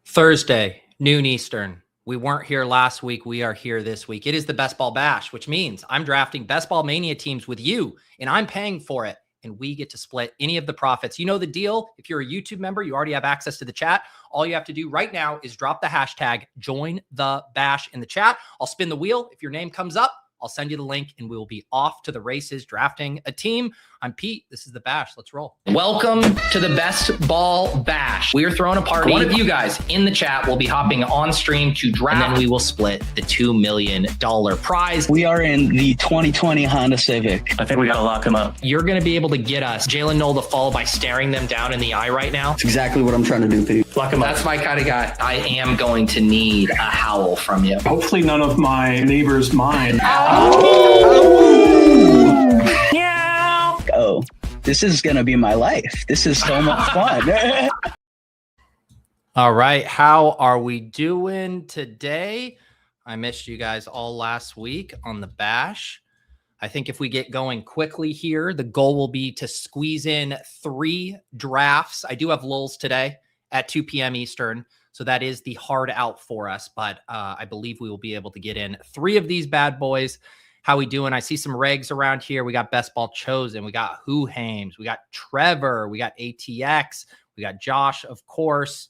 Thursday, noon Eastern. We weren't here last week. We are here this week. It is the Best Ball Bash, which means I'm drafting Best Ball Mania teams with you, and I'm paying for it. And we get to split any of the profits. You know the deal. If you're a YouTube member, you already have access to the chat. All you have to do right now is drop the hashtag join the bash in the chat. I'll spin the wheel. If your name comes up, I'll send you the link and we'll be off to the races drafting a team. I'm Pete. This is the Bash. Let's roll. Welcome to the Best Ball Bash. We are throwing a party. One of you guys in the chat will be hopping on stream to draft, and then we will split the $2 million prize. We are in the 2020 Honda Civic. I think we got to lock him up. You're going to be able to get us Jalen Knoll to fall by staring them down in the eye right now. That's exactly what I'm trying to do, Pete. Lock him up. That's my kind of guy. I am going to need a howl from you. Hopefully none of my neighbors mind. Oh, this is going to be my life. This is so much fun. All right. How are we doing today? I missed you guys all last week on the Bash. I think if we get going quickly here, the goal will be to squeeze in 3 drafts. I do have lulls today at 2 p.m. Eastern, so that is the hard out for us, but I believe we will be able to get in 3 of these bad boys. How we doing? I see some regs around here. We got BBChosen. We got Who Hames. We got Trevor. We got ATX. We got Josh, of course.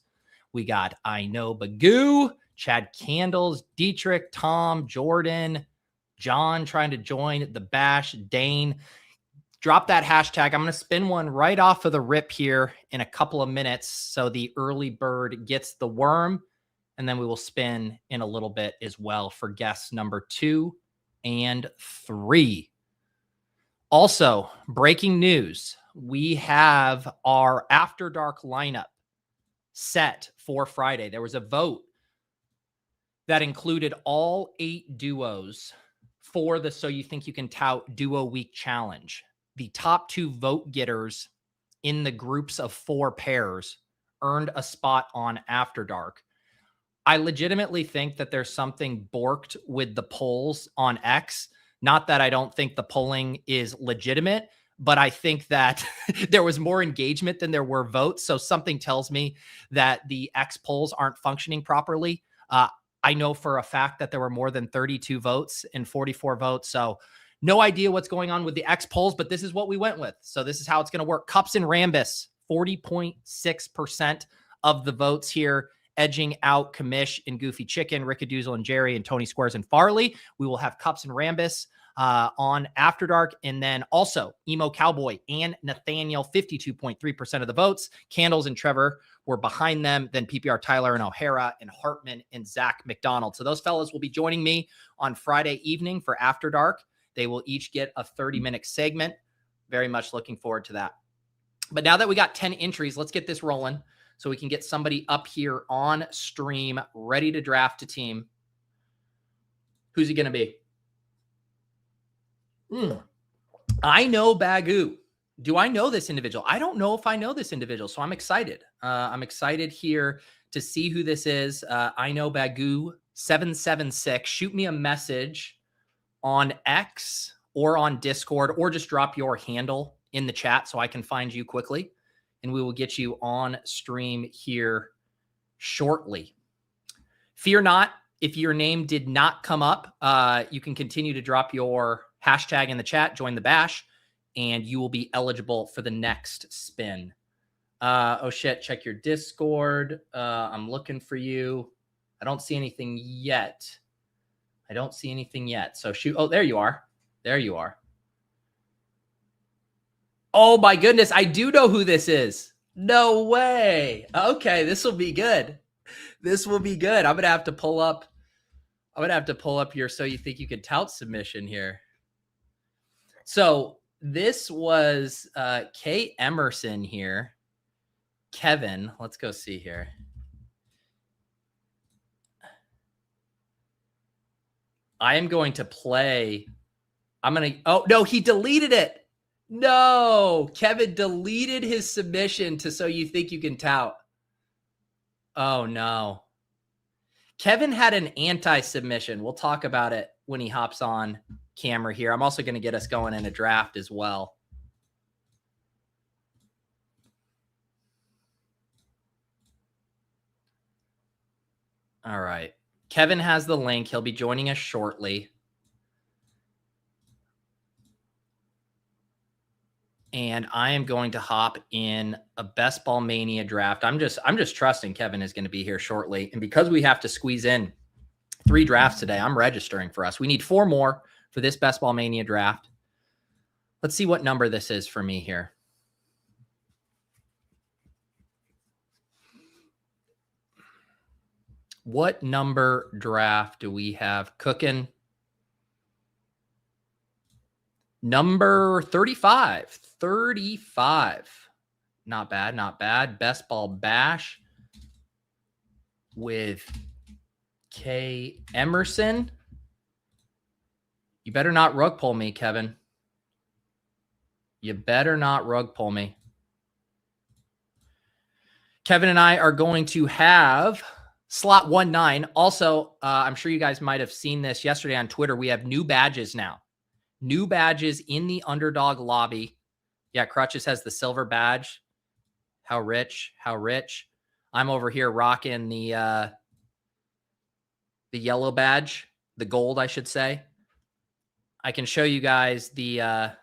We got I Know Bagoo, Chad Candles, Dietrich, Tom, Jordan, John trying to join the Bash, Dane. Drop that hashtag. I'm going to spin one right off of the rip here in a couple of minutes. So the early bird gets the worm, and then we will spin in a little bit as well for guest number 2 and 3. Also, breaking news. We have our After Dark lineup set for Friday. There was a vote that included all 8 duos for the So You Think You Can Tout Duo Week Challenge. The top 2 vote getters in the groups of 4 pairs earned a spot on After Dark. I legitimately think that there's something borked with the polls on X. Not that I don't think the polling is legitimate, but I think that there was more engagement than there were votes. So something tells me that the X polls aren't functioning properly. I know for a fact that there were more than 32 votes and 44 votes. So no idea what's going on with the X polls, but this is what we went with. So this is how it's going to work. Cups and Rambus, 40.6% of the votes here, edging out Kamish and Goofy Chicken, Rickadoozle and Jerry, and Tony Squares and Farley. We will have Cups and Rambus on After Dark. And then also Emo Cowboy and Nathaniel, 52.3% of the votes. Candles and Trevor were behind them. Then PPR Tyler and O'Hara and Hartman and Zach McDonald. So those fellas will be joining me on Friday evening for After Dark. They will each get a 30-minute segment. Very much looking forward to that. But now that we got 10 entries, let's get this rolling so we can get somebody up here on stream ready to draft a team. Who's he going to be? I know Bagoo. Do I know this individual? I don't know if I know this individual, so I'm excited. I'm excited here to see who this is. I know Bagoo 776. Shoot me a message on X or on Discord, or just drop your handle in the chat so I can find you quickly, and we will get you on stream here shortly. Fear not, if your name did not come up, you can continue to drop your hashtag in the chat, join the Bash, and you will be eligible for the next spin. Oh shit, check your Discord. I'm looking for you. I don't see anything yet. So shoot. Oh, there you are. There you are. Oh my goodness. I do know who this is. No way. Okay. This will be good. I'm going to have to pull up your So You Think You Can Tout submission here. So this was K Emerson here. Kevin, let's go see here. I am going to play. Oh no, he deleted it. No, Kevin deleted his submission to So You Think You Can Tout. Oh no. Kevin had an anti-submission. We'll talk about it when he hops on camera here. I'm also going to get us going in a draft as well. All right. Kevin has the link. He'll be joining us shortly. And I am going to hop in a Best Ball Mania draft. I'm just trusting Kevin is going to be here shortly. And because we have to squeeze in 3 drafts today, I'm registering for us. We need 4 more for this Best Ball Mania draft. Let's see what number this is for me here. What number draft do we have cooking? Number 35. 35. Not bad, not bad. Best Ball Bash with K. Emerson. You better not rug pull me, Kevin. You better not rug pull me. Kevin and I are going to have slot 19. Also, I'm sure you guys might have seen this yesterday on Twitter. We have new badges now. New badges in the Underdog lobby. Yeah, Crutches has the silver badge. How rich, how rich. I'm over here rocking the yellow badge, the gold, I should say. I can show you guys the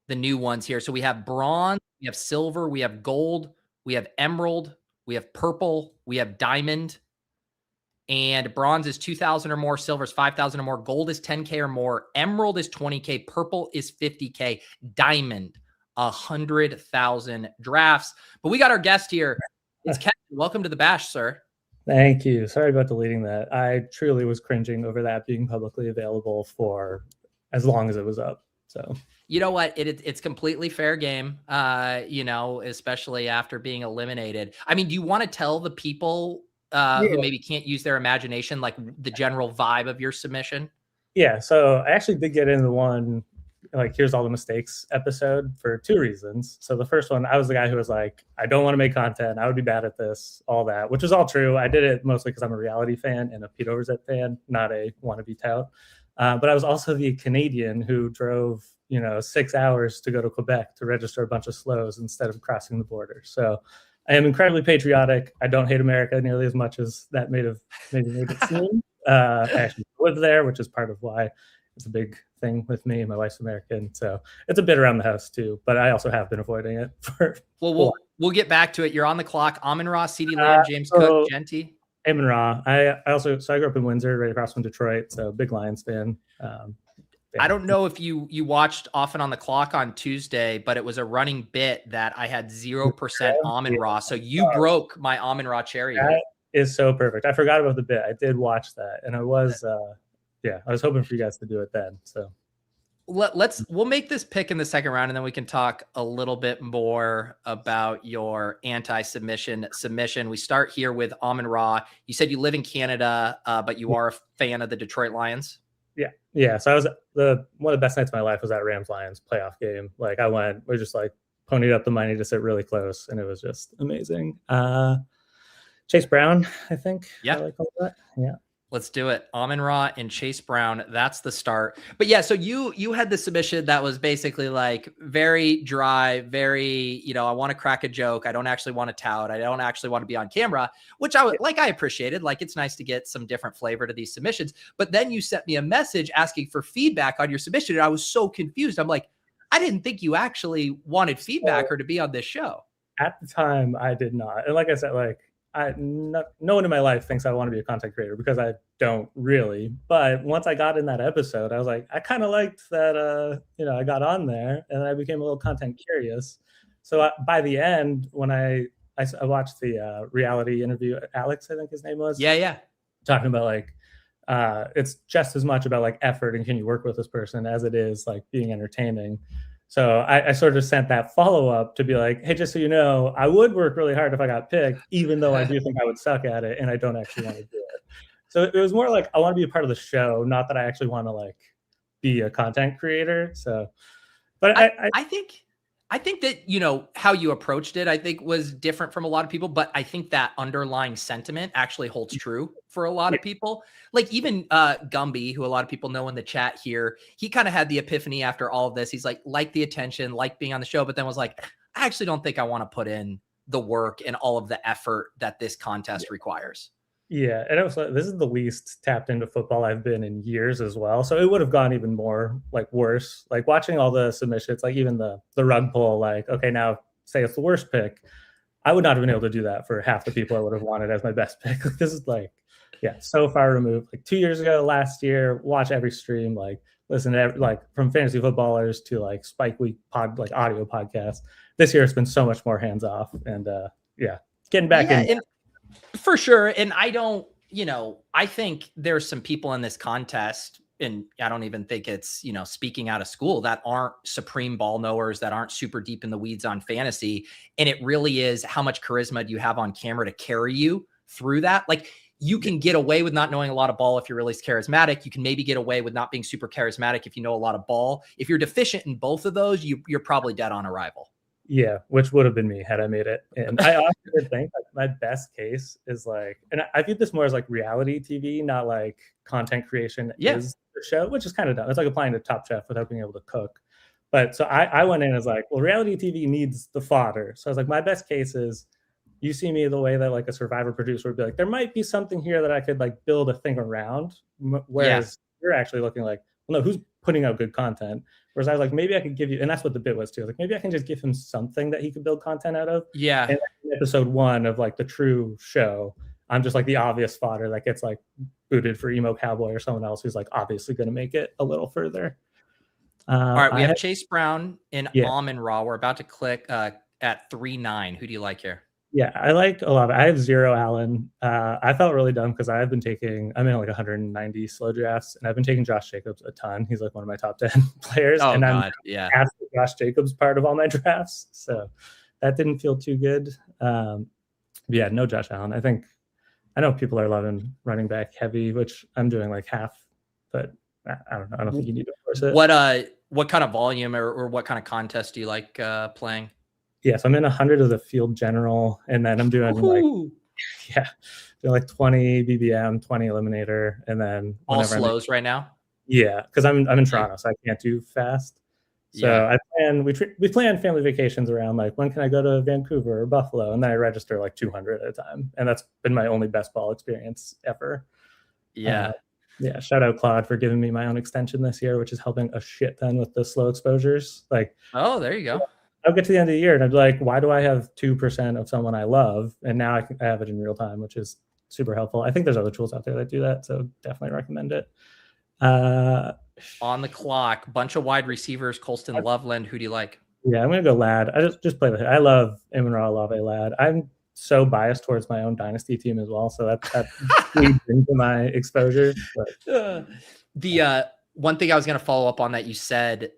new ones here. So we have bronze, we have silver, we have gold, we have emerald, we have purple, we have diamond. And bronze is 2,000 or more, silver is 5,000 or more, gold is 10K or more, emerald is 20K, purple is 50K, diamond 100,000 drafts. But we got our guest here. It's Kevin. Welcome to the Bash, sir. Thank you. Sorry about deleting that. I truly was cringing over that being publicly available for as long as it was up. So you know what? It's completely fair game, you know, especially after being eliminated. I mean, do you want to tell the people who maybe can't use their imagination, like the general vibe of your submission? Yeah. So I actually did get into one, like, here's all the mistakes episode for 2 reasons. So the first one, I was the guy who was like, I don't want to make content. I would be bad at this, all that, which is all true. I did it mostly because I'm a reality fan and a Pete Overzet fan, not a wannabe tout. But I was also the Canadian who drove, 6 hours to go to Quebec to register a bunch of slows instead of crossing the border. So I am incredibly patriotic. I don't hate America nearly as much as that maybe made it seem. I actually live there, which is part of why it's a big thing with me. My wife's American, so it's a bit around the house too. But I also have been avoiding it for. Well, we'll get back to it. You're on the clock. Amon-Ra, CeeDee Lamb, James Cook, Genty. Amon-Ra. I grew up in Windsor, right across from Detroit, so big Lions fan. I don't know if you watched Often on the Clock on Tuesday, but it was a running bit that I had 0% Amon-Ra. So you broke my Amon-Ra cherry. That is so perfect. I forgot about the bit. I did watch that, and I was I was hoping for you guys to do it then. So we'll make this pick in the second round, and then we can talk a little bit more about your anti-submission submission. We start here with Amon-Ra. You said you live in Canada, but you are a fan of the Detroit Lions. Yeah. So one of the best nights of my life was that Rams-Lions playoff game. Like we just like ponied up the money to sit really close, and it was just amazing. Chase Brown, I think. Yeah. I like all that. Yeah. Let's do it. Amon-Ra and Chase Brown. That's the start. But yeah, so you had the submission that was basically like very dry, very, I want to crack a joke. I don't actually want to tout. I don't actually want to be on camera, which I appreciated. Like, it's nice to get some different flavor to these submissions. But then you sent me a message asking for feedback on your submission. And I was so confused. I'm like, I didn't think you actually wanted feedback or to be on this show. At the time, I did not. And like I said, no one in my life thinks I want to be a content creator, because I don't really. But once I got in that episode, I was like, I kind of liked that, I got on there, and I became a little content curious. So by the end, when I watched the reality interview, Alex, I think his name was. Yeah. Talking about it's just as much about effort and can you work with this person as it is being entertaining. So I sort of sent that follow-up to be like, hey, just so you know, I would work really hard if I got picked, even though I do think I would suck at it, and I don't actually want to do it. So it was more like, I want to be a part of the show, not that I actually want to be a content creator. So, but I think that, how you approached it, I think was different from a lot of people, but I think that underlying sentiment actually holds true for a lot of people. Like even Gumby, who a lot of people know in the chat here, he kind of had the epiphany after all of this. He's like the attention, like being on the show, but then was like, I actually don't think I want to put in the work and all of the effort that this contest requires. Yeah, and it was like, this is the least tapped into football I've been in years as well. So it would have gone even more like worse. Like watching all the submissions, like even the rug pull, like, okay, now say it's the worst pick. I would not have been able to do that for half the people I would have wanted as my best pick. Like, this is like, yeah, so far removed. Like 2 years ago, last year, watch every stream, like listen to like from fantasy footballers to like Spike Week like audio podcasts. This year it's been so much more hands off, and yeah, getting back in. And for sure. And I don't, I think there's some people in this contest, and I don't even think it's, speaking out of school, that aren't supreme ball knowers, that aren't super deep in the weeds on fantasy. And it really is how much charisma do you have on camera to carry you through that? Like, you can get away with not knowing a lot of ball if you're really charismatic. You can maybe get away with not being super charismatic if you know a lot of ball. If you're deficient in both of those, you're probably dead on arrival. Yeah, which would have been me had I made it. And I often think that my best case is like, and I view this more as like reality TV, not like content creation is the show, which is kind of dumb. It's like applying to Top Chef without being able to cook. But so I went in as like, well, reality TV needs the fodder. So I was like, my best case is you see me the way that like a Survivor producer would be like, there might be something here that I could like build a thing around. Whereas you're actually looking like, well, no, who's putting out good content? Whereas I was like, maybe I could give you, and that's what the bit was too. Like, maybe I can just give him something that he could build content out of. Yeah. And in episode 1 of like the true show, I'm just like the obvious fodder that gets like booted for Emo Cowboy or someone else who's like obviously going to make it a little further. All right, we have Chase Brown and Amon Ra. We're about to click at 3-9. Who do you like here? Yeah, I like a lot of it. I have 0 Allen. I felt really dumb because I'm in like 190 slow drafts, and I've been taking Josh Jacobs a ton. He's like one of my top 10 players. Oh, and God, I'm yeah. the Josh Jacobs part of all my drafts. So that didn't feel too good. Yeah, no Josh Allen. I know people are loving running back heavy, which I'm doing like half, but I don't know. I don't think you need to force it. What kind of volume or what kind of contest do you like playing? Yes, I'm in 100 of the field general, and then I'm doing doing like 20 BBM, 20 eliminator, and then all slows right now. Yeah, because I'm in Toronto, so I can't do fast. So we plan family vacations around like, when can I go to Vancouver or Buffalo, and then I register like 200 at a time, and that's been my only best ball experience ever. Yeah. Shout out Claude for giving me my own extension this year, which is helping a shit ton with the slow exposures. Like, oh, there you go. I'll get to the end of the year and I'd be like, why do I have 2% of someone I love? And now I have it in real time, which is super helpful. I think there's other tools out there that do that, so definitely recommend it. On the clock, bunch of wide receivers, Colston Loveland. Who do you like? Yeah, I'm gonna go Lad. I just play I love Imran Olave Lad. I'm so biased towards my own dynasty team as well, so that feeds into my exposure. The one thing I was going to follow up on that you said,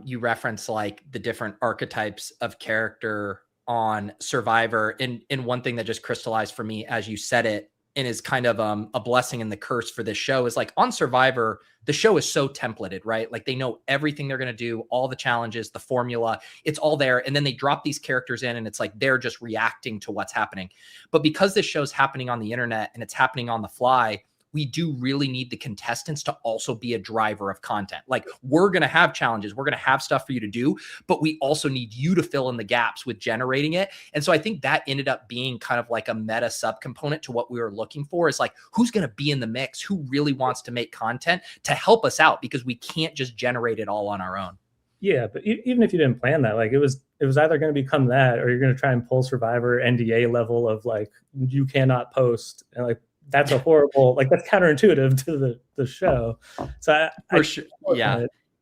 you referenced like the different archetypes of character on Survivor. And one thing that just crystallized for me as you said it, and is kind of a blessing and the curse for this show, is like on Survivor, the show is so templated, right? Like they know everything they're going to do, all the challenges, the formula, it's all there. And then they drop these characters in and it's like, they're just reacting to what's happening. But because this show's happening on the internet and it's happening on the fly, we do really need the contestants to also be a driver of content. Like, we're going to have challenges. We're going to have stuff for you to do, but we also need you to fill in the gaps with generating it. And so I think that ended up being kind of like a meta subcomponent to what we were looking for, is like, who's going to be in the mix? Who really wants to make content to help us out? Because we can't just generate it all on our own. Yeah, but even if you didn't plan that, like it was either going to become that, or you're going to try and pull Survivor NDA level of like, you cannot post, and like, that's a horrible, like that's counterintuitive to the show. So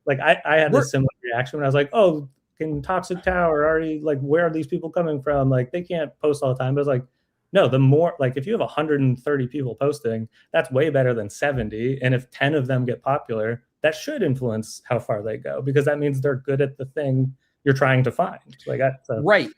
like I had a similar reaction when I was like, oh, in Toxic Tower already, like, where are these people coming from? Like, they can't post all the time. But it's like, no, the more, like, if you have 130 people posting, that's way better than 70. And if 10 of them get popular, that should influence how far they go, because that means they're good at the thing you're trying to find. Like, right.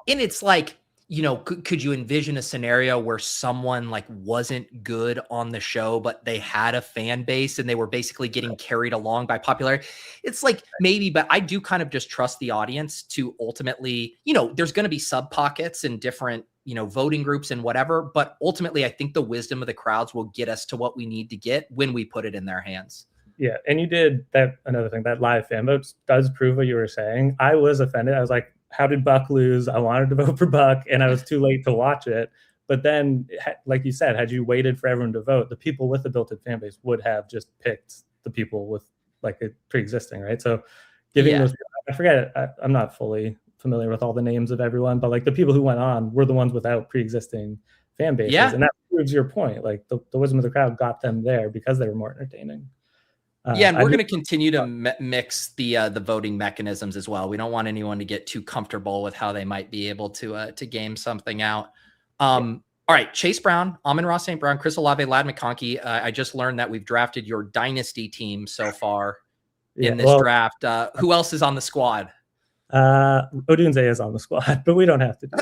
And it's like, you know, could you envision a scenario where someone like wasn't good on the show, but they had a fan base and they were basically getting carried along by popularity? It's like, maybe, but I do kind of just trust the audience to ultimately, you know, there's going to be sub pockets and different, you know, voting groups and whatever, but ultimately I think the wisdom of the crowds will get us to what we need to get when we put it in their hands. Yeah. And you did that. Another thing, that live fan vote does prove what you were saying. I was offended. I was like, how did Buck lose? I wanted to vote for Buck and I was too late to watch it. But then, like you said, had you waited for everyone to vote, the people with the built-in fan base would have just picked the people with like a pre-existing, right? So giving those, I forget, I'm not fully familiar with all the names of everyone, but like the people who went on were the ones without pre-existing fan bases. Yeah. And that proves your point. Like the wisdom of the crowd got them there because they were more entertaining. And we're going to continue to mix the voting mechanisms as well. We don't want anyone to get too comfortable with how they might be able to game something out. All right, Chase Brown, Amon-Ra St. Brown, Chris Olave, Ladd McConkey. I just learned that we've drafted your dynasty team so far in this draft. Who else is on the squad? Odunze is on the squad, but we don't have to do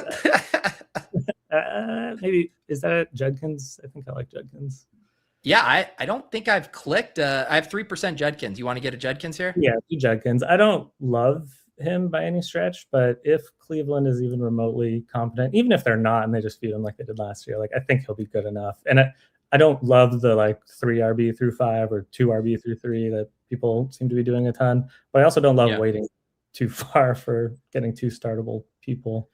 that. Maybe, is that Judkins? I think I like Judkins. Yeah, I don't think I've clicked. I have 3% Judkins. You want to get a Judkins here? Yeah, do Judkins. I don't love him by any stretch, but if Cleveland is even remotely competent, even if they're not and they just feed him like they did last year, like I think he'll be good enough. And I don't love the like 3 RB through 5 or 2 RB through 3 that people seem to be doing a ton. But I also don't love waiting too far for getting 2 startable people.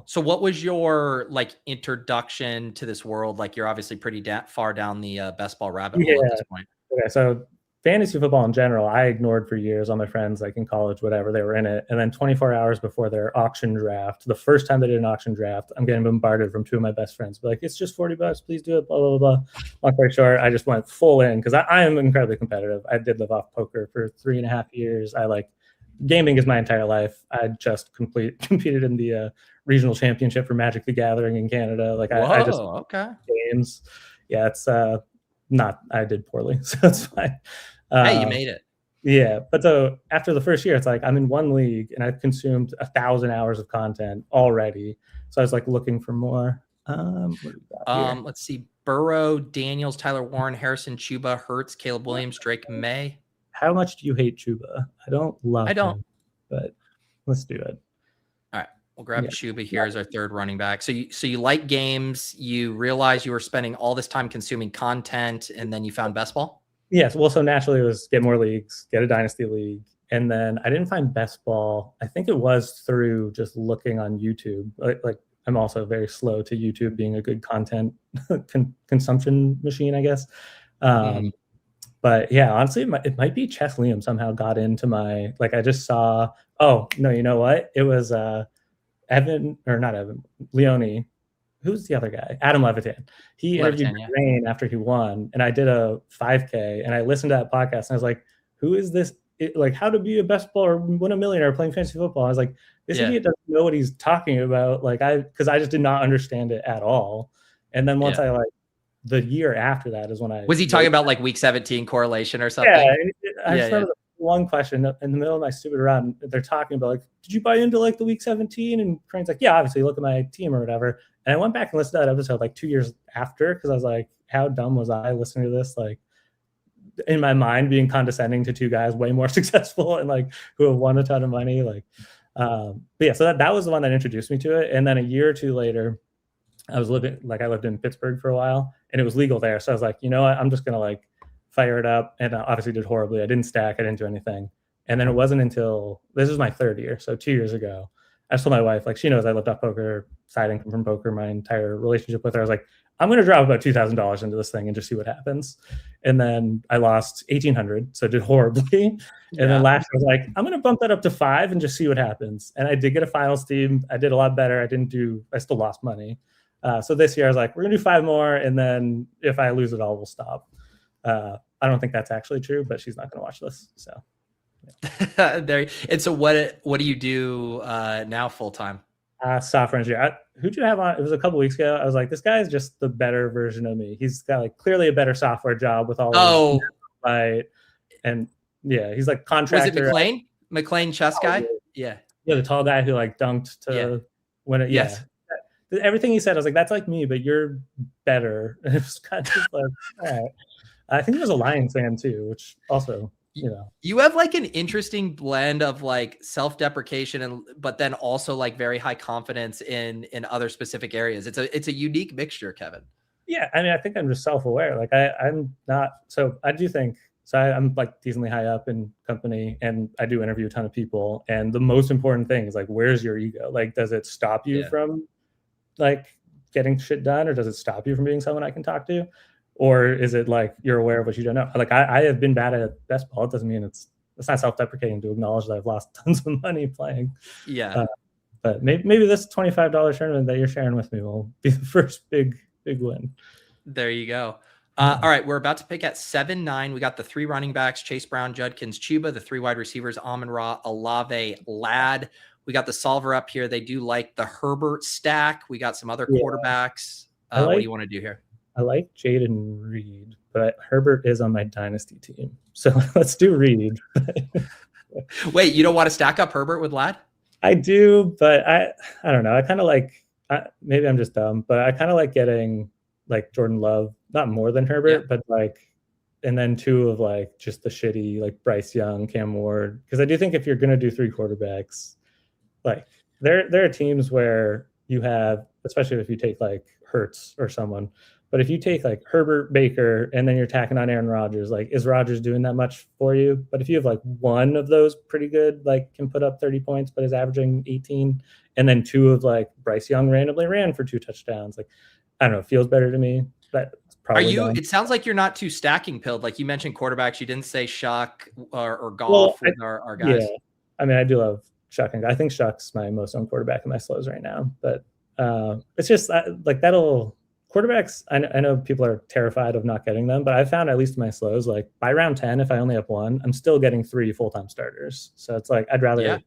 So what was your like introduction to this world? Like you're obviously pretty far down the best ball rabbit hole at this point. Okay, so fantasy football in general, I ignored for years. All my friends, like in college, whatever, they were in it. And then 24 hours before their auction draft, the first time they did an auction draft, I'm getting bombarded from 2 of my best friends. Like, it's just $40, please do it, blah, blah, blah. Long story short, I just went full in because I am incredibly competitive. I did live off poker for 3.5 years. I like gaming is my entire life. I just competed in the regional championship for Magic the Gathering in Canada. Like I just games. Yeah, it's not. I did poorly, so it's fine. Hey, you made it. Yeah, but so after the first year, it's like I'm in one league and I've consumed 1,000 hours of content already. So I was like looking for more. What do we got here? Let's see: Burrow, Daniels, Tyler Warren, Harrison, Chuba, Hurts, Caleb Williams, Drake May. How much do you hate Chuba? I don't love him, but let's do it. All right, we'll grab Chuba here as our third running back. So you like games, you realize you were spending all this time consuming content, and then you found best ball? Yes. Well, so naturally it was get more leagues, get a dynasty league. And then I didn't find best ball. I think it was through just looking on YouTube. Like I'm also very slow to YouTube being a good content consumption machine, I guess. But yeah, honestly, it might be Chess Liam somehow got into my, like I just saw, oh, no, you know what? It was Leone. Who's the other guy? Adam Levitan. He interviewed Rain after he won, and I did a 5K, and I listened to that podcast, and I was like, who is this? Like, how to be a best ball or win a millionaire playing fantasy football? I was like, this idiot doesn't know what he's talking about. Like, because I just did not understand it at all. And then once the year after that is when I was he talking about like week 17 correlation or something? Yeah, I just remember one question in the middle of my stupid run. They're talking about like, did you buy into like the week 17? And Crane's like, yeah, obviously look at my team or whatever. And I went back and listened to that episode like 2 years after because I was like, how dumb was I listening to this? Like in my mind, being condescending to 2 guys way more successful and like who have won a ton of money. Like, but yeah, so that was the one that introduced me to it. And then a year or 2 later, I lived in Pittsburgh for a while and it was legal there. So I was like, you know what? I'm just going to like fire it up. And I obviously did horribly. I didn't stack. I didn't do anything. And then it wasn't until this is my 3rd year. So 2 years ago, I told my wife, like she knows I lived off poker, side income from poker, my entire relationship with her. I was like, I'm going to drop about $2,000 into this thing and just see what happens. And then I lost $1,800. So I did horribly. And then last year I was like, I'm going to bump that up to 5 and just see what happens. And I did get a finals team. I did a lot better. I still lost money. So this year I was like, we're going to do 5 more. And then if I lose it all, we'll stop. I don't think that's actually true, but she's not going to watch this. So. Yeah. There. And so what do you do now full time? Software engineer. Who'd you have on? It was a couple weeks ago. I was like, this guy is just the better version of me. He's got like clearly a better software job with all right. And yeah, he's like contractor. Was it McLean chess guy? Yeah. Yeah, the tall guy who like dunked to win it. Yes. Yeah. Everything he said, I was like, that's like me, but you're better. And it was kind of like, all right. I think he was a Lions fan too, which also, you know. You have like an interesting blend of like self-deprecation but then also like very high confidence in other specific areas. It's a unique mixture, Kevin. Yeah, I mean, I think I'm just self-aware. Like I'm not. So I do think. So I'm like decently high up in company, and I do interview a ton of people. And the most important thing is like, where's your ego? Like, does it stop you from like getting shit done, or does it stop you from being someone I can talk to? Or is it like you're aware of what you don't know? Like I have been bad at best ball. It doesn't mean it's not self-deprecating to acknowledge that I've lost tons of money playing. Yeah. But maybe this $25 tournament that you're sharing with me will be the first big win. There you go. All right, we're about to pick at 7-9. We got the 3 running backs, Chase Brown, Judkins, Chuba, the 3 wide receivers, Amon-Ra, Olave, Ladd. We got the solver up here. They do like the Herbert stack. We got some other quarterbacks. What do you want to do here? I like Jaden Reed, but Herbert is on my dynasty team. So let's do Reed. Wait, you don't want to stack up Herbert with Ladd? I do, but I don't know. I kind of like, maybe I'm just dumb, but I kind of like getting like Jordan Love, not more than Herbert, but like, and then 2 of like just the shitty, like Bryce Young, Cam Ward. Because I do think if you're going to do 3 quarterbacks, like there are teams where you have, especially if you take like Hurts or someone, but if you take like Herbert, Baker, and then you're tacking on Aaron Rodgers, like is Rodgers doing that much for you? But if you have like one of those pretty good, like can put up 30 points, but is averaging 18, and then 2 of like Bryce Young randomly ran for 2 touchdowns, like I don't know, it feels better to me. That's probably it sounds like you're not too stacking pilled. Like you mentioned quarterbacks, you didn't say Shuck or Golf with our guys. Yeah, I mean, I do love Shuck, and I think Shuck's my most owned quarterback in my slows right now. But it's just like that'll. Quarterbacks, I know people are terrified of not getting them, but I've found at least in my slows, like by round 10, if I only have 1, I'm still getting 3 full-time starters. So it's like I'd rather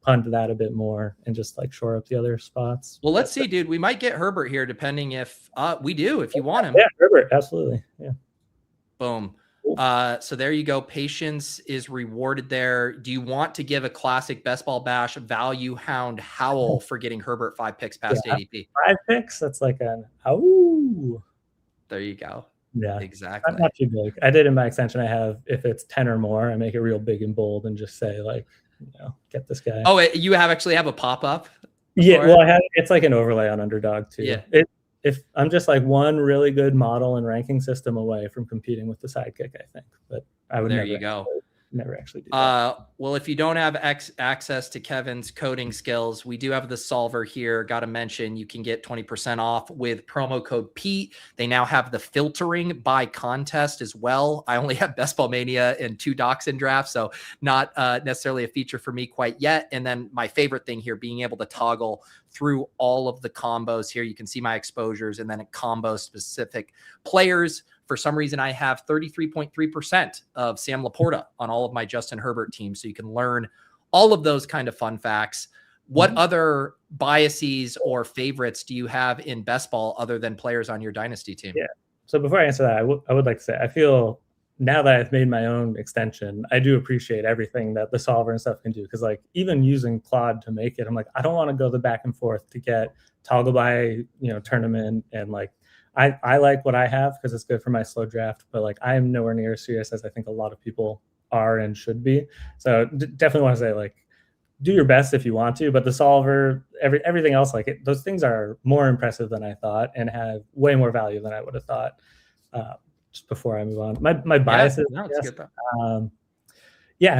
punt that a bit more and just like shore up the other spots. Well, let's see, dude. We might get Herbert here, depending if we do, if you want him. Yeah, Herbert, absolutely. Yeah. Boom. So there you go. Patience is rewarded there. Do you want to give a classic best ball bash value hound howl for getting Herbert 5 picks past ADP? 5 picks? That's like an oh. There you go. Yeah, exactly. Not too big. I did in my extension. I have, if it's 10 or more, I make it real big and bold and just say like, get this guy. Oh, you actually have a pop up? Yeah, well, I have. It's like an overlay on Underdog too. Yeah. If I'm just like one really good model and ranking system away from competing with the sidekick, I think. But I would never actually do that. Well, if you don't have access to Kevin's coding skills, we do have the solver here. Got to mention, you can get 20% off with promo code Pete. They now have the filtering by contest as well. I only have Best Ball Mania and 2 docs in draft, so not necessarily a feature for me quite yet. And then my favorite thing here, being able to toggle through all of the combos here. You can see my exposures and then combo specific players. For some reason, I have 33.3% of Sam Laporta on all of my Justin Herbert teams. So you can learn all of those kind of fun facts. What other biases or favorites do you have in best ball other than players on your dynasty team? Yeah. So before I answer that, I would like to say, I feel now that I've made my own extension, I do appreciate everything that the solver and stuff can do. Because like even using Claude to make it, I'm like, I don't want to go the back and forth to get toggle by, tournament. And like, I like what I have because it's good for my slow draft, but like I am nowhere near as serious as I think a lot of people are and should be. So definitely want to say like, do your best if you want to, but the solver, everything else, like those things are more impressive than I thought and have way more value than I would have thought. Just before I move on, my biases. I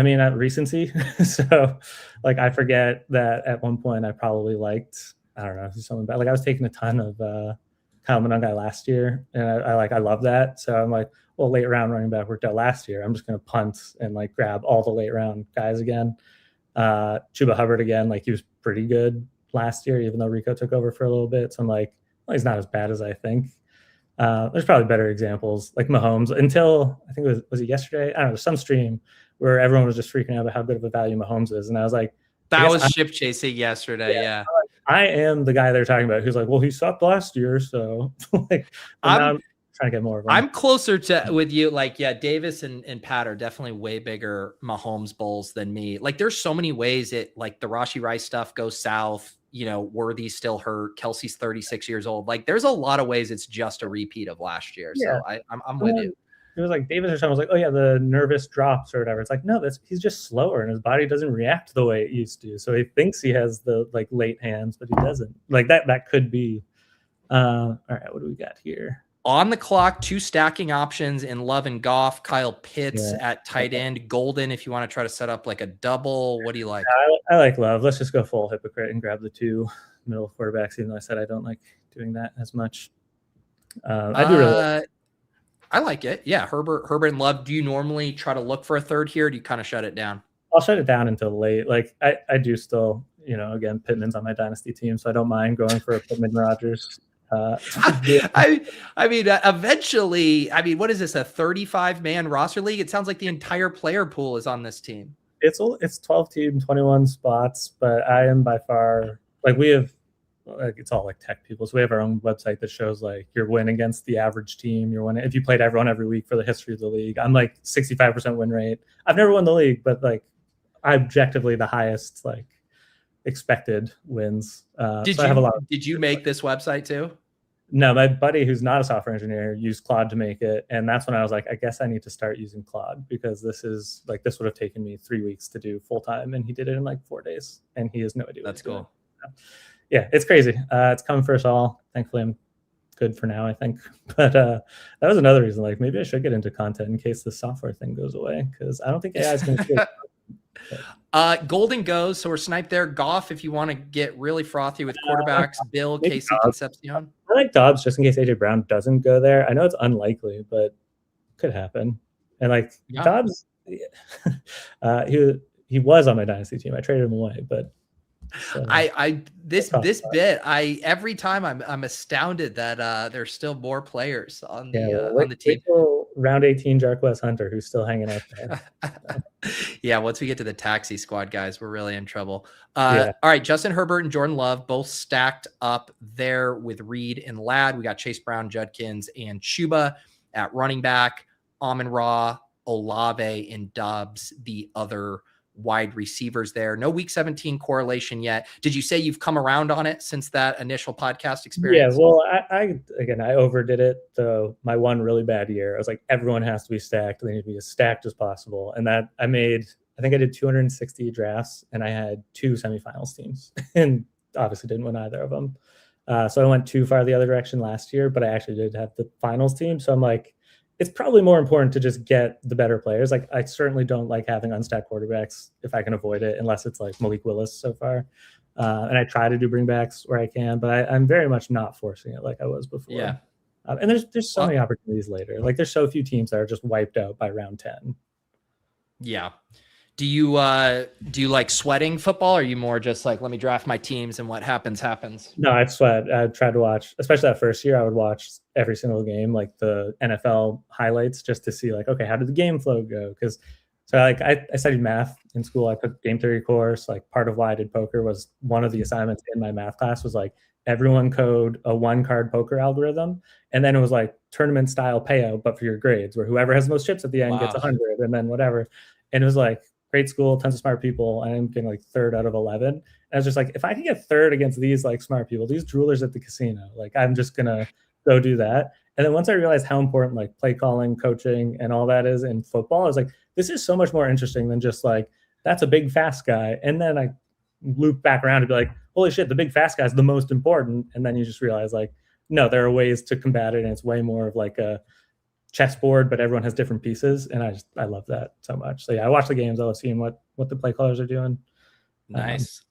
mean, recency. So like, I forget that at one point I probably liked, I don't know, something bad. Like I was taking a ton of Kyle Monangai last year, and I love that. So I'm like, well, late round running back worked out last year. I'm just going to punt and like grab all the late round guys again. Chuba Hubbard again, like he was pretty good last year, even though Rico took over for a little bit. So I'm like, well, he's not as bad as I think. There's probably better examples like Mahomes until I think was it yesterday? I don't know, some stream where everyone was just freaking out about how good of a value Mahomes is. And I was like, that was ship chasing yesterday. Yeah. I am the guy they're talking about who's like, well, he sucked last year. So like, I'm trying to get more of him. I'm closer to with you. Like, yeah, Davis and Pat are definitely way bigger Mahomes bulls than me. Like there's so many ways like the Rashee Rice stuff goes south. Worthy's still hurt. Kelsey's 36 years old. Like there's a lot of ways it's just a repeat of last year. Yeah. So I'm with you. It was like Davis or someone was like, oh yeah, the nervous drops or whatever. It's like, no, he's just slower and his body doesn't react the way it used to. So he thinks he has the like late hands, but he doesn't. Like that could be. All right, what do we got here? On the clock, 2 stacking options in Love and Goff. Kyle Pitts at tight end. Golden, if you want to try to set up like a double. What do you like? I like Love. Let's just go full hypocrite and grab the 2 middle quarterbacks, even though I said I don't like doing that as much. I do really. I like it. Yeah, Herbert and Love. Do you normally try to look for a third here? Or do you kind of shut it down? I'll shut it down until late. Like I do still, again, Pittman's on my dynasty team, so I don't mind going for a Pittman Rodgers. I mean, eventually, what is this, a 35-man roster league? It sounds like the entire player pool is on this team. It's 12 team, 21 spots, but I am by far, like, we have, like, it's all like tech people. So we have our own website that shows like your win against the average team. You're winning if you played everyone every week for the history of the league. I'm like 65% win rate. I've never won the league, but like objectively the highest like expected wins. I have a lot. Did you make this website too? No, my buddy who's not a software engineer used Claude to make it. And that's when I was like, I guess I need to start using Claude, because this would have taken me 3 weeks to do full time. And he did it in like 4 days, and he has no idea. That's cool. Yeah, it's crazy. It's coming for us all. Thankfully, I'm good for now, I think. But that was another reason, like, maybe I should get into content in case the software thing goes away, because I don't think AI is going to Golden goes, so we're sniped there. Goff, if you want to get really frothy with quarterbacks, Bill, Casey, Concepcion. I like Dobbs just in case AJ Brown doesn't go there. I know it's unlikely, but could happen. And like Dobbs, he was on my dynasty team. I traded him away, but every time I'm astounded that there's still more players on the team. Round 18 Jarquez Hunter, who's still hanging out there. Yeah, once we get to the taxi squad, guys, we're really in trouble. All right, Justin Herbert and Jordan Love both stacked up there with Reed and Ladd. We got Chase Brown, Judkins, and Chuba at running back. Amon-Ra, Olave, and Dobbs, the other wide receivers there. No week 17 correlation yet. Did you say you've come around on it since that initial podcast experience? Yeah, well, I overdid it. So my one really bad year, I was like, everyone has to be stacked. They need to be as stacked as possible. And that I think I did 260 drafts, and I had 2 semifinals teams, and obviously didn't win either of them. So I went too far the other direction last year, but I actually did have the finals team. So I'm like, it's probably more important to just get the better players. Like, I certainly don't like having unstacked quarterbacks if I can avoid it, unless it's like Malik Willis so far. And I try to do bringbacks where I can, but I'm very much not forcing it like I was before. Yeah. And there's so many opportunities later. Like, there's so few teams that are just wiped out by round 10. Yeah. Do you like sweating football? Or are you more just like, let me draft my teams and what happens? No, I'd sweat. I tried to watch, especially that first year, I would watch every single game, like the NFL highlights, just to see like, okay, how did the game flow go? Because I studied math in school. I took game theory course. Like, part of why I did poker was one of the assignments in my math class was like, everyone code a 1-card poker algorithm. And then it was like tournament style payout, but for your grades, where whoever has the most chips at the end gets 100 and then whatever. And it was like, great school, tons of smart people, and I'm getting like 3rd out of 11. And I was just like, if I can get 3rd against these like smart people, these droolers at the casino, like, I'm just gonna go do that. And then once I realized how important like play calling, coaching, and all that is in football, I was like, this is so much more interesting than just like, that's a big fast guy. And then I loop back around to be like, holy shit, the big fast guy is the most important. And then you just realize like, no, there are ways to combat it, and it's way more of like a chessboard, but everyone has different pieces, and I love that so much. So yeah, I watch the games. I love seeing what the play callers are doing. Nice.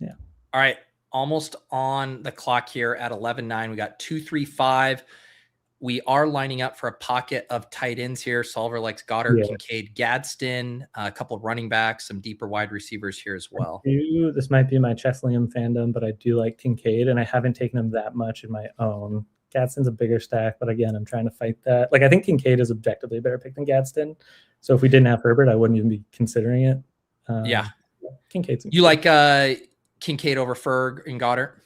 Yeah. All right, almost on the clock here at 11:09. We got 2-3-5. We are lining up for a pocket of tight ends here. Solver likes Goddard, Kincaid, Gadsden, a couple of running backs, some deeper wide receivers here as well. This might be my Chesleyham fandom, but I do like Kincaid, and I haven't taken him that much in my own. Gadsden's a bigger stack, but again, I'm trying to fight that. Like, I think Kincaid is objectively a better pick than Gadsden. So if we didn't have Herbert, I wouldn't even be considering it. Kincaid's. You like Kincaid over Ferg and Goddard?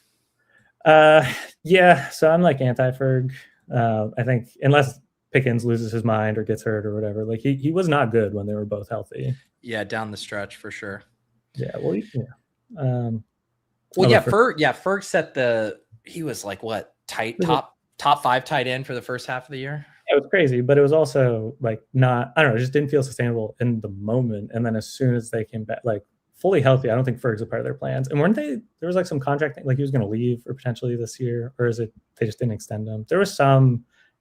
Yeah. So I'm like anti-Ferg. I think unless Pickens loses his mind or gets hurt or whatever, like he was not good when they were both healthy. Yeah, down the stretch for sure. Yeah. Well, yeah. Ferg set he was like what? Top 5 tight end for the first half of the year. It was crazy, but it was also like not, I don't know, it just didn't feel sustainable in the moment. And then as soon as they came back, like fully healthy, I don't think Ferg's a part of their plans. And there was like some contract thing, like he was going to leave or potentially this year, or is it they just didn't extend him? There was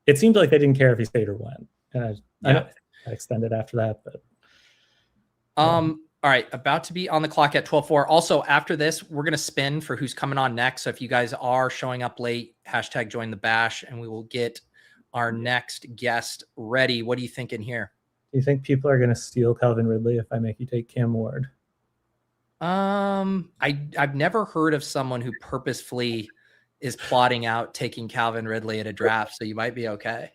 it seemed like they didn't care if he stayed or went. And I extended after that, but. All right, about to be on the clock at 12:04. Also, after this, we're going to spin for who's coming on next. So if you guys are showing up late, hashtag join the bash, and we will get our next guest ready. What are you thinking here? Do you think people are going to steal Calvin Ridley if I make you take Cam Ward? I've never heard of someone who purposefully is plotting out taking Calvin Ridley at a draft, so you might be okay.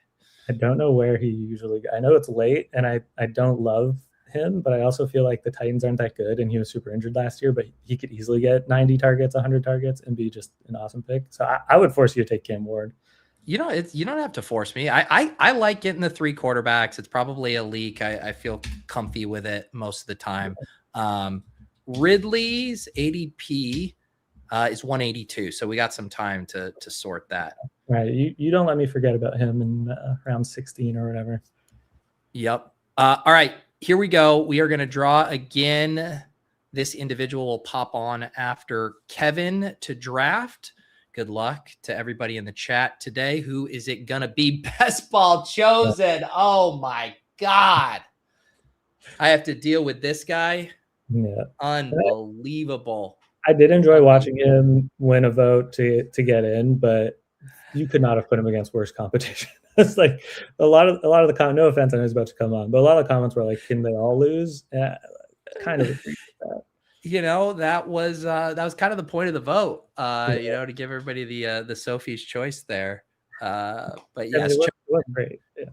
I don't know where he usually goes. I know it's late, and I don't love him, but I also feel like the Titans aren't that good, and he was super injured last year, but he could easily get 90 targets, 100 targets, and be just an awesome pick. So I would force you to take Cam Ward. You know, you don't have to force me. I like getting the 3 quarterbacks. It's probably a leak. I feel comfy with it most of the time. Ridley's ADP is 182, so we got some time to sort that. Right. You don't let me forget about him in round 16 or whatever. Yep. All right, here we go. We are going to draw again. This individual will pop on after Kevin to draft. Good luck to everybody in the chat today. Who is it going to be? Best ball chosen. Oh my God. I have to deal with this guy. Yeah. Unbelievable. I did enjoy watching him win a vote to get in, but you could not have put him against worse competition. It's like a lot of the comment. No offense, I know he's about to come on, but a lot of the comments were like, "Can they all lose?" Kind of agree with that. You know, that was kind of the point of the vote. You know, to give everybody the Sophie's choice there. But yes, it was great. Yeah.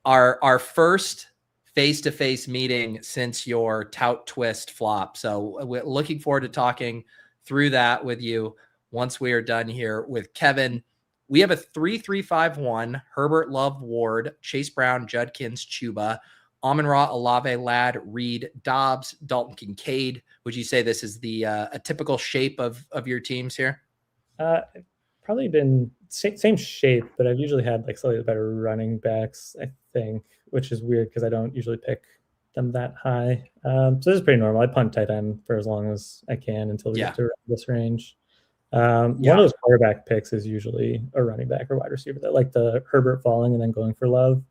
Our first face-to-face meeting since your tout twist flop. So we're looking forward to talking through that with you once we are done here with Kevin. We have a 3-3-5-1, Herbert, Love, Ward, Chase Brown, Judkins, Chuba, Amon-Ra, Olave, Ladd, Reed, Dobbs, Dalton Kincaid. Would you say this is the a typical shape of your teams here? Probably been same shape, but I've usually had like slightly better running backs, I think, which is weird because I don't usually pick them that high. So this is pretty normal. I punt tight end for as long as I can until we get to this range. One of those quarterback picks is usually a running back or wide receiver. That like the Herbert falling and then going for Love.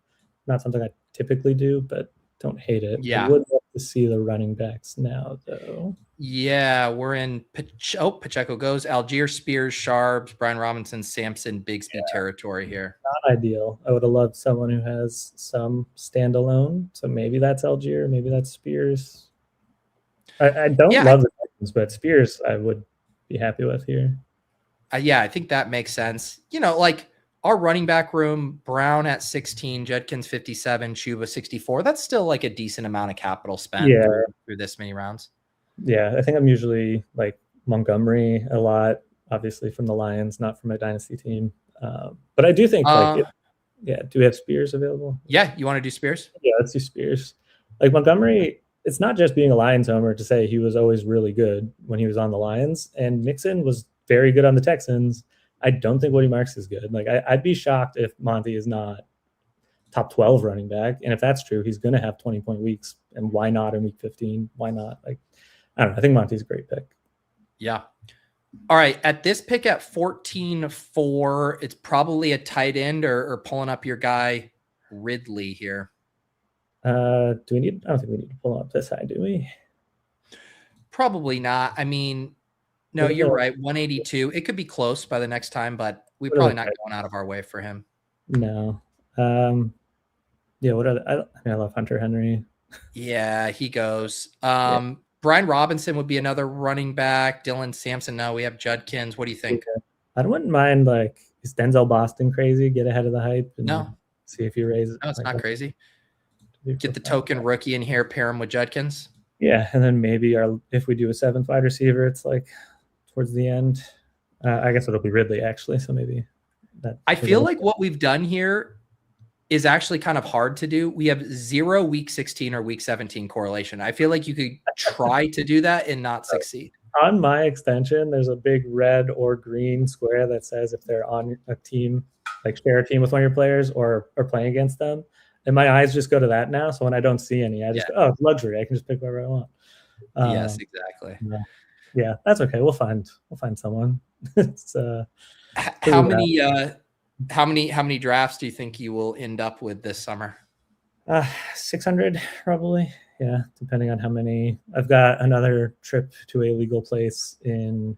Not something I typically do, but don't hate it. Yeah. I would love to see the running backs now, though. Yeah, we're in Pacheco goes. Algier, Spears, Sharps, Brian Robinson, Sampson, Bigsby territory here. Not ideal. I would have loved someone who has some standalone. So maybe that's Algier, maybe that's Spears. I don't love the Titans, but Spears I would be happy with here. Yeah, I think that makes sense. You know, like our running back room, Brown at 16, Judkins 57, Chuba 64. That's still like a decent amount of capital spent through this many rounds. Yeah, I think I'm usually like Montgomery a lot, obviously from the Lions, not from my dynasty team. But I do think do we have Spears available? Yeah, you want to do Spears? Yeah, let's do Spears. Like Montgomery, it's not just being a Lions homer to say he was always really good when he was on the Lions, and Mixon was very good on the Texans. I don't think Woody Marks is good. Like I'd be shocked if Monty is not top 12 running back. And if that's true, he's going to have 20-point weeks. And why not in week 15? Why not? Like, I don't know. I think Monty's a great pick. Yeah. All right. At this pick at 14-4, it's probably a tight end or pulling up your guy Ridley here. Do we need? I don't think we need to pull up this high, do we? Probably not. I mean, no, you're right. 182. It could be close by the next time, but we're probably not going out of our way for him. No. Yeah. What other? I love Hunter Henry. Yeah, he goes. Brian Robinson would be another running back. Dylan Sampson. No, we have Judkins. What do you think? Yeah. I wouldn't mind, like, is Denzel Boston crazy? Get ahead of the hype and see if he raises. No, it's not crazy. Get the token rookie in here, pair him with Judkins. Yeah, and then maybe if we do a 7th wide receiver, it's like towards the end. I guess it'll be Ridley, actually, so maybe that. I feel like what we've done here is actually kind of hard to do. We have 0 week 16 or week 17 correlation. I feel like you could try to do that and not succeed. On my extension, there's a big red or green square that says if they're on a team, like share a team with one of your players or are playing against them. And my eyes just go to that now. So when I don't see any, I just go, it's luxury. I can just pick whoever I want. Yes, exactly. Yeah, that's okay. We'll find someone. It's how many drafts do you think you will end up with this summer? 600 probably. Yeah, depending on how many. I've got another trip to a legal place in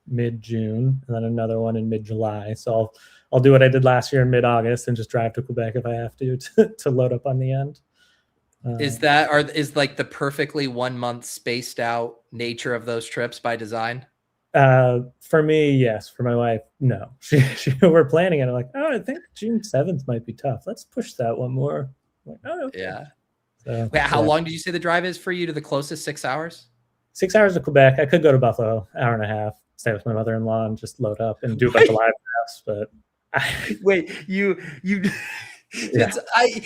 mid-June, and then another one in mid-July. So I'll do what I did last year in mid-August and just drive to Quebec if I have to load up on the end. Is like the perfectly 1 month spaced out nature of those trips by design? For me, yes. For my wife, no. We're planning it. I'm like, oh, I think June 7th might be tough. Let's push that one more. I'm like, oh, okay. Yeah. So, wait, how long did you say the drive is for you to the closest? 6 hours? 6 hours to Quebec. I could go to Buffalo, hour and a half, stay with my mother-in-law and just load up and do a bunch of live drafts. But wait, you yeah.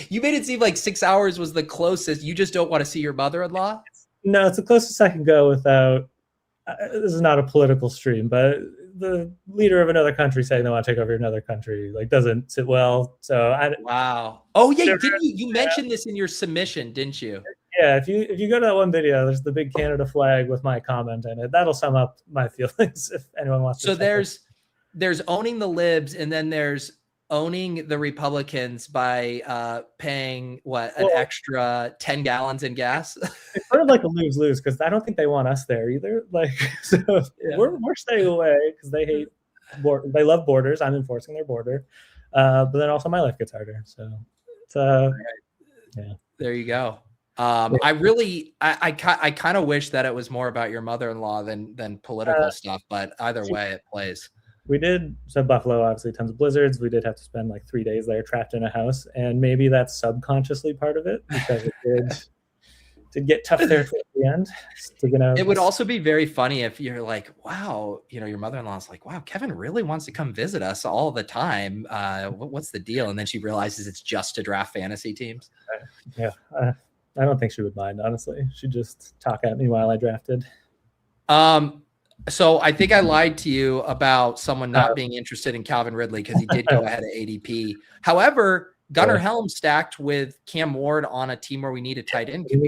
You made it seem like 6 hours was the closest. You just don't want to see your mother-in-law? No, it's the closest I can go without. This is not a political stream, but the leader of another country saying they want to take over another country doesn't sit well. So wow. Oh yeah, you mentioned this in your submission, didn't you? Yeah, if you go to that one video, there's the big Canada flag with my comment in it. That'll sum up my feelings if anyone wants to. So there's owning the libs, and then there's owning the Republicans by paying an extra 10 gallons in gas. It's sort of like a lose-lose because I don't think they want us there either. Like, so yeah. we're staying away because they hate they love borders. I'm enforcing their border, but then also my life gets harder. So it's yeah. There you go. I kind of wish that it was more about your mother-in-law than political stuff, but either way it plays. We did, so Buffalo, obviously tons of blizzards. We did have to spend like 3 days there trapped in a house, and maybe that's subconsciously part of it because it did get tough there at the end. It would also be very funny if you're like, wow, your mother-in-law's like, wow, Kevin really wants to come visit us all the time. What's the deal? And then she realizes it's just to draft fantasy teams. Yeah. I don't think she would mind, honestly. She'd just talk at me while I drafted. So I think I lied to you about someone not being interested in Calvin Ridley because he did go ahead of ADP. However, Gunnar Helm stacked with Cam Ward on a team where we need a tight end. All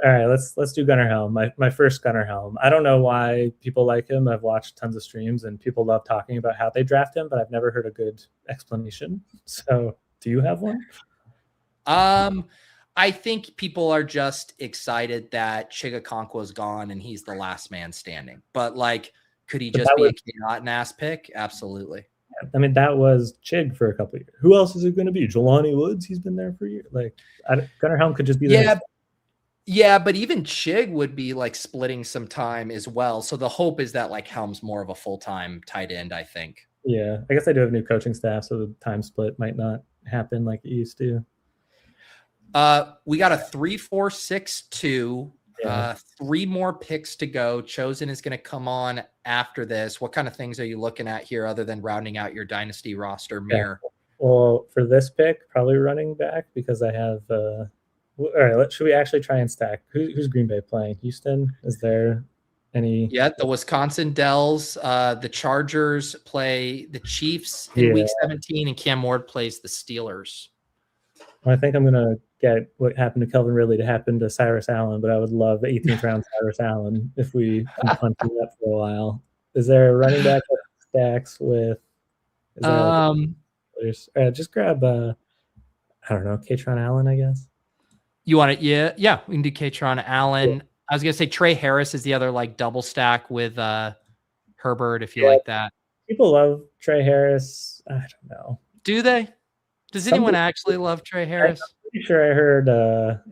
right, let's do Gunnar Helm. My first Gunnar Helm. I don't know why people like him. I've watched tons of streams and people love talking about how they draft him, but I've never heard a good explanation. So do you have one? I think people are just excited that Chigakonkwo is gone and he's the last man standing. But could he just be a K-Not ass pick? Absolutely. I mean, that was Chig for a couple of years. Who else is it going to be? Jelani Woods? He's been there for years. Gunnar Helm could just be there. Yeah, but even Chig would be splitting some time as well. So the hope is that Helm's more of a full-time tight end, I think. Yeah, I guess they do have a new coaching staff, so the time split might not happen like it used to. We got a 3-4-6-2. 3 more picks to go. Chosen is going to come on after this. What kind of things are you looking at here other than rounding out your dynasty roster mirror? Well, for this pick, probably running back because I have. All right, should we actually try and stack? Who's Green Bay playing? Houston? Is there any? Yeah, the Wisconsin Dells. The Chargers play the Chiefs in Week 17, and Cam Ward plays the Steelers. Well, I think I'm gonna get what happened to Calvin Ridley to happen to Cyrus Allen, but I would love the 18th round Cyrus Allen if we can punt that for a while. Is there a running back that stacks with? Just grab I don't know, Katron Allen, I guess. You want it? Yeah. We can do Katron Allen. Yeah. I was gonna say Trey Harris is the other double stack with Herbert if you like that. People love Trey Harris. I don't know. Do they? Does anyone actually love Trey Harris? I'm pretty sure I heard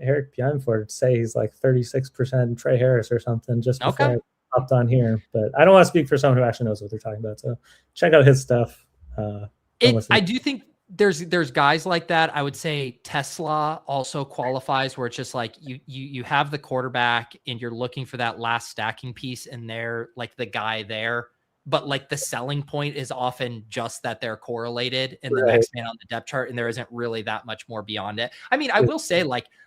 Eric Bjornford say he's 36% Trey Harris or something just before I hopped on here. But I don't want to speak for someone who actually knows what they're talking about. So check out his stuff. I do think there's guys like that. I would say Tesla also qualifies where it's just you have the quarterback and you're looking for that last stacking piece and they're the guy there. But the selling point is often just that they're correlated and the next man on the depth chart, and there isn't really that much more beyond it. I mean, I will say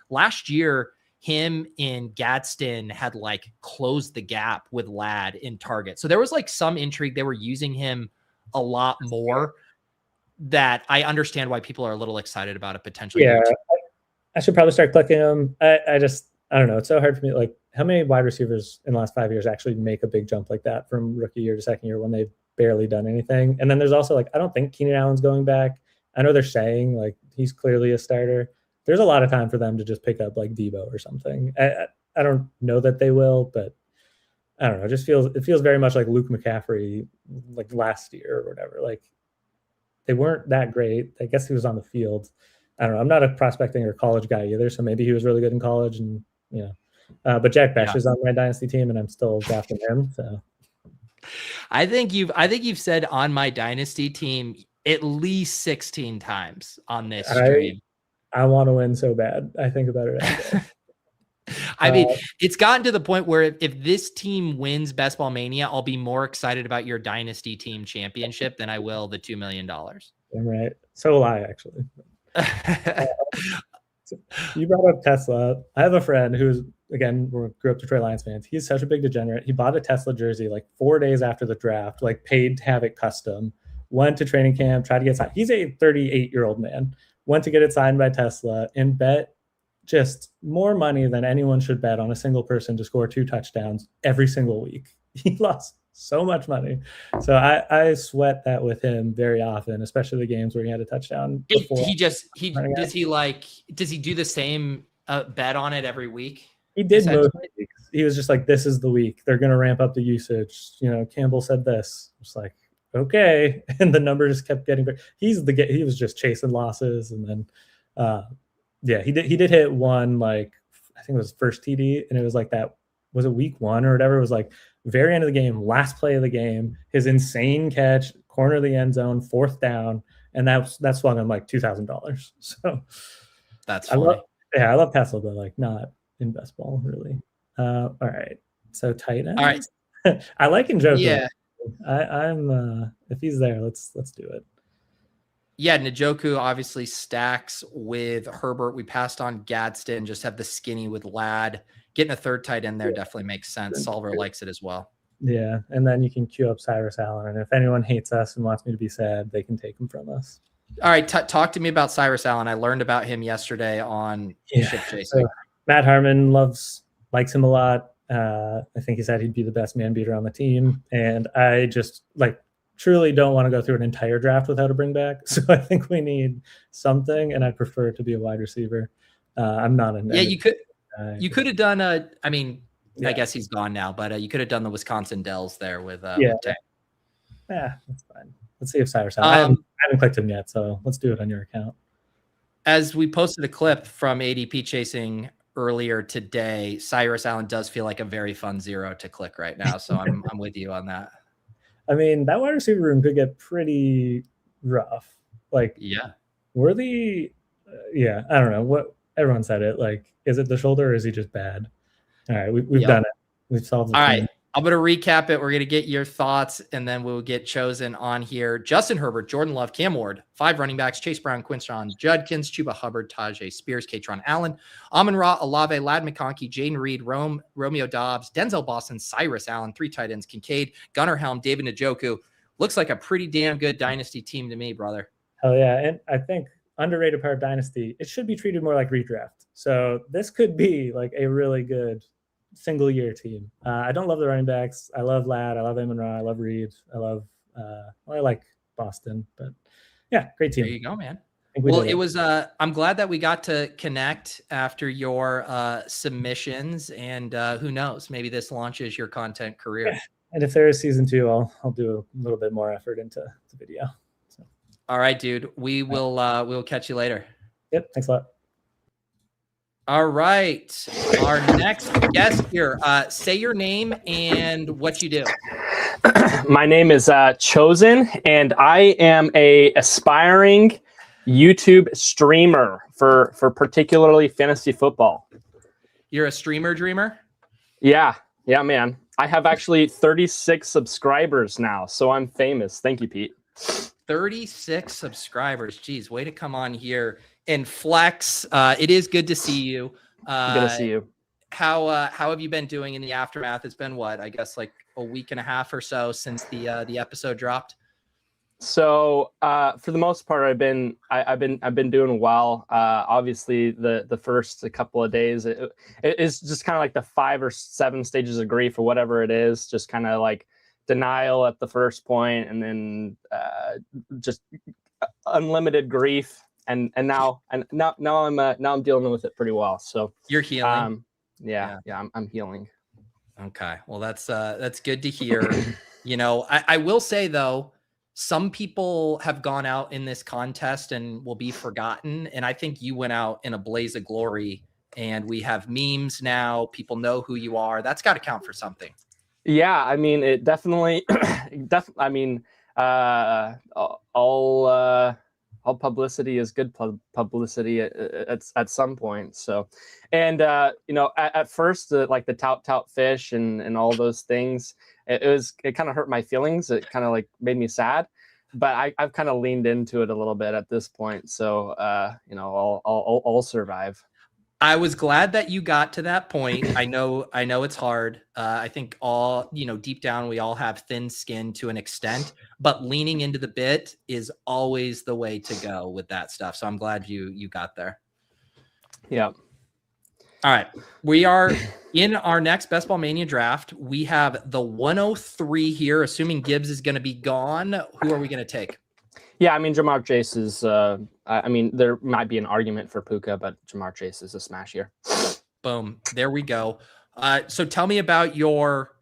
last year, him and Gadsden had closed the gap with Ladd in target. So there was some intrigue. They were using him a lot more that I understand why people are a little excited about it potentially. Yeah, I should probably start clicking him. I don't know. It's so hard for me. How many wide receivers in the last 5 years actually make a big jump like that from rookie year to second year when they've barely done anything? And then there's also I don't think Keenan Allen's going back. I know they're saying he's clearly a starter. there's a lot of time for them to just pick up like Debo or something. I don't know that they will, but I don't know. It feels very much like Luke McCaffrey, like last year or whatever. Like they weren't that great. I guess he was on the field. I don't know. I'm not a prospecting or college guy either, so maybe he was really good in college, and but Jack Besh is on my dynasty team, and I'm still drafting him. So I think you've said on my dynasty team at least 16 times on this stream. I want to win so bad. I think about it every day. I mean, it's gotten to the point where if this team wins Best Ball Mania, I'll be more excited about your dynasty team championship than I will the $2 million. I'm right. So will I, actually. You brought up Tesla. I have a friend who's, again, grew up Detroit Lions fans. He's such a big degenerate. He bought a Tesla jersey like 4 days after the draft, like paid to have it custom, went to training camp, tried to get signed. He's a 38-year-old man, went to get it signed by Tesla and bet just more money than anyone should bet on a single person to score 2 touchdowns every single week. He lost so much money. So I sweat that with him very often, especially the games where he had a touchdown. Does he do the same bet on it every week? He did most weeks. He was just like, this is the week. They're going to ramp up the usage. Campbell said this. It's like, okay. And the number just kept getting bigger. He was just chasing losses. And then, he did hit one, like, I think it was first TD. And it was like that, was it week 1 or whatever? It was like very end of the game, last play of the game, his insane catch, corner of the end zone, 4th down. And that swung him like $2,000. So that's funny. I love Tesla, but like not in best ball really. All right. So tight end. All right. I like Njoku. Yeah. I'm if he's there, let's do it. Yeah, Njoku obviously stacks with Herbert. We passed on Gadsden, just have the skinny with Ladd. Getting a third tight end there definitely makes sense. Solver likes it as well. Yeah, and then you can queue up Cyrus Allen. And if anyone hates us and wants me to be sad, they can take him from us. All right, talk to me about Cyrus Allen. I learned about him yesterday on Ship Chasing. So Matt Harmon likes him a lot. I think he said he'd be the best man beater on the team. And I just truly don't want to go through an entire draft without a bring back. So I think we need something, and I prefer it to be a wide receiver. I'm not an you could have done I guess he's gone now, but you could have done the Wisconsin Dells there with Tank. Yeah, that's fine. Let's see if Cyrus Allen. I haven't clicked him yet, so let's do it on your account. As we posted a clip from ADP Chasing earlier today, Cyrus Allen does feel like a very fun 0 to click right now. So I'm with you on that. I mean, that wide receiver room could get pretty rough. I don't know what everyone said it. Like, is it the shoulder or is he just bad? All right, we've done it. We've solved it. All right, I'm going to recap it. We're going to get your thoughts, and then we'll get Chosen on here. Justin Herbert, Jordan Love, Cam Ward, 5 running backs, Chase Brown, Quinshon Judkins, Chuba Hubbard, Tajay Spears, Katron Allen, Amon-Ra, Olave, Ladd McConkey, Jaden Reed, Romeo Dobbs, Denzel Boston, Cyrus Allen, 3 tight ends, Kincaid, Gunnar Helm, David Njoku. Looks like a pretty damn good dynasty team to me, brother. Hell yeah, and I think underrated part of dynasty, it should be treated more like redraft. So this could be like a really good single year team. I don't love the running backs. I love Ladd. I love Amon-Ra. I love Reed. I love I like Boston, but yeah, great team. There you go, man. Well, it was I'm glad that we got to connect after your submissions, and who knows, maybe this launches your content career. Yeah. And if there is season 2, I'll do a little bit more effort into the video. So. All right, dude. We'll catch you later. Yep. Thanks a lot. All right. Our next guest here. Say your name and what you do. My name is Chosen, and I am a aspiring YouTube streamer for particularly fantasy football. You're a streamer dreamer? Yeah, man. I have actually 36 subscribers now, so I'm famous. Thank you, Pete. 36 subscribers. Geez, way to come on here and flex. It is good to see you. Good to see you. How have you been doing in the aftermath? It's been what, I guess like a week and a half or so since the episode dropped. So for the most part, I've been doing well. Obviously, the first couple of days it's just kind of like the 5 or 7 stages of grief or whatever it is. Just kind of like denial at the first point, and then just unlimited grief now I'm dealing with it pretty well. So You're healing. I'm healing. Okay. Well, that's good to hear. You know, I will say though, some people have gone out in this contest and will be forgotten. And I think you went out in a blaze of glory, and we have memes now. People know who you are. That's got to count for something. Yeah, I mean, it definitely, I mean, all publicity is good publicity at some point. So, and you know, at first, like the tout fish and all those things, it kind of hurt my feelings. It kind of like made me sad, but I've kind of leaned into it a little bit at this point. So, you know, I'll survive. I was glad that you got to that point. I know it's hard. I think all, you know, deep down, we all have thin skin to an extent, but leaning into the bit is always the way to go with that stuff. So I'm glad you got there. Yeah. All right. We are in our next Best Ball Mania draft. We have the 103 here, assuming Gibbs is going to be gone. Who are we going to take? Yeah, I mean, Jamar Chase is, I mean, there might be an argument for Puka, but Jamar Chase is a smash here. Boom. There we go. So tell me about your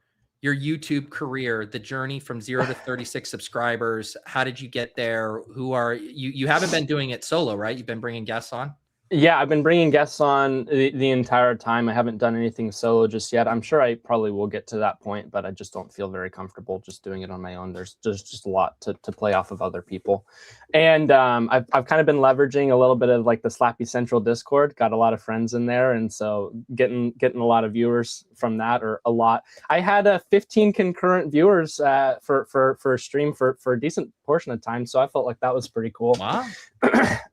YouTube career, the journey from 0 to 36 subscribers. How did you get there? Who are you? You haven't been doing it solo, right? You've been bringing guests on? Yeah, I've been bringing guests on the entire time. I haven't done anything solo just yet. I'm sure I probably will get to that point, but I just don't feel very comfortable just doing it on my own. There's just a lot to play off of other people. And I've kind of been leveraging a little bit of like the Slappy Central Discord, got a lot of friends in there. And so getting a lot of viewers from that, or a lot. I had 15 concurrent viewers for a stream for a decent portion of time. So I felt like that was pretty cool. Wow.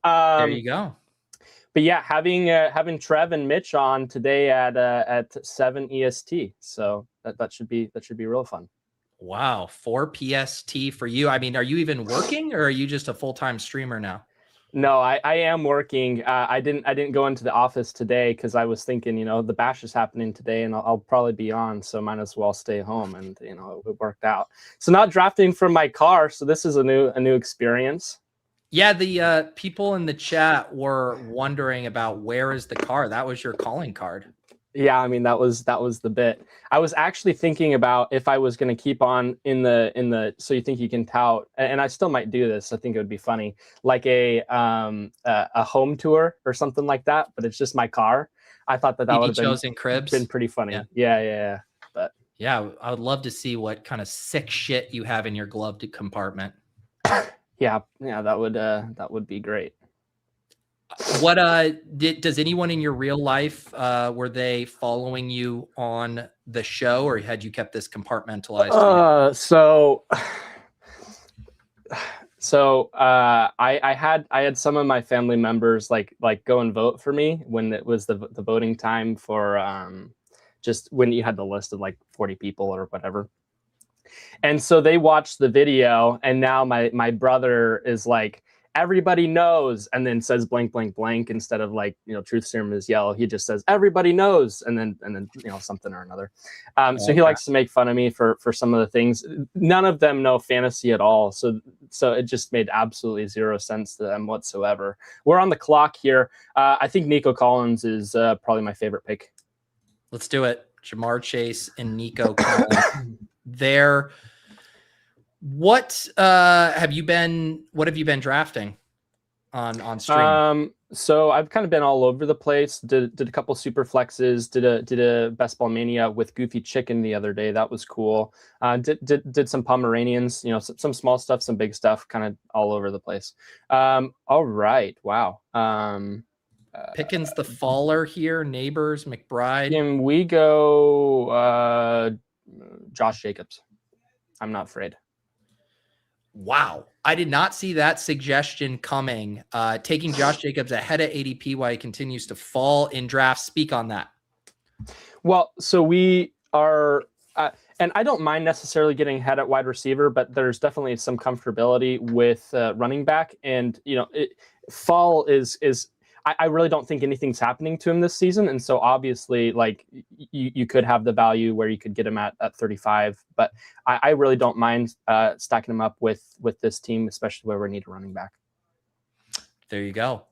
There you go. But yeah, having Trev and Mitch on today at 7 EST, so that should be real fun. Wow, 4 PST for you. I mean, are you even working, or are you just a full-time streamer now? No, I am working. I didn't go into the office today because I was thinking, you know, the bash is happening today, and I'll probably be on, so might as well stay home. And you know, it worked out. So not drafting from my car. So this is a new experience. Yeah, the people in the chat were wondering about where is the car. That was your calling card. Yeah, I mean that was the bit. I was actually thinking about if I was going to keep on in the so you think you can tout, and I still might do this. I think it would be funny, like a home tour or something like that. But it's just my car. I thought that would have been pretty funny. Yeah. But yeah, I would love to see what kind of sick shit you have in your glove compartment. Yeah, that would be great. What does anyone in your real life were they following you on the show, or had you kept this compartmentalized? I had some of my family members like go and vote for me when it was the voting time for just when you had the list of like 40 people or whatever. And so they watched the video, and now my brother is like, everybody knows, and then says blank blank blank instead of like, you know, truth serum is yellow. He just says everybody knows, and then you know, something or another. So he likes to make fun of me for some of the things. None of them know fantasy at all, so it just made absolutely zero sense to them whatsoever. We're on the clock here. I think Nico Collins is probably my favorite pick. Let's do it. Jamar Chase and Nico Collins. What have you been drafting on stream? So I've kind of been all over the place. Did a couple super flexes, did a Best Ball Mania with Goofy Chicken the other day. That was cool. Did some Pomeranians, you know, some small stuff, some big stuff, kind of all over the place. All right. Wow. Pickens the Faller here, Neighbors, McBride. Can we go Josh Jacobs? I'm not afraid. Wow. I did not see that suggestion coming. Taking Josh Jacobs ahead of ADP while he continues to fall in drafts. Speak on that. Well, so we are, and I don't mind necessarily getting ahead at wide receiver, but there's definitely some comfortability with running back. And, you know, fall is I really don't think anything's happening to him this season. And so obviously, like, you could have the value where you could get him at 35, but I really don't mind stacking him up with this team, especially where we need a running back. There you go.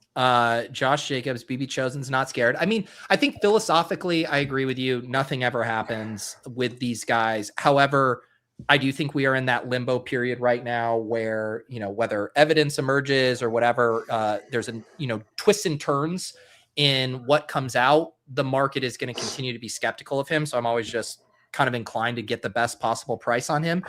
Josh Jacobs, BBChosen's not scared. I mean, I think philosophically, I agree with you. Nothing ever happens with these guys. However, I do think we are in that limbo period right now where, whether evidence emerges or whatever, there's twists and turns in what comes out. The market is going to continue to be skeptical of him. So I'm always just kind of inclined to get the best possible price on him.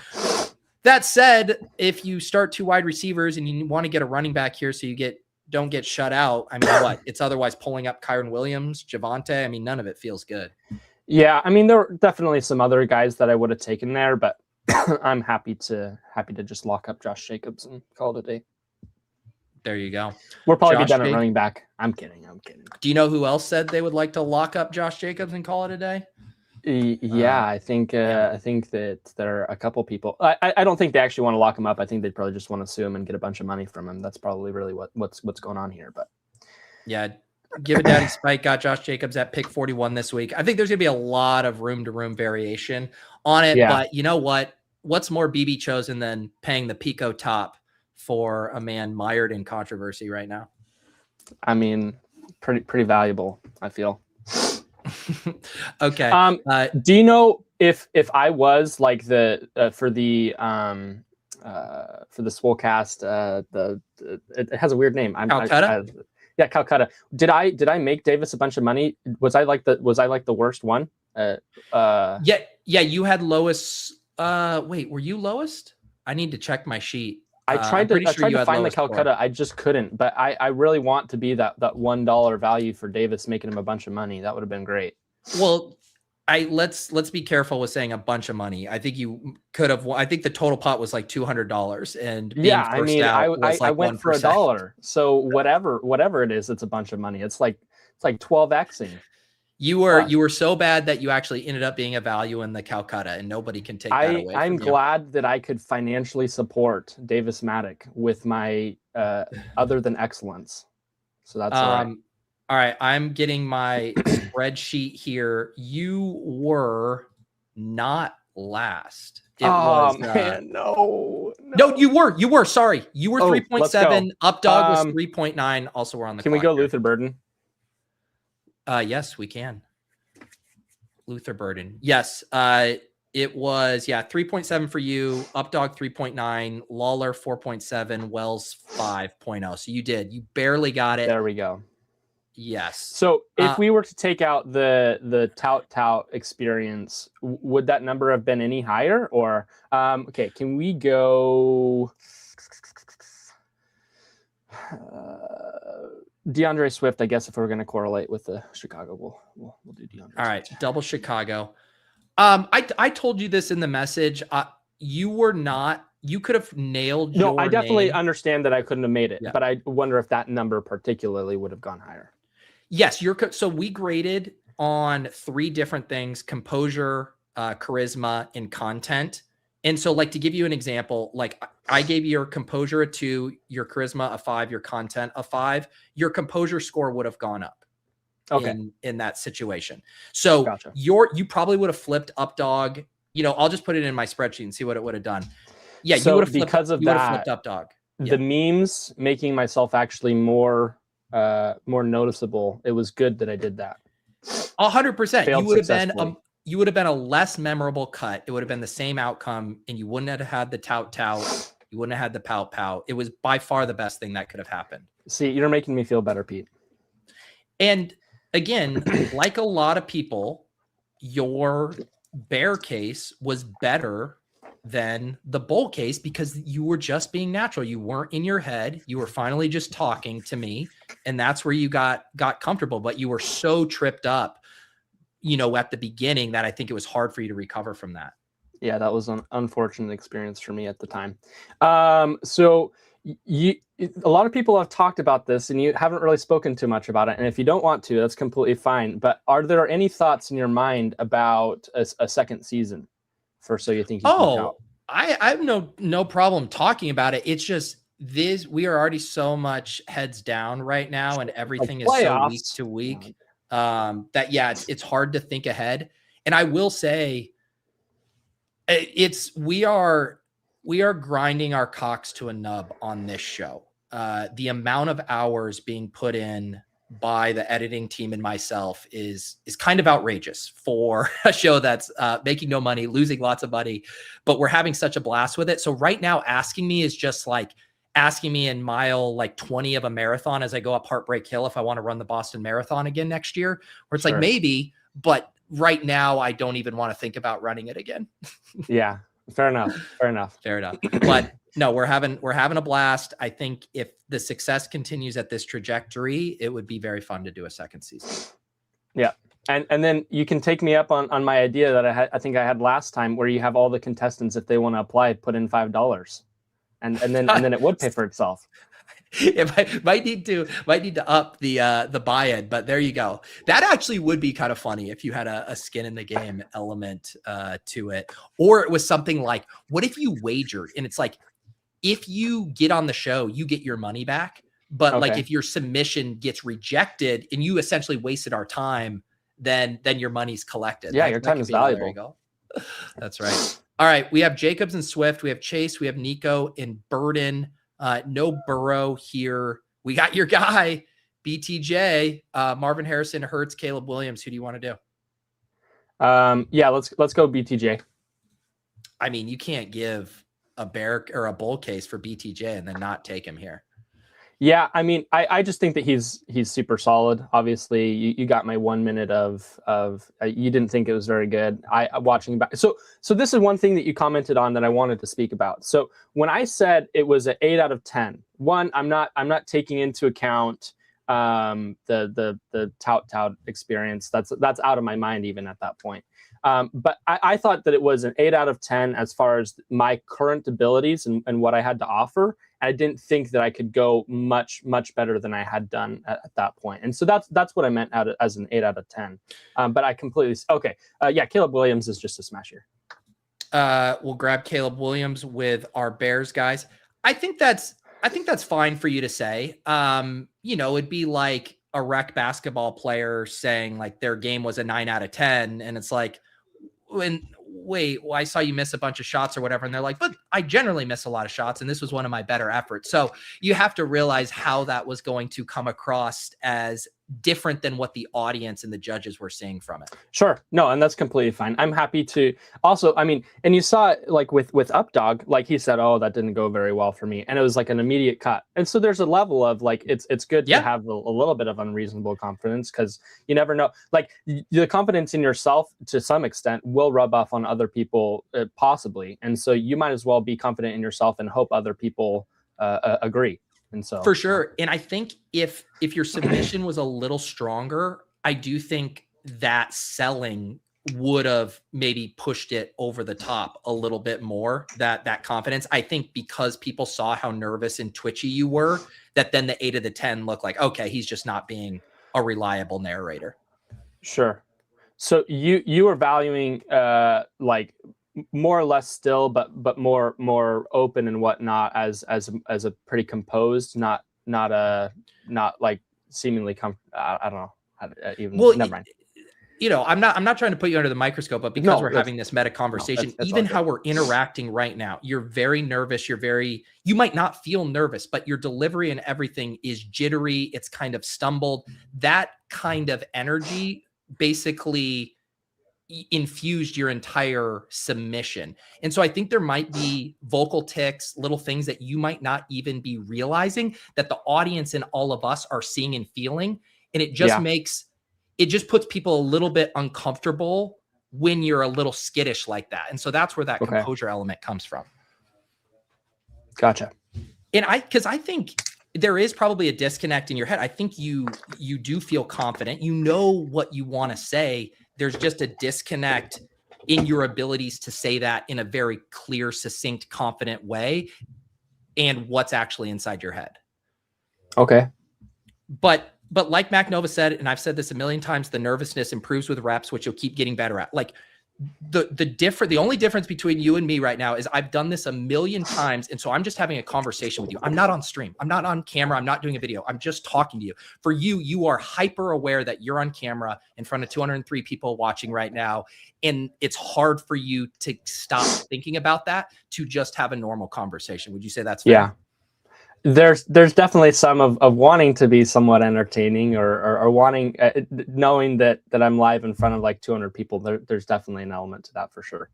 That said, if you start 2 wide receivers and you want to get a running back here so you don't get shut out, I mean, what? It's otherwise pulling up Kyron Williams, Javonte. I mean, none of it feels good. Yeah, I mean, there were definitely some other guys that I would have taken there, but I'm happy to just lock up Josh Jacobs and call it a day. There you go. We'll probably Josh be done at Jacobs. running back. I'm kidding. Do you know who else said they would like to lock up Josh Jacobs and call it a day? Yeah, I think that there are a couple people. I don't think they actually want to lock him up. I think they probably just want to sue him and get a bunch of money from him. That's probably really what's going on here. But yeah, Give a Daddy Spike got Josh Jacobs at pick 41 this week. I think there's gonna be a lot of room to room variation on it. Yeah. But you know what? What's more BBChosen than paying the Pico top for a man mired in controversy right now? I mean, pretty valuable, I feel. Okay. Do you know if I was like the for the Swolecast, it has a weird name. Calcutta? Yeah, Calcutta. Did I make Davis a bunch of money? Was I like the worst one? Yeah, you had lowest. Wait, were you lowest? I need to check my sheet. I tried to find the Calcutta. Score. I just couldn't. But I really want to be that $1 value for Davis, making him a bunch of money. That would have been great. Well, let's be careful with saying a bunch of money. I think you could have. I think the total pot was like $200, and yeah, I mean, I went 1%. for $1. So whatever it is, it's a bunch of money. It's like 12xing. You were so bad that you actually ended up being a value in the Calcutta, and nobody can take that away. I'm glad that I could financially support Davis Maddock with my other than excellence. So that's all right. All right, I'm getting my spreadsheet here. You were not last. Man, no, you were. Sorry, you were 3.7. Updog was 3.9. Also, we're on the. Can we go Luther Burden? Yes, we can. Luther Burden. Yes. It was 3.7 for you, Updog 3.9, Lawler 4.7, Wells 5.0. So you barely got it. There we go. Yes. So if we were to take out the tout experience, would that number have been any higher? Or okay, can we go DeAndre Swift? I guess if we're going to correlate with the Chicago, we'll do DeAndre. All right, double Chicago. I told you this in the message. You could have nailed. No, your I definitely name. Understand that I couldn't have made it, Yeah. but I wonder if that number particularly would have gone higher. Yes, so we graded on 3 different things: composure, charisma, and content. And so, like, to give you an example, like I gave your composure a 2, your charisma a 5, your content a 5. Your composure score would have gone up. Okay. In that situation. So Gotcha. You probably would have flipped Updog. I'll just put it in my spreadsheet and see what it would have done. Yeah, so you would have flipped, because of you would have that, flipped Updog. The memes making myself actually more noticeable. It was good that I did that. 100%. Failed You would have been a less memorable cut. It would have been the same outcome, and you wouldn't have had the tout. You wouldn't have had the pout. It was by far the best thing that could have happened. See, you're making me feel better, Pete. And again, like a lot of people, your bear case was better than the bull case because you were just being natural. You weren't in your head. You were finally just talking to me, and that's where you got comfortable. But you were so tripped up, at the beginning that I think it was hard for you to recover from that. Yeah, that was an unfortunate experience for me at the time. So a lot of people have talked about this, and you haven't really spoken too much about it. And if you don't want to, that's completely fine. But are there any thoughts in your mind about a second season for So You Think You Can Count? I have no problem talking about it. It's just we are already so much heads down right now, and everything is so week to week that it's hard to think ahead. And I will say, we are grinding our cocks to a nub on this show. the amount of hours being put in by the editing team and myself is kind of outrageous for a show that's making no money, losing lots of money, but we're having such a blast with it. So right now asking me is just like asking me in mile like 20 of a marathon as I go up Heartbreak Hill if I want to run the Boston Marathon again next year, where it's like maybe, but right now I don't even want to think about running it again. Yeah, fair enough. But no, we're having a blast. I think if the success continues at this trajectory, it would be very fun to do a second season. Yeah. And then you can take me up on my idea that I think I had last time, where you have all the contestants, if they want to apply, put in $5. And then it would pay for itself. It might need to up the buy-in, but there you go. That actually would be kind of funny if you had a skin in the game element to it, or it was something like, what if you wagered and it's like, if you get on the show, you get your money back, but like if your submission gets rejected and you essentially wasted our time, then your money's collected. Yeah, your time is valuable. There you go. That's right. All right, we have Jacobs and Swift, we have Chase, we have Nico and Burden. No Burrow here. We got your guy, BTJ, Marvin Harrison, Hurts, Caleb Williams. Who do you want to do? Yeah, let's go BTJ. I mean, you can't give a bear or a bull case for BTJ and then not take him here. Yeah, I mean, I just think that he's super solid. Obviously, you got my 1 minute of you didn't think it was very good. I watching back. So this is one thing that you commented on that I wanted to speak about. So when I said it was an 8 out of 10, one, I'm not taking into account the tout experience. That's out of my mind even at that point. But I thought that it was an 8 out of 10 as far as my current abilities and what I had to offer. I didn't think that I could go much better than I had done at that point. And so that's what I meant as an 8 out of 10. But I completely, okay. Yeah, Caleb Williams is just a smash here. We'll grab Caleb Williams with our Bears guys. I think that's fine for you to say. It'd be like a rec basketball player saying like their game was a 9 out of 10. And it's like, I saw you miss a bunch of shots or whatever. And they're like, but I generally miss a lot of shots. And this was one of my better efforts. So you have to realize how that was going to come across as different than what the audience and the judges were seeing from it. Sure. No, and that's completely fine. I'm happy to also, I mean, and you saw it like with UpDog, like he said, oh, that didn't go very well for me. And it was like an immediate cut. And so there's a level of like, it's good to have a little bit of unreasonable confidence, because you never know, like the confidence in yourself to some extent will rub off on other people possibly. And so you might as well be confident in yourself and hope other people agree. And so for sure. And I think if your submission was a little stronger, I do think that selling would have maybe pushed it over the top a little bit more, that confidence. I think because people saw how nervous and twitchy you were, that then the 8 of the 10 looked like, okay, he's just not being a reliable narrator. Sure. So you are valuing like more or less still, but more open and whatnot as a pretty composed, not like seemingly I don't know. Never mind. I'm not trying to put you under the microscope, but because we're having this meta conversation, that's even how we're interacting right now, you're very nervous. You might not feel nervous, but your delivery and everything is jittery. It's kind of stumbled. That kind of energy basically infused your entire submission. And so I think there might be vocal tics, little things that you might not even be realizing that the audience and all of us are seeing and feeling. And it just puts people a little bit uncomfortable when you're a little skittish like that. And so that's where that composure element comes from. Gotcha. And because I think there is probably a disconnect in your head. I think you do feel confident. You know what you want to say. There's just a disconnect in your abilities to say that in a very clear, succinct, confident way, and what's actually inside your head. Okay. But like Mac Nova said, and I've said this a million times, the nervousness improves with reps, which you'll keep getting better at. Like the only difference between you and me right now is I've done this a million times. And so I'm just having a conversation with you. I'm not on stream. I'm not on camera. I'm not doing a video. I'm just talking to you. For you, you are hyper aware that you're on camera in front of 203 people watching right now. And it's hard for you to stop thinking about that to just have a normal conversation. Would you say that's fair? Yeah. There's definitely some of wanting to be somewhat entertaining or wanting knowing that I'm live in front of like 200 people. There's definitely an element to that for sure.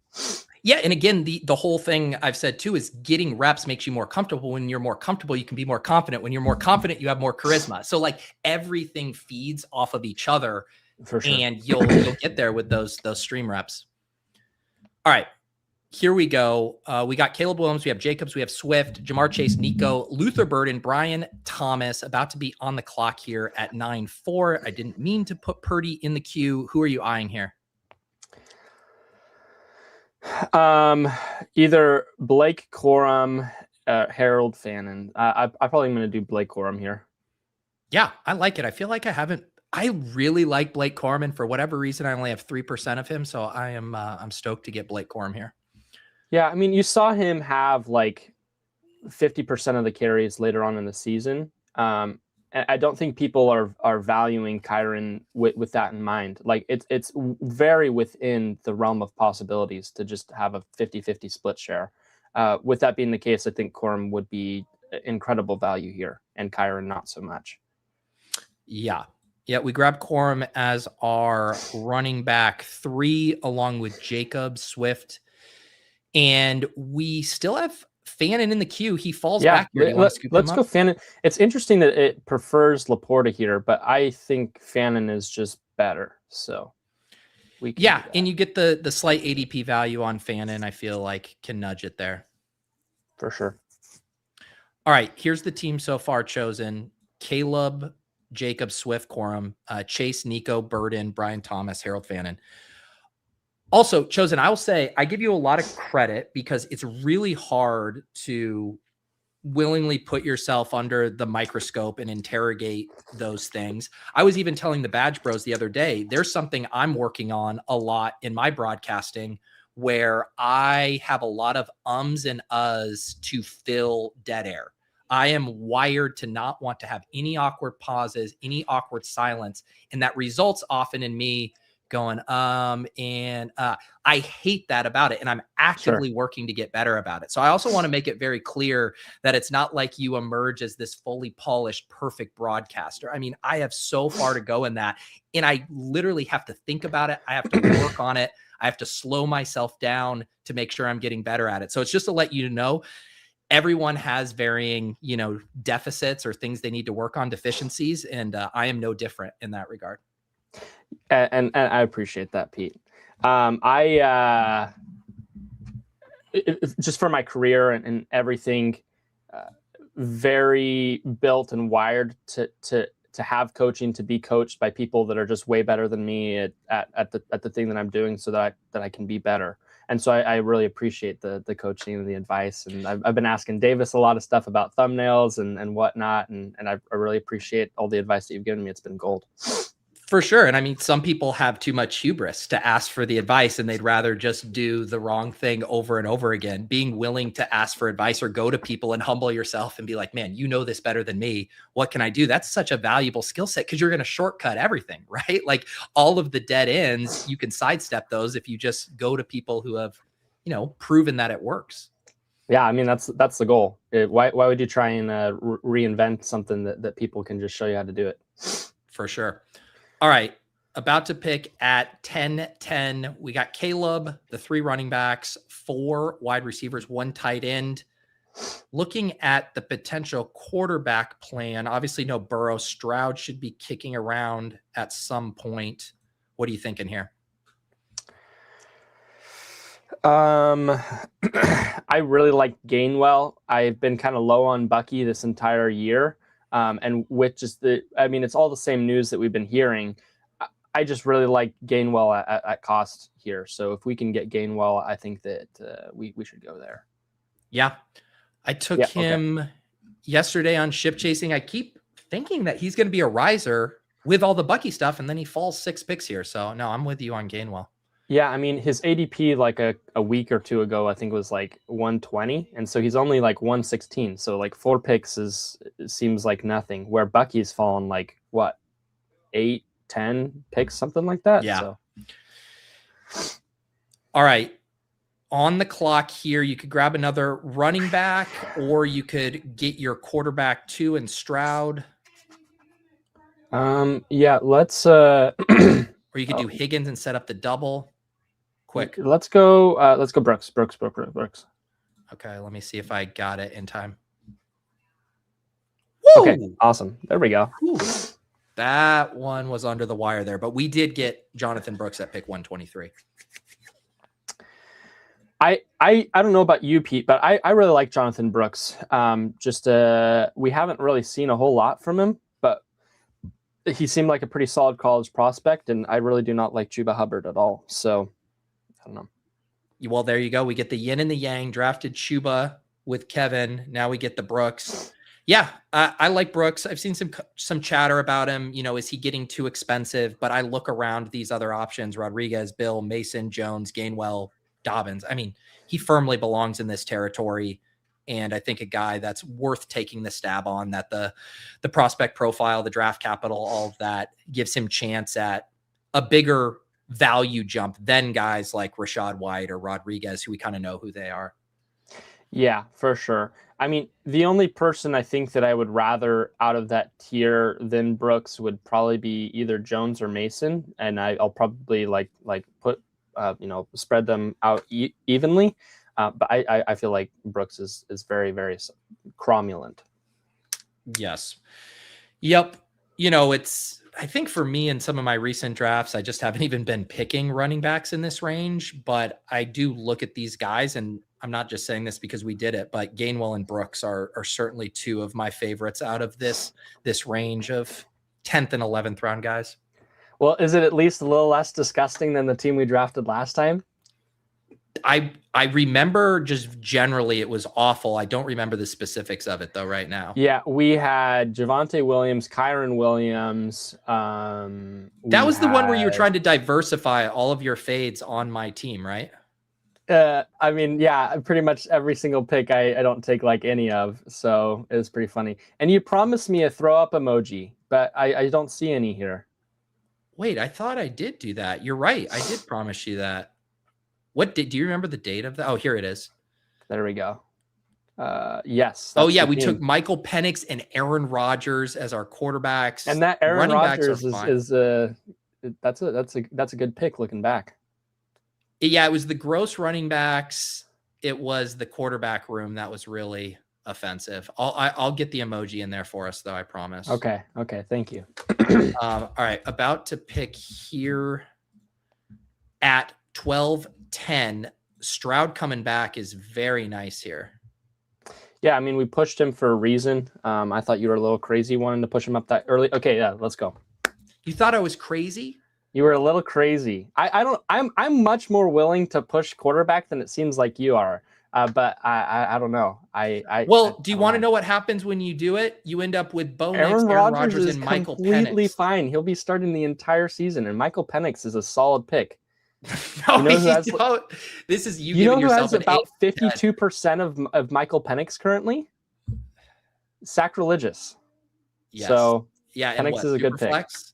Yeah, and again, the whole thing I've said too is getting reps makes you more comfortable. When you're more comfortable, you can be more confident. When you're more confident, you have more charisma. So like everything feeds off of each other, For sure. and you'll get there with those stream reps. All right, here we go. We got Caleb Williams, we have Jacobs, we have Swift, Jamar Chase, Nico, Luther Burden, Brian Thomas, about to be on the clock here at 9-4. I didn't mean to put Purdy in the queue. Who are you eyeing here? Either Blake Corum, Harold Fannin. I probably am going to do Blake Corum here. Yeah, I like it. I feel like I really like Blake Corum, and for whatever reason, I only have 3% of him. So I'm stoked to get Blake Corum here. Yeah, I mean, you saw him have like 50% of the carries later on in the season. And I don't think people are valuing Kyron with that in mind. Like it's very within the realm of possibilities to just have a 50-50 split share. With that being the case, I think Corum would be incredible value here, and Kyron not so much. Yeah, we grabbed Corum as our running back 3, along with Jacobs, Swift, and we still have Fannin in the queue. He falls back here. Let's go Fannin. It's interesting that it prefers Laporta here, but I think Fannin is just better. So we can and you get the slight ADP value on Fannin. I feel like can nudge it there for sure. All right, here's the team so far chosen: Caleb, Jacob, Swift, Corum, Chase, Nico, Burden, Brian Thomas, Harold Fannin. Also, Chosen, I will say I give you a lot of credit because it's really hard to willingly put yourself under the microscope and interrogate those things. I was even telling the Badge Bros the other day, there's something I'm working on a lot in my broadcasting where I have a lot of ums and uhs to fill dead air. I am wired to not want to have any awkward pauses, any awkward silence. And that results often in me going, I hate that about it. And I'm actively working to get better about it. So I also want to make it very clear that it's not like you emerge as this fully polished, perfect broadcaster. I mean, I have so far to go in that. And I literally have to think about it. I have to work on it. I have to slow myself down to make sure I'm getting better at it. So it's just to let you know, everyone has varying, deficits or things they need to work on, deficiencies. And I am no different in that regard. And I appreciate that, Pete. Just for my career and everything, very built and wired to have coaching, to be coached by people that are just way better than me at the thing that I'm doing, so that I can be better. And so I really appreciate the coaching and the advice. And I've been asking Davis a lot of stuff about thumbnails and whatnot. And I really appreciate all the advice that you've given me. It's been gold. For sure. And I mean, some people have too much hubris to ask for the advice and they'd rather just do the wrong thing over and over again. Being willing to ask for advice or go to people and humble yourself and be like, man, you know this better than me. What can I do? That's such a valuable skill set because you're going to shortcut everything, right? Like all of the dead ends, you can sidestep those if you just go to people who have, proven that it works. Yeah, I mean, that's the goal. Why would you try and reinvent something that people can just show you how to do it? For sure. All right, about to pick at 10-10. We got Caleb, the 3 running backs, 4 wide receivers, 1 tight end. Looking at the potential quarterback plan, obviously no Burrow. Stroud should be kicking around at some point. What are you thinking here? I really like Gainwell. I've been kind of low on Bucky this entire year. And with just it's all the same news that we've been hearing. I just really like Gainwell at cost here. So if we can get Gainwell, I think that we should go there. Yeah. I took him yesterday on ship chasing. I keep thinking that he's going to be a riser with all the Bucky stuff, and then he falls 6 picks here. So no, I'm with you on Gainwell. Yeah, I mean, his ADP like a week or 2 ago, I think was like 120. And so he's only like 116. So like 4 picks seems like nothing, where Bucky's fallen like what, 8, 10 picks, something like that. Yeah. So. All right. on the clock here. You could grab another running back, or you could get your quarterback 2 and Stroud. Yeah, let's Or you could do Higgins and set up the double. Quick. Let's go Brooks. Okay, let me see if I got it in time. Okay, awesome. There we go. Woo. That one was under the wire there, but we did get Jonathan Brooks at pick 123. I don't know about you, Pete, but I really like Jonathan Brooks. We haven't really seen a whole lot from him, but he seemed like a pretty solid college prospect, and I really do not like Chuba Hubbard at all. So I don't know. Well, there you go. We get the yin and the yang. Drafted Chuba with Kevin. Now we get the Brooks. Yeah, I like Brooks. I've seen some chatter about him. You know, is he getting too expensive? But I look around these other options: Rodriguez, Bill, Mason, Jones, Gainwell, Dobbins. I mean, he firmly belongs in this territory. And I think a guy that's worth taking the stab on, that the prospect profile, the draft capital, all of that gives him chance at a bigger value jump than guys like Rashad White or Rodriguez, who we kind of know who they are. Yeah, for sure. I mean, the only person I think that I would rather out of that tier than Brooks would probably be either Jones or Mason. And I'll probably like put, spread them out evenly. But I feel like Brooks is very, very cromulent. Yes. Yep. You know, I think for me in some of my recent drafts, I just haven't even been picking running backs in this range, but I do look at these guys, and I'm not just saying this because we did it, but Gainwell and Brooks are certainly 2 of my favorites out of this range of 10th and 11th round guys. Well, is it at least a little less disgusting than the team we drafted last time? I remember just generally it was awful. I don't remember the specifics of it though right now. Yeah, we had Javonte Williams, Kyron Williams. That was the one where you were trying to diversify all of your fades on my team, right? I mean, yeah, pretty much every single pick I don't take like any of. So it was pretty funny. And you promised me a throw up emoji, but I don't see any here. Wait, I thought I did do that. You're right. I did promise you that. Do you remember the date of that? Oh, here it is. There we go. Yes. Oh yeah, we took Michael Penix and Aaron Rodgers as our quarterbacks. And that Aaron Rodgers is that's a good pick looking back. Yeah, it was the gross running backs. It was the quarterback room that was really offensive. I'll get the emoji in there for us though, I promise. Okay, thank you. All right, about to pick here at 12-10. Stroud coming back is very nice here. Yeah, I mean, we pushed him for a reason. I thought you were a little crazy wanting to push him up that early. Okay, yeah, let's go. You thought I was crazy? You were a little crazy. I'm much more willing to push quarterback than it seems like you are. But I don't know. Do you want to know what happens when you do it? You end up with Bo Nix, Aaron Rodgers, and Michael Penix. Completely fine. He'll be starting the entire season, and Michael Penix is a solid pick. No, you know this is you giving yourself about 52% of Michael Penix currently. Sacrilegious. Yes. So yeah, Penix is a good pick. Flex?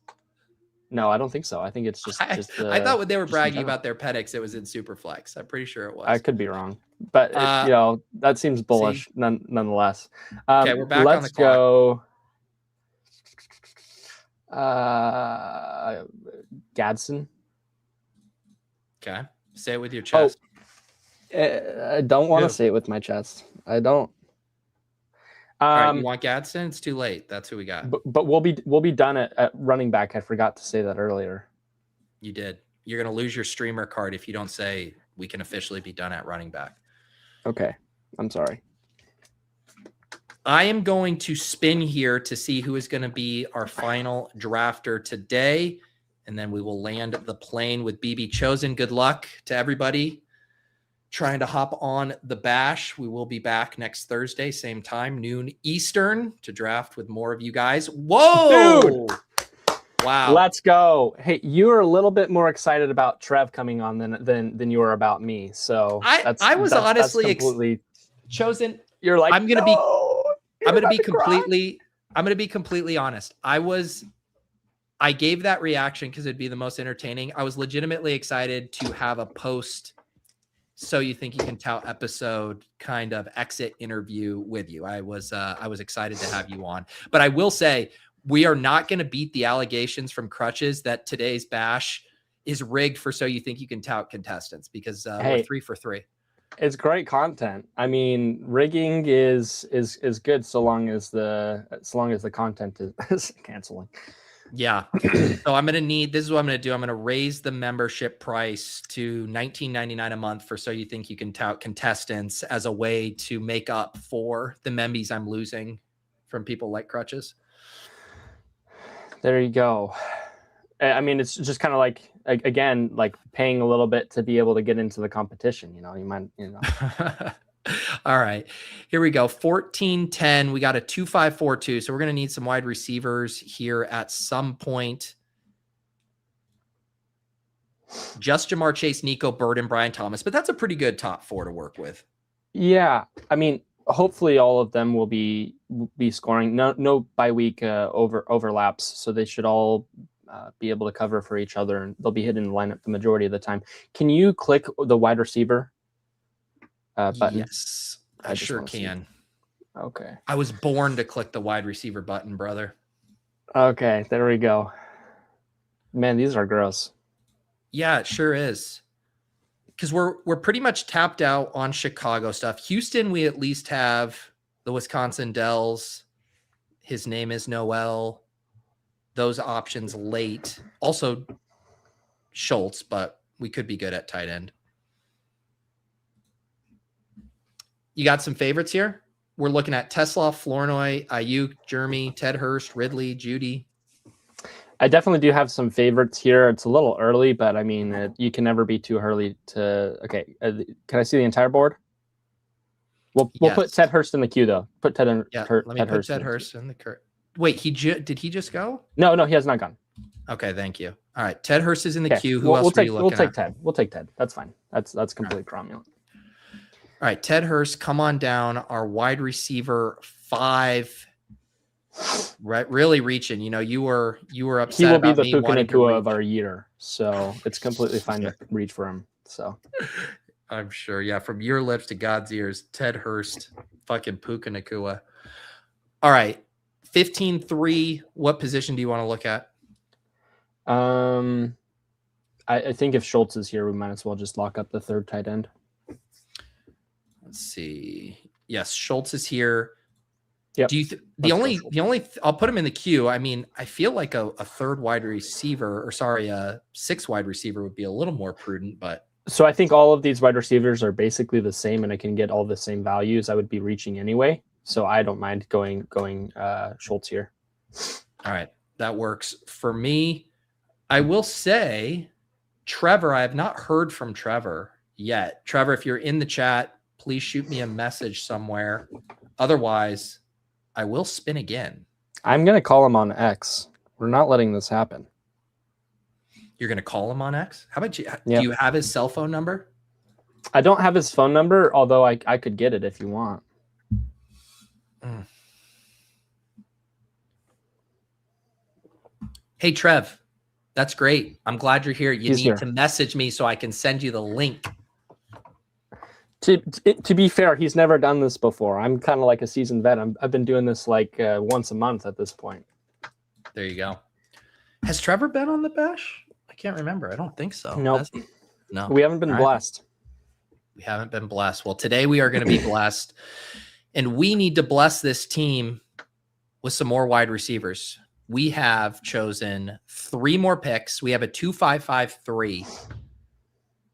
No, I don't think so. I think it's just. I thought when they were bragging about their Penix, it was in Superflex. I'm pretty sure it was. I could be wrong, but that seems bullish nonetheless. Okay, we're back on the clock. Let's go. Gadsden. Okay, say it with your chest. I don't want to say it with my chest. I don't. All right, you want Gadsden? It's too late. That's who we got. But we'll be done at running back. I forgot to say that earlier. You did. You're going to lose your streamer card if you don't say we can officially be done at running back. Okay, I'm sorry. I am going to spin here to see who is going to be our final drafter today. And then we will land the plane with BBChosen. Good luck to everybody trying to hop on the bash. We will be back next Thursday, same time, noon Eastern, to draft with more of you guys. Whoa! Dude! Wow. Let's go. Hey, you're a little bit more excited about Trev coming on than you are about me. So I was honestly completely chosen. You're like, I'm gonna be completely honest. I gave that reaction because it'd be the most entertaining. I was legitimately excited to have a post So You Think You Can Tout episode kind of exit interview with you. I was excited to have you on, but I will say we are not going to beat the allegations from Crutches that today's bash is rigged for So You Think You Can Tout contestants, because we're 3 for 3. It's great content. I mean, rigging is good so long as the content is canceling. Yeah. So I'm going to need, this is what I'm going to do. I'm going to raise the membership price to $19.99 a month for So You Think You Can Tout contestants as a way to make up for the membies I'm losing from people like Crutches. There you go. I mean, it's just kind of like, again, like paying a little bit to be able to get into the competition. You might. All right, here we go. 14-10. We got a 2-5-4-2. So we're going to need some wide receivers here at some point. Just Jamar Chase, Nico Bird, and Brian Thomas. But that's a pretty good top 4 to work with. Yeah. I mean, hopefully all of them will be scoring. No bye-week overlaps. So they should all be able to cover for each other, and they'll be hitting the lineup the majority of the time. Can you click the wide receiver button? Yes, I sure can. Okay. I was born to click the wide receiver button, brother. Okay, there we go. Man, these are gross. Yeah, it sure is. Because we're pretty much tapped out on Chicago stuff. Houston, we at least have the Wisconsin Dells. His name is Noel. Those options late. Also Schultz, but we could be good at tight end. You got some favorites here? We're looking at Tesla, Flournoy, Ayuk, Jeremy, Ted Hurst, Ridley, Judy. I definitely do have some favorites here. It's a little early, but I mean, you can never be too early to. Okay, can I see the entire board? We'll put Ted Hurst in the queue though. Put Ted in. Yeah, let me put Ted Hurst in the queue. Wait, did he just go? No, he has not gone. Okay, thank you. All right, Ted Hurst is in the queue. Who else we'll are you looking We'll take at? Ted. We'll take Ted. That's fine. That's completely cromulent. All right, Ted Hurst, come on down. Our wide receiver 5, right? Really reaching. You were upset. He will be the me Puka wanting to Nacua reach. of our year, so it's completely fine to reach for him. So I'm sure. Yeah, from your lips to God's ears, Ted Hurst, fucking Puka Nacua. All right, 15-3. What position do you want to look at? I think if Schultz is here, we might as well just lock up the third tight end. Let's see. Yes, Schultz is here. Yep. Do you I'll put him in the queue. I mean, I feel like a third wide receiver, a 6 wide receiver would be a little more prudent, but so I think all of these wide receivers are basically the same, and I can get all the same values. I would be reaching anyway, so I don't mind going Schultz here. All right, that works for me. I will say, Trevor, I have not heard from Trevor yet. Trevor, if you're in the chat, please shoot me a message somewhere. Otherwise, I will spin again. I'm going to call him on X. We're not letting this happen. You're going to call him on X? How about you? Yep. Do you have his cell phone number? I don't have his phone number, although I could get it if you want. Hey, Trev. That's great. I'm glad you're here. You He's need here. to message me so I can send you the link. To be fair, he's never done this before. I'm kind of like a seasoned vet. I've been doing this like once a month at this point. There you go. Has Trevor been on the bash? I can't remember. I don't think so. Nope. No. We haven't been blessed. We haven't been blessed. Well, today we are going to be blessed. And we need to bless this team with some more wide receivers. We have chosen 3 more picks. We have a 2-5-5-3.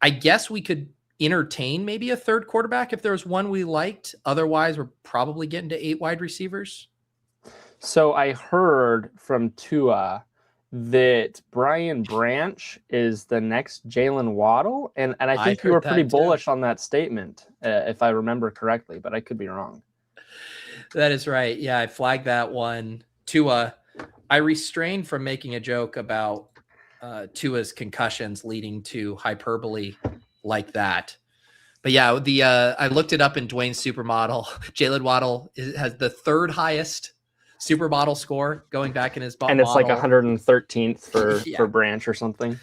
I guess we could entertain maybe a third quarterback if there was one we liked. Otherwise, we're probably getting to 8 wide receivers. So I heard from Tua that Brian Branch is the next Jalen Waddle. And I think you were pretty bullish on that statement, if I remember correctly, but I could be wrong. That is right. Yeah, I flagged that one. Tua, I restrained from making a joke about Tua's concussions leading to hyperbole like that. But yeah, I looked it up in Dwayne's supermodel. Jalen Waddle has the 3rd highest supermodel score going back in his and it's model. like 113th for Branch or something.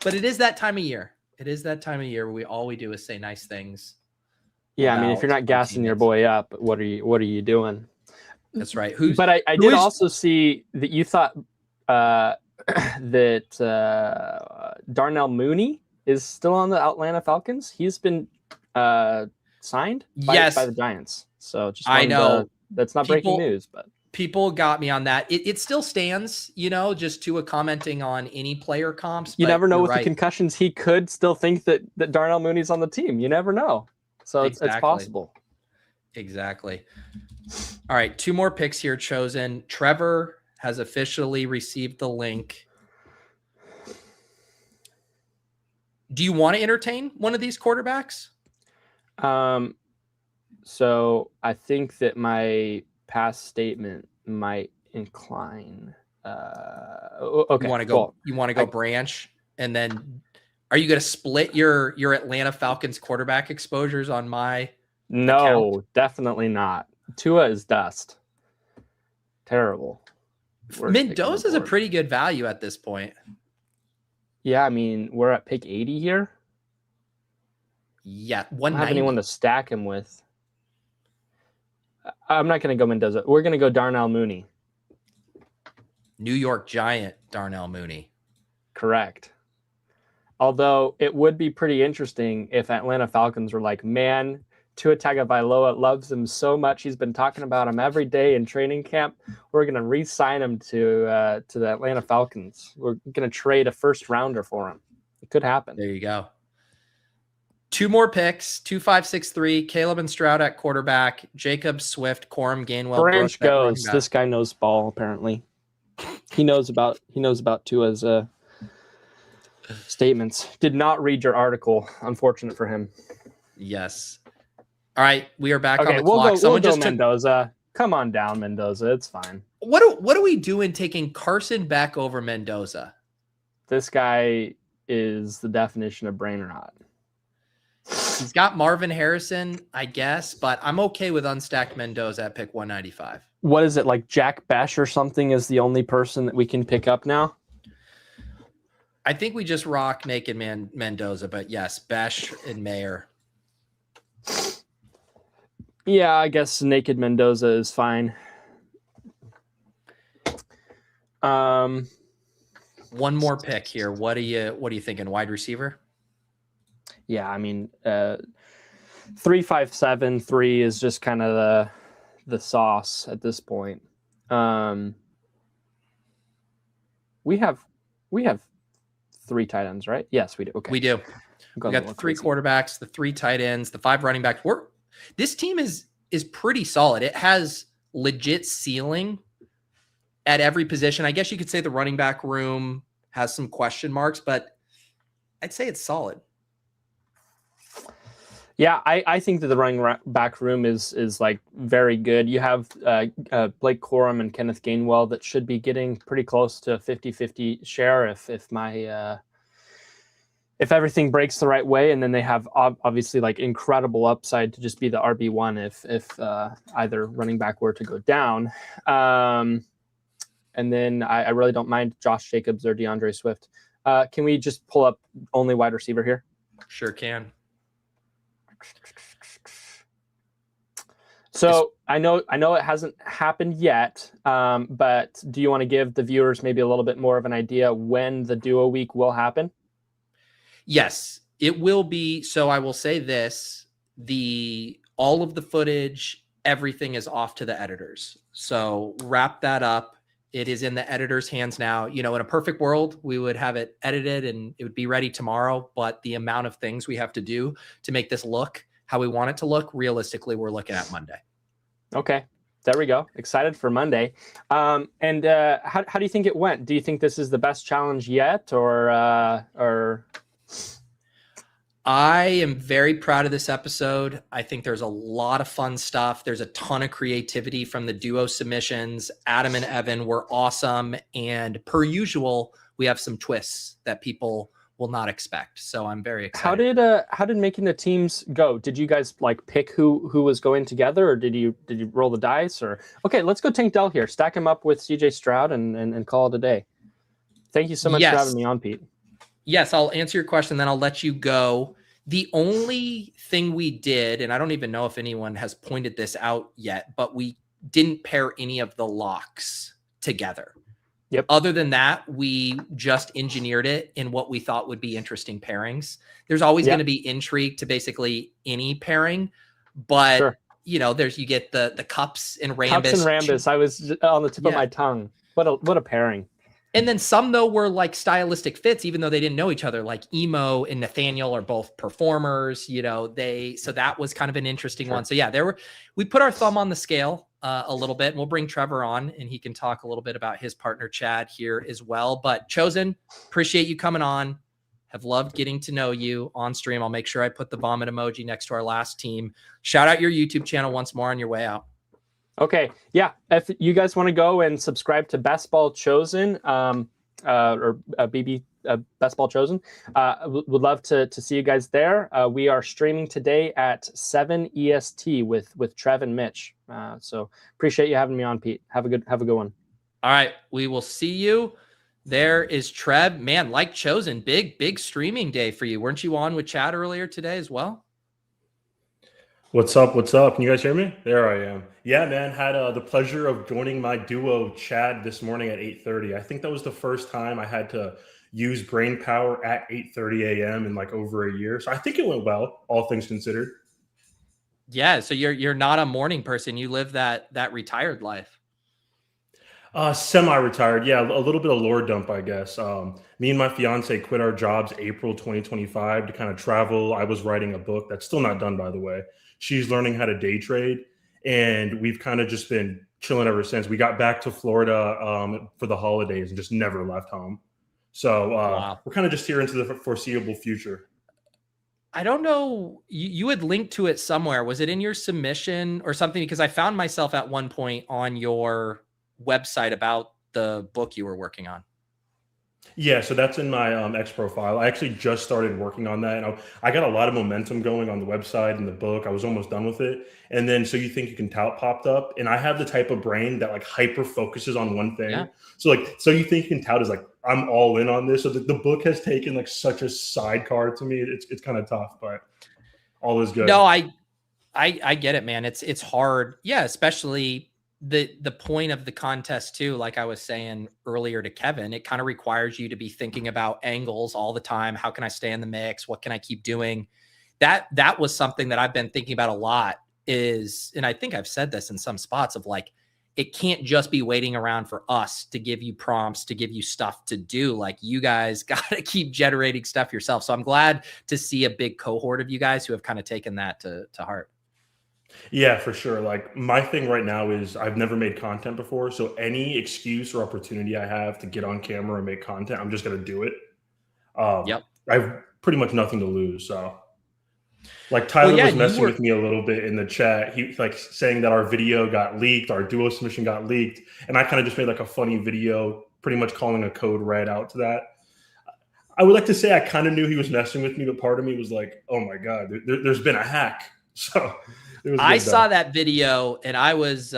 But it is that time of year. It is that time of year where all we do is say nice things. Yeah, I mean, if you're about not gassing your teammates. boy up, what are you doing? That's right. But I did also see that you thought that Darnell Mooney is still on the Atlanta Falcons. He's been signed by the Giants. So just I know that's not breaking news, but people got me on that. It still stands, just to a commenting on any player comps. You never know with right. the concussions. He could still think that Darnell Mooney's on the team. You never know. So it's possible. Exactly. All right. 2 more picks here chosen. Trevor has officially received the link. Do you want to entertain one of these quarterbacks? So I think that my past statement might incline. Okay. You want to go branch, and then are you going to split your Atlanta Falcons quarterback exposures on my? No, account? Definitely not. Tua is dust. Terrible. Mendoza's a pretty good value at this point. Yeah, I mean, we're at pick 80 here. Yeah, I don't have anyone to stack him with. I'm not going to go Mendoza. We're going to go Darnell Mooney. New York Giant Darnell Mooney. Correct. Although it would be pretty interesting if Atlanta Falcons were like, man, Tua Tagovailoa loves him so much. He's been talking about him every day in training camp. We're going to re-sign him to the Atlanta Falcons. We're going to trade a first rounder for him. It could happen. There you go. 2 more picks, 2, 5, 6, 3. Caleb and Stroud at quarterback. Jacob, Swift, Corum, Gainwell. Branch goes. This guy knows ball. Apparently, he knows about Tua's statements. Did not read your article. Unfortunate for him. Yes. All right, we are back on the we'll clock. We'll go Mendoza. Come on down, Mendoza. It's fine. What are we doing taking Carson back over Mendoza? This guy is the definition of brain rot. He's got Marvin Harrison, I guess, but I'm okay with unstacked Mendoza at pick 195. What is it, like Jack Besh or something is the only person that we can pick up now? I think we just rock naked Mendoza, but yes, Besh and Mayer. Yeah, I guess naked Mendoza is fine. One more pick here. What are you thinking? Wide receiver? Yeah, I mean, 3, 5, 7, 3 is just kind of the sauce at this point. We have 3 tight ends, right? Yes, we do. Okay, we do. We got the 3 quarterbacks, the 3 tight ends, the 5 running backs. This team is pretty solid. It has legit ceiling at every position. I guess you could say the running back room has some question marks, but I'd say it's solid. Yeah, I think that the running back room is like very good. You have Blake Corum and Kenneth Gainwell that should be getting pretty close to a 50-50 share if everything breaks the right way, and then they have obviously like incredible upside to just be the RB1 if either running back were to go down. And then I really don't mind Josh Jacobs or DeAndre Swift. Can we just pull up only wide receiver here? Sure can. So I know it hasn't happened yet, but do you want to give the viewers maybe a little bit more of an idea when the duo week will happen? Yes, it will be. So I will say this, all of the footage, everything is off to the editors. So wrap that up. It is in the editor's hands now. In a perfect world, we would have it edited and it would be ready tomorrow. But the amount of things we have to do to make this look how we want it to look, realistically, we're looking at Monday. Okay. There we go. Excited for Monday. How do you think it went? Do you think this is the best challenge yet, or? I am very proud of this episode. I think there's a lot of fun stuff. There's a ton of creativity from the duo submissions. Adam and Evan were awesome. And per usual, we have some twists that people will not expect. So I'm very excited. How did making the teams go? Did you guys like pick who was going together, or did you roll the dice? Or okay, let's go Tank Dell here. Stack him up with CJ Stroud and call it a day. Thank you so much for having me on, Pete. Yes, I'll answer your question, then I'll let you go. The only thing we did, and I don't even know if anyone has pointed this out yet, but we didn't pair any of the locks together. Yep. Other than that, we just engineered it in what we thought would be interesting pairings. There's always going to be intrigue to basically any pairing, but you know, you get the Cups and Rambus. Cups and Rambus. I was on the tip of my tongue. What a pairing. And then some, though, were like stylistic fits, even though they didn't know each other. Like Emo and Nathaniel are both performers, you know, so that was kind of an interesting one. So yeah, we put our thumb on the scale a little bit, and we'll bring Trevor on and he can talk a little bit about his partner Chad here as well. But Chosen, appreciate you coming on. Have loved getting to know you on stream. I'll make sure I put the vomit emoji next to our last team. Shout out your YouTube channel once more on your way out. Okay. Yeah. If you guys want to go and subscribe to BBChosen, or BBChosen, would love to see you guys there. We are streaming today at 7 EST with Trev and Mitch. So appreciate you having me on, Pete. Have a good one. All right. We will see you. There is Trev. Man, like Chosen, big streaming day for you. Weren't you on with Chad earlier today as well? What's up? Can you guys hear me? There I am. Yeah, man, had the pleasure of joining my duo Chad this morning at 8:30. I think that was the first time I had to use brain power at 8:30 a.m. in like over a year. So I think it went well, all things considered. Yeah, so you're not a morning person. You live that retired life. Semi-retired. Yeah, a little bit of lore dump, I guess. Me and my fiance quit our jobs April 2025 to kind of travel. I was writing a book that's still not done, by the way. She's learning how to day trade, and we've kind of just been chilling ever since. We got back to Florida for the holidays and just never left home. So we're kind of just here into the foreseeable future. I don't know. You had linked to it somewhere. Was it in your submission or something? Because I found myself at one point on your website about the book you were working on. Yeah, so that's in my X profile. I actually just started working on that. And I got a lot of momentum going on the website and the book. I was almost done with it. And then So You Think You Can Tout popped up. And I have the type of brain that like hyper focuses on one thing. Yeah. So like So You Think You Can Tout is like, I'm all in on this. So the book has taken like such a sidecar to me. It's kind of tough, but all is good. No, I get it, man. It's hard. Yeah, especially the point of the contest too, like I was saying earlier to Kevin, it kind of requires you to be thinking about angles all the time. How can I stay in the mix? What can I keep doing? That was something that I've been thinking about a lot and I think I've said this in some spots of like, it can't just be waiting around for us to give you prompts, to give you stuff to do. Like you guys got to keep generating stuff yourself. So I'm glad to see a big cohort of you guys who have kind of taken that to heart. Yeah, for sure. Like my thing right now is I've never made content before. So any excuse or opportunity I have to get on camera and make content, I'm just going to do it. I have pretty much nothing to lose. So like Tyler was messing with me a little bit in the chat. He like saying that our video got leaked, our duo submission got leaked. And I kind of just made like a funny video, pretty much calling a code red out to that. I would like to say I kind of knew he was messing with me, but part of me was like, oh my God, there's been a hack. So I saw that video and I was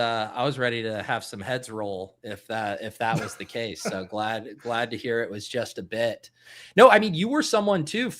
ready to have some heads roll if that was the case. So glad to hear it was just a bit. No, I mean, you were someone too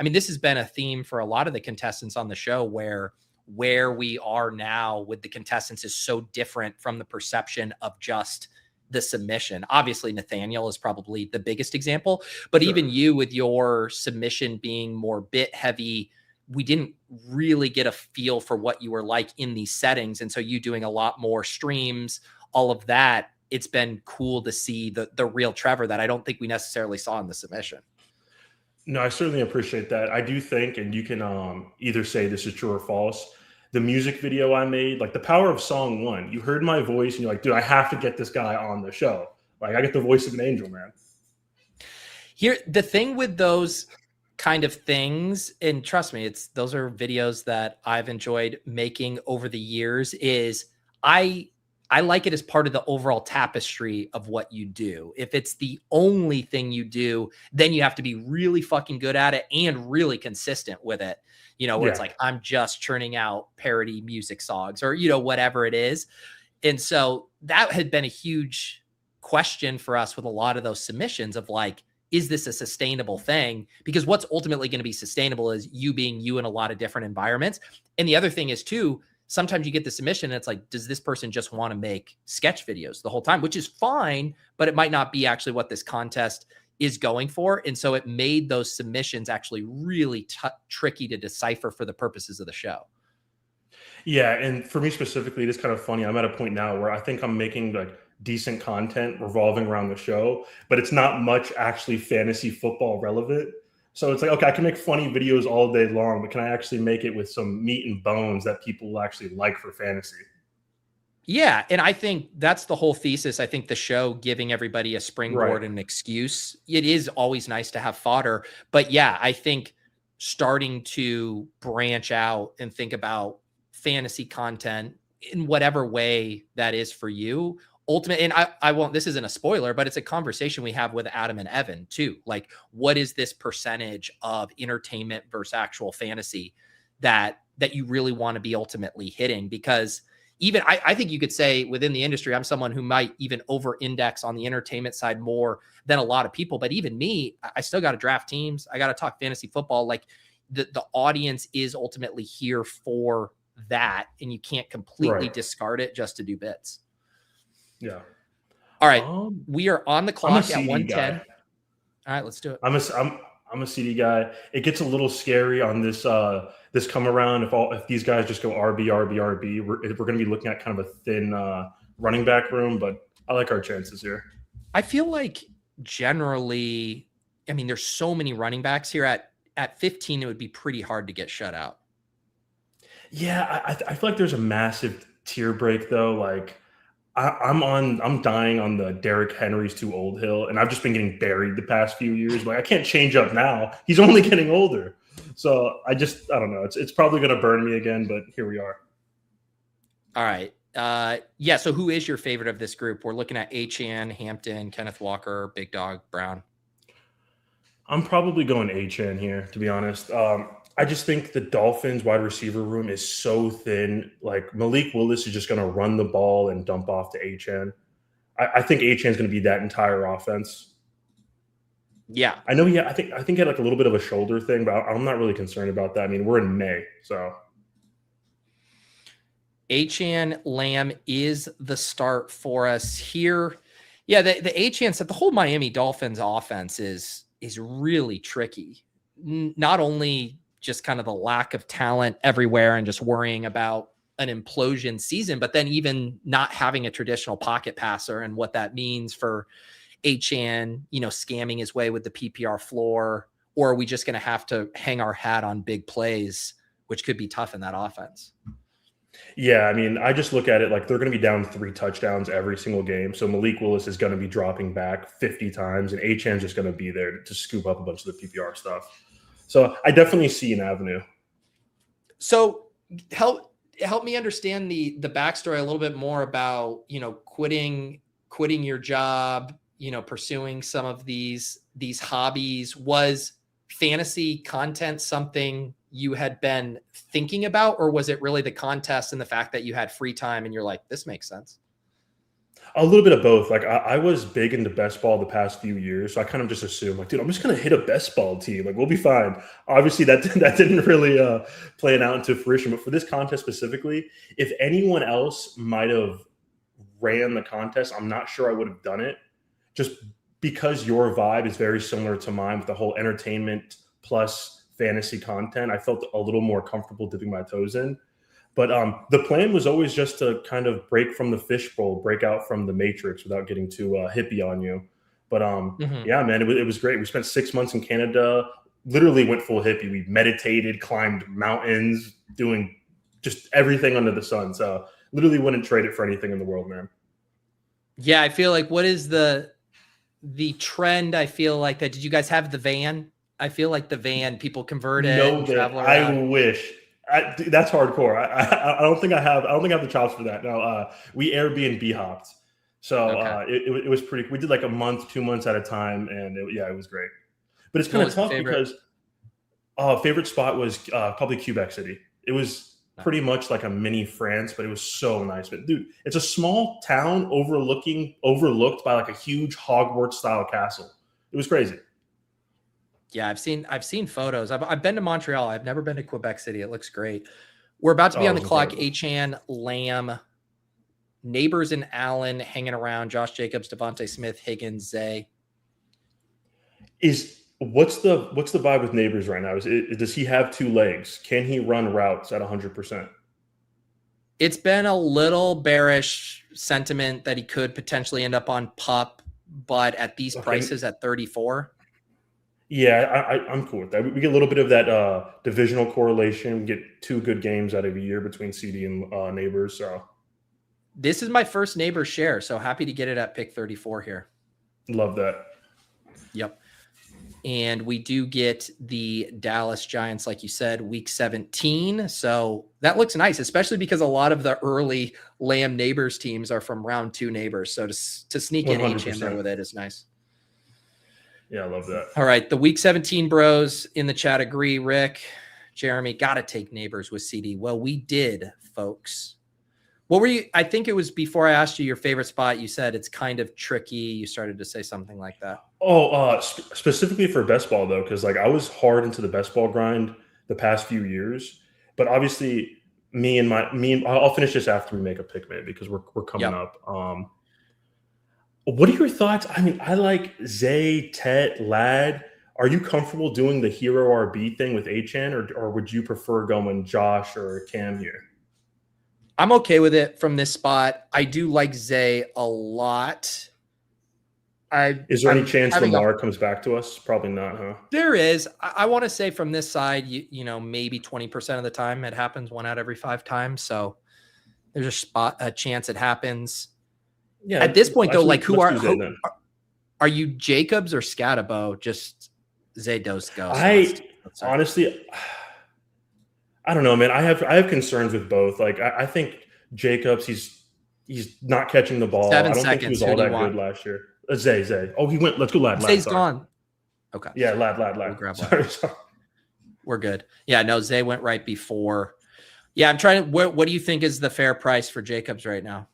this has been a theme for a lot of the contestants on the show where we are now with the contestants is so different from the perception of just the submission. Obviously, Nathaniel is probably the biggest example, but even you with your submission being more bit heavy, we didn't really get a feel for what you were like in these settings. And so you doing a lot more streams, all of that, it's been cool to see the real Trevor that I don't think we necessarily saw in the submission. No, I certainly appreciate that. I do think, and you can either say this is true or false, the music video I made, like the power of song one, you heard my voice and you're like, dude, I have to get this guy on the show. Like I get the voice of an angel, man. Here, the thing with those kind of things, and trust me, those are videos that I've enjoyed making over the years, is I like it as part of the overall tapestry of what you do. If it's the only thing you do, then you have to be really fucking good at it and really consistent with it. Where it's like, I'm just churning out parody music songs or, whatever it is. And so that had been a huge question for us with a lot of those submissions of like, is this a sustainable thing? Because what's ultimately going to be sustainable is you being you in a lot of different environments. And the other thing is too, sometimes you get the submission and it's like, does this person just want to make sketch videos the whole time, which is fine, but it might not be actually what this contest is going for. And so it made those submissions actually really tricky to decipher for the purposes of the show. Yeah. And for me specifically, it is kind of funny. I'm at a point now where I think I'm making like decent content revolving around the show, but it's not much actually fantasy football relevant. So it's like, okay, I can make funny videos all day long, but can I actually make it with some meat and bones that people will actually like for fantasy? Yeah. And I think that's the whole thesis. I think the show giving everybody a springboard and an excuse. It is always nice to have fodder. But yeah, I think starting to branch out and think about fantasy content in whatever way that is for you. Ultimately, and I won't, this isn't a spoiler, but it's a conversation we have with Adam and Evan too. Like, what is this percentage of entertainment versus actual fantasy that you really want to be ultimately hitting? Because even I think you could say within the industry, I'm someone who might even over index on the entertainment side more than a lot of people. But even me, I still got to draft teams. I got to talk fantasy football. Like the audience is ultimately here for that. And you can't completely discard it just to do bits. Yeah. All right. We are on the clock at 1:10. Guy. All right, let's do it. I'm a CD guy. It gets a little scary on this this come around if these guys just go RB. We're going to be looking at kind of a thin running back room, but I like our chances here. I feel like generally, I mean, there's so many running backs here at 15. It would be pretty hard to get shut out. Yeah, I feel like there's a massive tier break though. Like I'm dying on the Derrick Henry's too old hill, and I've just been getting buried the past few years. Like I can't change up now. He's only getting older. So I don't know. It's probably going to burn me again, but here we are. All right. Yeah. So who is your favorite of this group? We're looking at Achane, Hampton, Kenneth Walker, Big Dog, Brown. I'm probably going Achane here, to be honest. I just think the Dolphins wide receiver room is so thin. Like Malik Willis is just going to run the ball and dump off to Achane. I think Achane is going to be that entire offense. Yeah, I know. I think he had like a little bit of a shoulder thing, but I'm not really concerned about that. I mean, we're in May, so Achane Lamb is the start for us here. Yeah, the Achane set the whole Miami Dolphins offense is really tricky. Not only just kind of the lack of talent everywhere and just worrying about an implosion season, but then even not having a traditional pocket passer and what that means for Achane, scamming his way with the PPR floor, or are we just going to have to hang our hat on big plays, which could be tough in that offense? Yeah, I mean, I just look at it like they're going to be down 3 touchdowns every single game. So Malik Willis is going to be dropping back 50 times, and Achane's just going to be there to scoop up a bunch of the PPR stuff. So I definitely see an avenue. So help me understand the backstory a little bit more about, quitting your job, pursuing some of these hobbies. Was fantasy content something you had been thinking about, or was it really the contest and the fact that you had free time and you're like, this makes sense? A little bit of both. Like I was big into best ball the past few years, so I kind of just assumed, like, dude, I'm just gonna hit a best ball team. Like, we'll be fine. Obviously, that didn't really play out into fruition. But for this contest specifically, if anyone else might have ran the contest, I'm not sure I would have done it. Just because your vibe is very similar to mine with the whole entertainment plus fantasy content, I felt a little more comfortable dipping my toes in. But the plan was always just to kind of break from the fishbowl, break out from the matrix without getting too hippie on you. But yeah, man, it was great. We spent 6 months in Canada, literally went full hippie. We meditated, climbed mountains, doing just everything under the sun. So literally wouldn't trade it for anything in the world, man. Yeah, I feel like, what is the trend? I feel like that. Did you guys have the van? I feel like the van, people convert it. No, travel around. I wish. That's hardcore. I don't think I have. I don't think I have the chops for that. No, we Airbnb hopped, so it was pretty. We did like a month, 2 months at a time, and it was great. But it's kind of tough because favorite spot was probably Quebec City. It was pretty much like a mini France, but it was so nice. But dude, it's a small town overlooked by like a huge Hogwarts style castle. It was crazy. Yeah, I've seen photos. I've been to Montreal. I've never been to Quebec City. It looks great. We're about to be on the clock. Incredible. Achan, Lamb, Neighbors and Allen hanging around. Josh Jacobs, Devontae Smith, Higgins, Zay. What's the vibe with Neighbors right now? Does he have 2 legs? Can he run routes at 100%? It's been a little bearish sentiment that he could potentially end up on PUP, but at these prices at 34. Yeah, I'm cool with that. We get a little bit of that divisional correlation. We get 2 good games out of a year between CD and Neighbors. So this is my first Neighbors share, so happy to get it at pick 34 here. Love that. Yep. And we do get the Dallas Giants, like you said, week 17. So that looks nice, especially because a lot of the early Lamb Neighbors teams are from round 2 Neighbors. So to sneak in 100%. there with it is nice. Yeah, I love that. All right. The week 17 bros in the chat agree. Rick, Jeremy, got to take Neighbors with CD. Well, we did, folks. What were you? I think it was before I asked you your favorite spot. You said it's kind of tricky. You started to say something like that. Oh, specifically for best ball though, because like I was hard into the best ball grind the past few years, but obviously I'll finish this after we make a pick, man, because we're coming up. What are your thoughts? I mean, I like Zay, Tet, Lad. Are you comfortable doing the hero RB thing with Achan, or would you prefer going Josh or Cam here? I'm okay with it from this spot. I do like Zay a lot. Is there any chance Lamar comes back to us? Probably not, huh? There is. I want to say from this side, you know, maybe 20% of the time it happens 1 out of every 5 times. So there's a chance it happens. Yeah. At this point, though, like who are you, Jacobs or Scatabo? Just Zay Dos go. Honestly, I don't know, man. I have concerns with both. Like I think Jacobs, he's not catching the ball. 7 I don't seconds. think he was all that good last year. Zay. Oh, he went. Let's go, Lad. Zay's gone. Okay. Yeah, Lad. We'll grab sorry. We're good. Yeah, no, Zay went right before. Yeah, I'm trying to. What do you think is the fair price for Jacobs right now?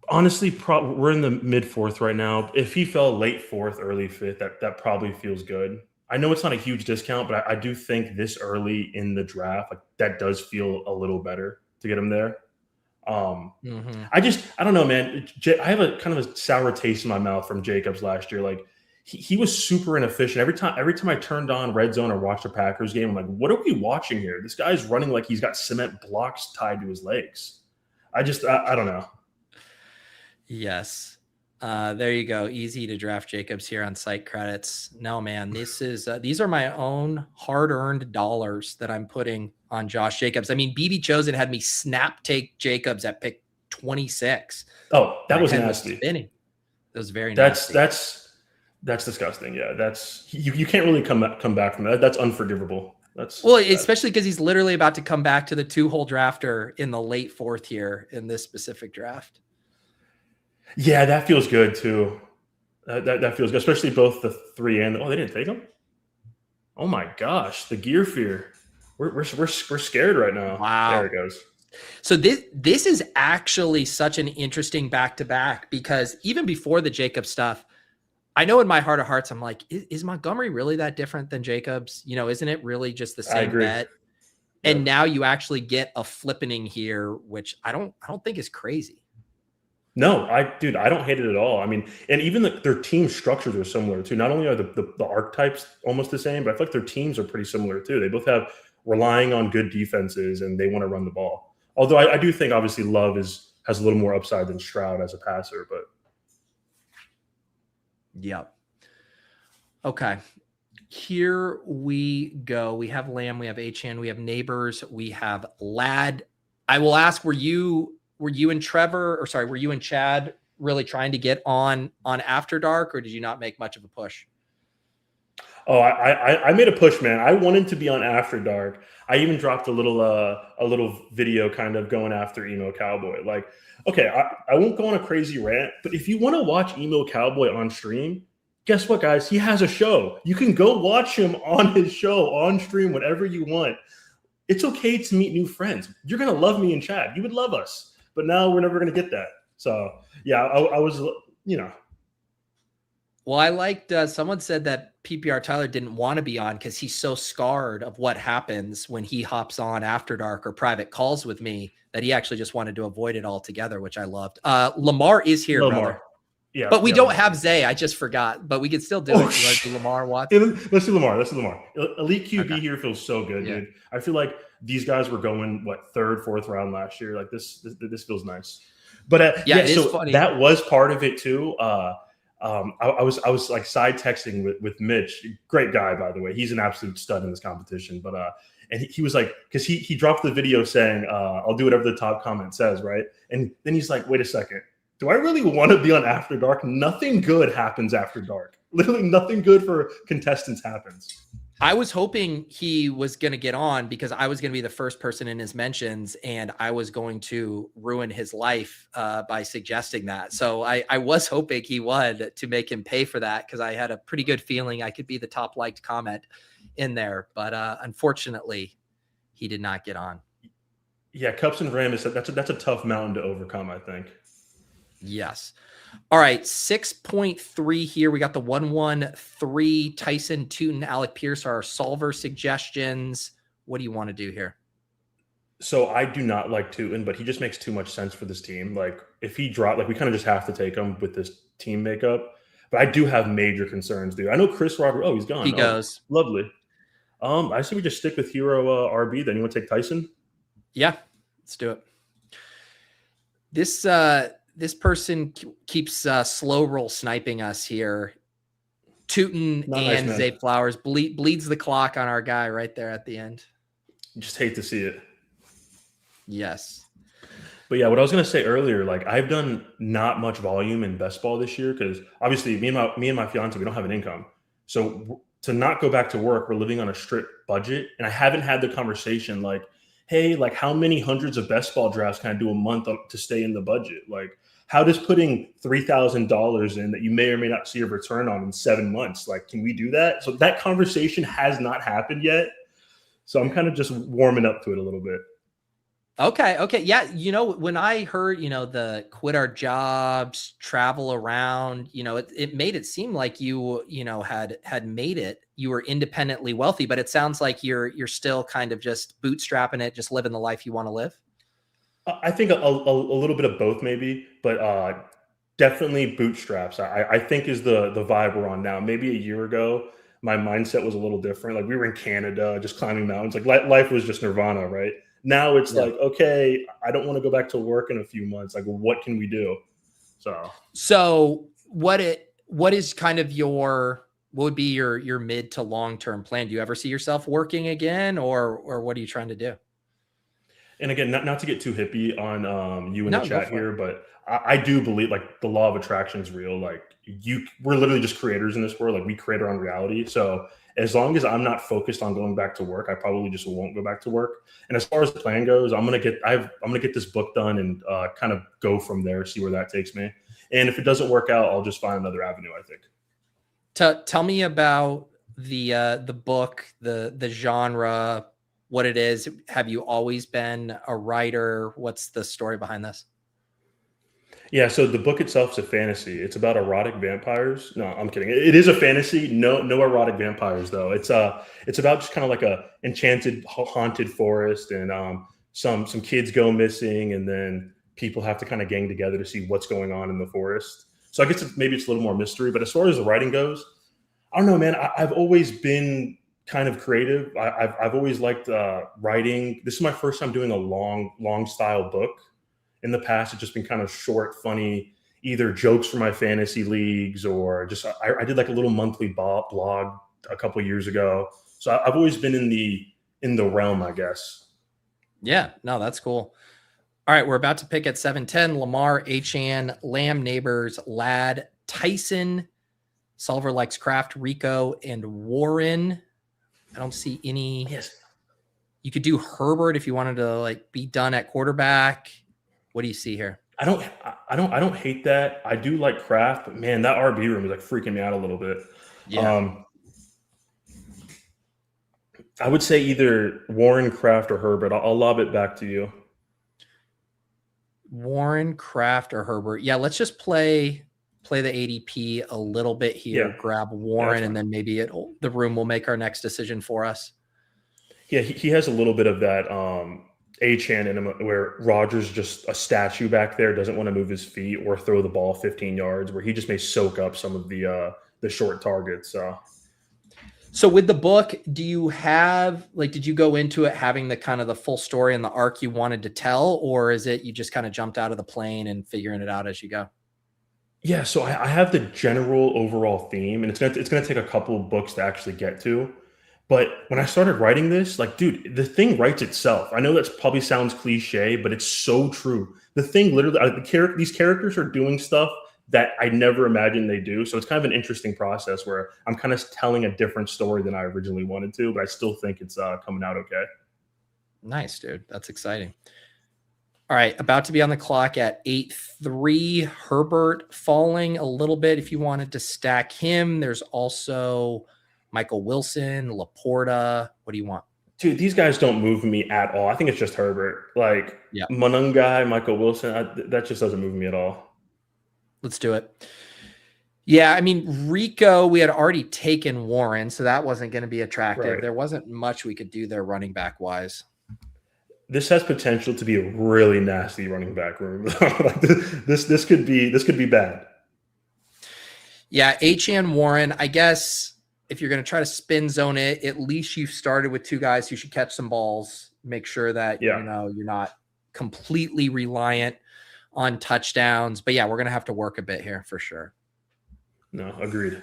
Honestly, we're in the mid 4th right now. If he fell late 4th, early 5th, that probably feels good. I know it's not a huge discount, but I do think this early in the draft, like that does feel a little better to get him there. I don't know, man. I have a kind of a sour taste in my mouth from Jacobs last year. Like he was super inefficient. Every time I turned on Red Zone or watched a Packers game, I'm like, what are we watching here? This guy's running like he's got cement blocks tied to his legs. I don't know. Yes. There you go. Easy to draft Jacobs here on site credits. No, man, these are my own hard-earned dollars that I'm putting on Josh Jacobs. I mean, BBChosen had me snap take Jacobs at pick 26. Oh, that was nasty. That was very nasty. That's disgusting. Yeah, that's you can't really come back from that. That's unforgivable. Especially because he's literally about to come back to the 2-hole drafter in the late 4th here in this specific draft. Yeah, that feels good too. That feels good, especially both the 3 and they didn't take him. Oh my gosh, the gear fear. We're scared right now. Wow, there it goes. So this is actually such an interesting back-to-back because even before the Jacobs stuff, I know in my heart of hearts I'm like, is Montgomery really that different than Jacobs? You know, isn't it really just the same bet? And now you actually get a flippening here, which I don't think is crazy. No, I don't hate it at all. I mean, and even their team structures are similar too. Not only are the archetypes almost the same, but I feel like their teams are pretty similar too. They both have relying on good defenses and they want to run the ball. Although I do think obviously Love has a little more upside than Stroud as a passer, but yep. Okay. Here we go. We have Lamb, we have Achan, we have Neighbors, we have Lad. I will ask, were you and Chad really trying to get on After Dark, or did you not make much of a push? Oh, I made a push, man. I wanted to be on After Dark. I even dropped a little video kind of going after Emo Cowboy. Like, okay, I won't go on a crazy rant, but if you want to watch Emo Cowboy on stream, guess what, guys? He has a show. You can go watch him on his show on stream whenever you want. It's okay to meet new friends. You're going to love me and Chad. You would love us. But now we're never going to get that. So, yeah, I was, Well, I liked someone said that PPR Tyler didn't want to be on because he's so scarred of what happens when he hops on After Dark or private calls with me that he actually just wanted to avoid it altogether, which I loved. Lamar is here, brother. Yeah, but we yeah, don't Lamar. have Zay. I just forgot, but we could still do it. You want to do Lamar Watts? Let's do Lamar. Elite QB here feels so good, Yeah. dude. I feel like these guys were going third, fourth round last year. Like this feels nice. But yeah, it so is funny. that was part of it too. I was like side texting with Mitch, great guy by the way. He's an absolute stud in this competition. But and he was like, because he dropped the video saying, "I'll do whatever the top comment says," right? And then he's like, "Wait a second. Do I really want to be on After Dark? Nothing good happens after dark. Literally nothing good for contestants happens." I was hoping he was going to get on because I was going to be the first person in his mentions and I was going to ruin his life by suggesting that. So I was hoping he would to make him pay for that because I had a pretty good feeling I could be the top liked comment in there. But unfortunately, he did not get on. Yeah, Cups and Ram that's a tough mountain to overcome, I think. Yes. All right, 6.3 here. We got the 113 Tyson, Tootin, Alec Pierce are our solver suggestions. What do you want to do here? So I do not like Tootin, but he just makes too much sense for this team. Like if he dropped, like we kind of just have to take him with this team makeup. But I do have major concerns, dude. I know Chris Rodriguez. Oh, he's gone. He goes. Lovely. I say we just stick with Hero RB. Then you want to take Tyson? Yeah, let's do it. This person keeps slow roll sniping us here. Tootin and nice, Zay Flowers bleeds the clock on our guy right there at the end. Just hate to see it. Yes. But yeah, what I was going to say earlier, like I've done not much volume in best ball this year because obviously me and my fiance, we don't have an income. So to not go back to work, we're living on a strict budget. And I haven't had the conversation like, hey, like how many hundreds of best ball drafts can I do a month to stay in the budget? Like how does putting $3,000 in that you may or may not see a return on in 7 months? Like, can we do that? So that conversation has not happened yet. So I'm kind of just warming up to it a little bit. Okay. Yeah. When I heard, the quit our jobs, travel around, it made it seem like you had made it. You were independently wealthy, but it sounds like you're still kind of just bootstrapping it, just living the life you want to live. I think a little bit of both maybe, but definitely bootstraps. I think is the vibe we're on now. Maybe a year ago, my mindset was a little different. Like we were in Canada, just climbing mountains. Like life was just nirvana, right? Now it's like, okay, I don't want to go back to work in a few months. Like, what can we do? So what is kind of what would be your mid to long-term plan? Do you ever see yourself working again or what are you trying to do? And again, not to get too hippie on you in the chat here, but I do believe like the law of attraction is real. Like we're literally just creators in this world. Like we create our own reality. So as long as I'm not focused on going back to work, I probably just won't go back to work. And as far as the plan goes, I'm gonna get this book done and kind of go from there, see where that takes me. And if it doesn't work out, I'll just find another avenue, I think. Tell me about the book, the genre, what it is. Have you always been a writer? What's the story behind this? Yeah, so the book itself is a fantasy. It's about erotic vampires. No, I'm kidding. It is a fantasy. No erotic vampires though. It's about just kind of like a enchanted, haunted forest, and some kids go missing, and then people have to kind of gang together to see what's going on in the forest. So I guess maybe it's a little more mystery. But as far as the writing goes, I don't know, man. I've always been kind of creative. I've always liked writing. This is my first time doing a long style book. In the past, it's just been kind of short, funny, either jokes for my fantasy leagues or just I did like a little monthly blog a couple of years ago. So I've always been in the realm, I guess. Yeah, no, that's cool. All right, we're about to pick at 7:10. Lamar, Achan, Lamb, Neighbors, Lad, Tyson, Solver likes Craft, Rico, and Warren. I don't see any. Yes. You could do Herbert if you wanted to like be done at quarterback. What do you see here? I don't hate that. I do like Kraft, but man, that RB room is like freaking me out a little bit. Yeah. I would say either Warren, Kraft, or Herbert. I'll lob it back to you. Warren, Kraft, or Herbert. Yeah, let's just play play the ADP a little bit here, Yeah. grab Warren, and then maybe the room will make our next decision for us. Yeah, he has a little bit of that A-chan in him where Rodgers just a statue back there, doesn't want to move his feet or throw the ball 15 yards, where he just may soak up some of the short targets. So with the book, do you have, like, did you go into it having the kind of the full story and the arc you wanted to tell, or is it you just kind of jumped out of the plane and figuring it out as you go? Yeah, so I have the general overall theme, and it's gonna take a couple of books to actually get to. But when I started writing this, like, dude, the thing writes itself. I know that probably sounds cliche, but it's so true. The thing literally, these characters are doing stuff that I never imagined they do. So it's kind of an interesting process where I'm kind of telling a different story than I originally wanted to, but I still think it's coming out okay. Nice, dude. That's exciting. All right, about to be on the clock at 8:03. Herbert falling a little bit if you wanted to stack him. There's also Michael Wilson, Laporta. What do you want? Dude, these guys don't move me at all. I think it's just Herbert. Like, Monungai, Michael Wilson, that just doesn't move me at all. Let's do it. Yeah, I mean, Rico, we had already taken Warren, so that wasn't going to be attractive. Right. There wasn't much we could do there running back wise. This has potential to be a really nasty running back room. Like this could be bad. Yeah, H.N. Warren, I guess if you're going to try to spin zone it, at least you've started with two guys who should catch some balls. Make sure that you're not completely reliant on touchdowns. But yeah, we're going to have to work a bit here for sure. No, agreed.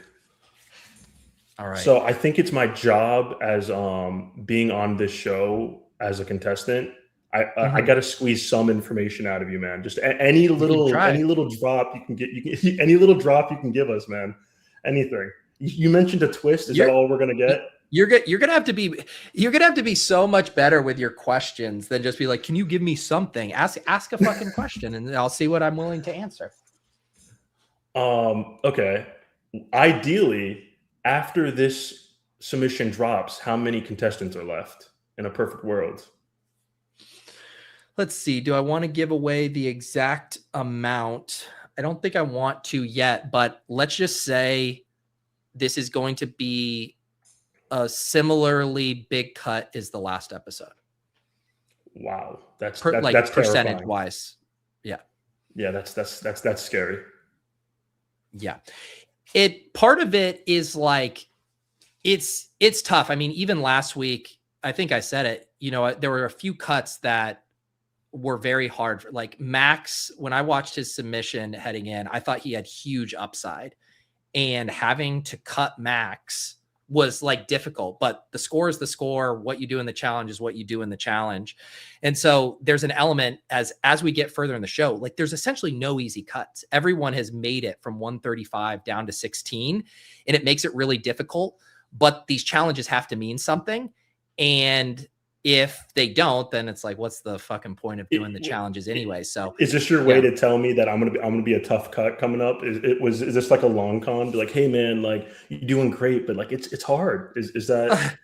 All right. So I think it's my job as being on this show as a contestant. I got to squeeze some information out of you, man. Just any little drop you can get. Any little drop you can give us, man. Anything. You mentioned a twist. Is that all we're gonna get? You're gonna have to be so much better with your questions than just be like, can you give me something? Ask a fucking question, and I'll see what I'm willing to answer. Okay. Ideally, after this submission drops, how many contestants are left in a perfect world? Let's see. Do I want to give away the exact amount? I don't think I want to yet, but let's just say this is going to be a similarly big cut as the last episode. Wow. That's percentage wise. Yeah. Yeah. That's scary. Yeah. Part of it is like, it's tough. I mean, even last week, I think I said it, there were a few cuts that were very hard. Like Max, when I watched his submission heading in, I thought he had huge upside, and having to cut Max was like difficult, but the score is the score. What you do in the challenge is what you do in the challenge. And so there's an element as we get further in the show, like there's essentially no easy cuts. Everyone has made it from 135 down to 16, and it makes it really difficult, but these challenges have to mean something. And if they don't, then it's like, what's the fucking point of doing the challenges anyway? So is this your way to tell me that I'm gonna be a tough cut coming up? Is this like a long con? Be like, hey man, like you're doing great, but like it's hard. Is that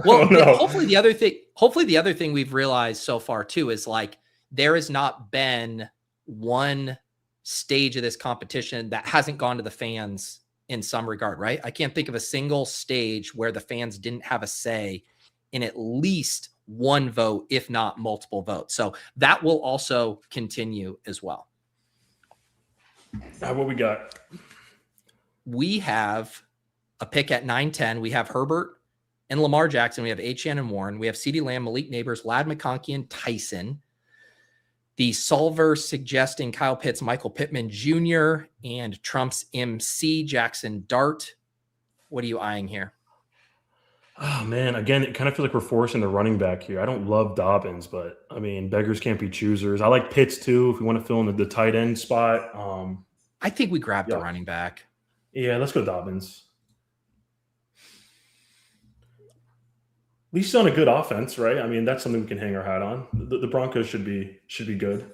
well, no. Hopefully the other thing we've realized so far too is like there has not been one stage of this competition that hasn't gone to the fans in some regard, right? I can't think of a single stage where the fans didn't have a say in at least one vote, if not multiple votes. So that will also continue as well. What we got? We have a pick at 9-10. We have Herbert and Lamar Jackson. We have H.N. and Warren. We have CeeDee Lamb, Malik Neighbors, Ladd McConkey, and Tyson. The solver suggesting Kyle Pitts, Michael Pittman Jr., and Trump's MC, Jackson Dart. What are you eyeing here? Oh, man. Again, it kind of feels like we're forcing the running back here. I don't love Dobbins, but, I mean, beggars can't be choosers. I like Pitts, too, if we want to fill in the tight end spot. I think we grabbed the running back. Yeah, let's go Dobbins. At least on a good offense, right? I mean, that's something we can hang our hat on. The Broncos should be good.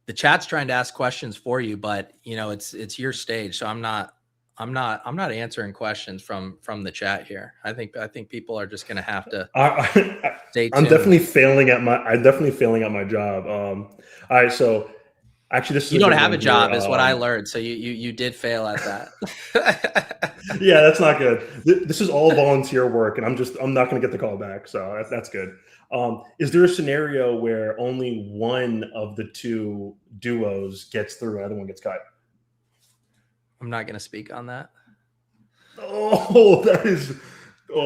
The chat's trying to ask questions for you, but, it's your stage, so I'm not answering questions from the chat here. I think people are just going to have to stay tuned. I'm definitely failing at my job. All right, so Actually, this is You don't good have a one job, here. is what I learned. So you did fail at that. Yeah, that's not good. This is all volunteer work, and I'm not going to get the call back. So that's good. Is there a scenario where only one of the two duos gets through, and the other one gets cut? I'm not going to speak on that. Oh,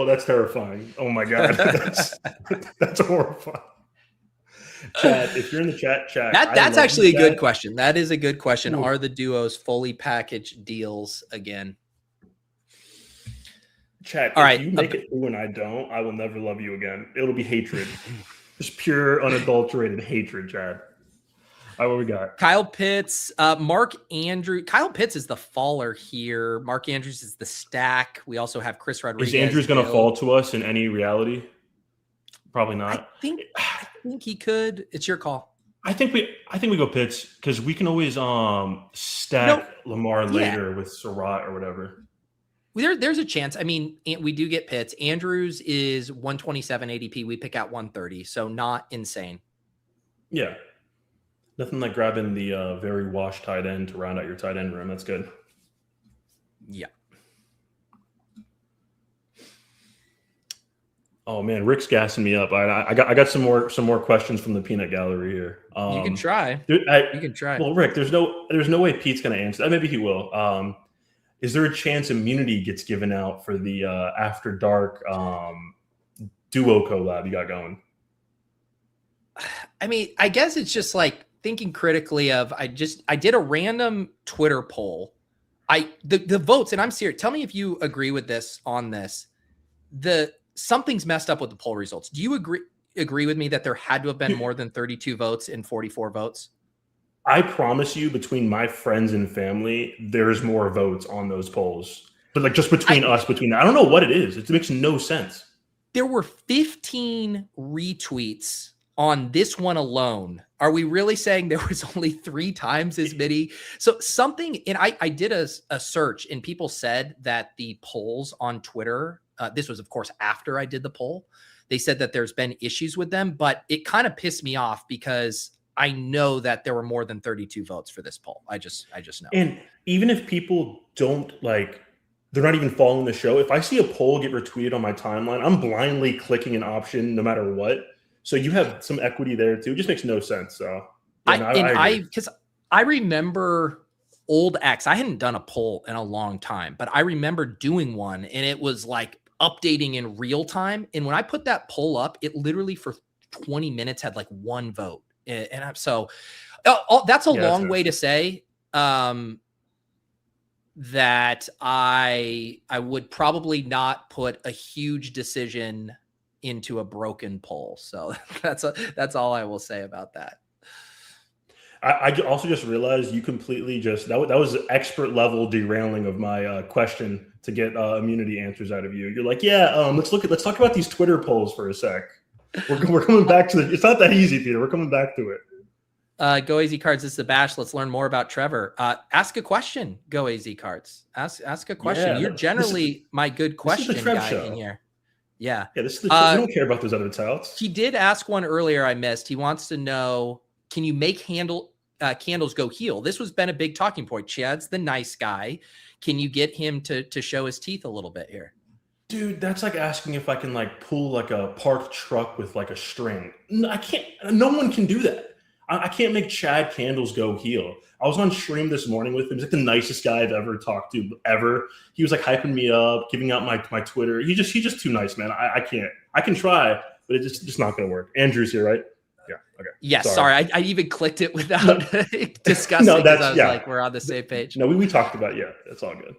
that's terrifying. Oh my God, that's horrifying. Chat, if you're in the chat, That's actually a good question. That is a good question. Ooh. Are the duos fully packaged deals again? Chat, all if right. you make it through and I don't, I will never love you again. It'll be hatred. Just pure, unadulterated hatred, Chad. All right, what we got? Kyle Pitts, Mark Andrews. Kyle Pitts is the faller here. Mark Andrews is the stack. We also have Chris Rodriguez. Is Andrews going to fall to us in any reality? Probably not. I think he could. It's your call. I think we go Pitts because we can always stack Lamar later with Surratt or whatever. There's a chance. I mean, we do get Pitts. Andrews is 127 ADP. We pick out 130, so not insane. Yeah. Nothing like grabbing the very washed tight end to round out your tight end room. That's good. Yeah. Oh man, Rick's gassing me up. I got some more questions from the peanut gallery here. You can try. You can try. Well, Rick, there's no way Pete's going to answer that. Maybe he will. Is there a chance immunity gets given out for the After Dark duo collab you got going? I mean, I guess it's just like thinking critically of, I did a random Twitter poll. The votes, and I'm serious. Tell me if you agree with this on this. Something's messed up with the poll results. Do you agree with me that there had to have been more than 32 votes and 44 votes? I promise you, between my friends and family, there's more votes on those polls. But like just between us, I don't know what it is. It makes no sense. There were 15 retweets on this one alone. Are we really saying there was only 3 times as many? So something, and I did a search, and people said that the polls on Twitter, this was of course after I did the poll, they said that there's been issues with them, but it kind of pissed me off because I know that there were more than 32 votes for this poll. I just know. And even if people don't they're not even following the show. If I see a poll get retweeted on my timeline, I'm blindly clicking an option no matter what. So you have some equity there too. It just makes no sense. So because I remember old X. I hadn't done a poll in a long time, but I remember doing one, and it was like updating in real time. And when I put that poll up, it literally for 20 minutes had like 1 vote. And I'm that's a long way to say that I would probably not put a huge decision into a broken poll. So that's all I will say about that. I also just realized you completely that was expert level derailing of my question to get immunity answers out of you. You're like, let's talk about these Twitter polls for a sec. We're coming back to it's not that easy, Peter. We're coming back to it. Go AZ Cards. This is the Bash. Let's learn more about Trevor. Ask a question. Go AZ Cards. Ask a question. Yeah, You're generally my good question guy show. In here. Yeah. Yeah. This is we don't care about those other touts. He did ask one earlier. I missed. He wants to know: can you make candles go heal? This has been a big talking point. Chad's the nice guy. Can you get him to show his teeth a little bit here? Dude, that's like asking if I can pull a parked truck with a string. I can't. No one can do that. I can't make Chad candles go heal. I was on stream this morning with him. He's the nicest guy I've ever talked to ever. He was hyping me up, giving out my Twitter. He's just too nice, man. I can't. I can try, but it's just not going to work. Andrew's here, right? Yeah. Okay. Yes. Sorry. I even clicked it without discussing. No, I was we're on the same page. No, we talked about That's all good.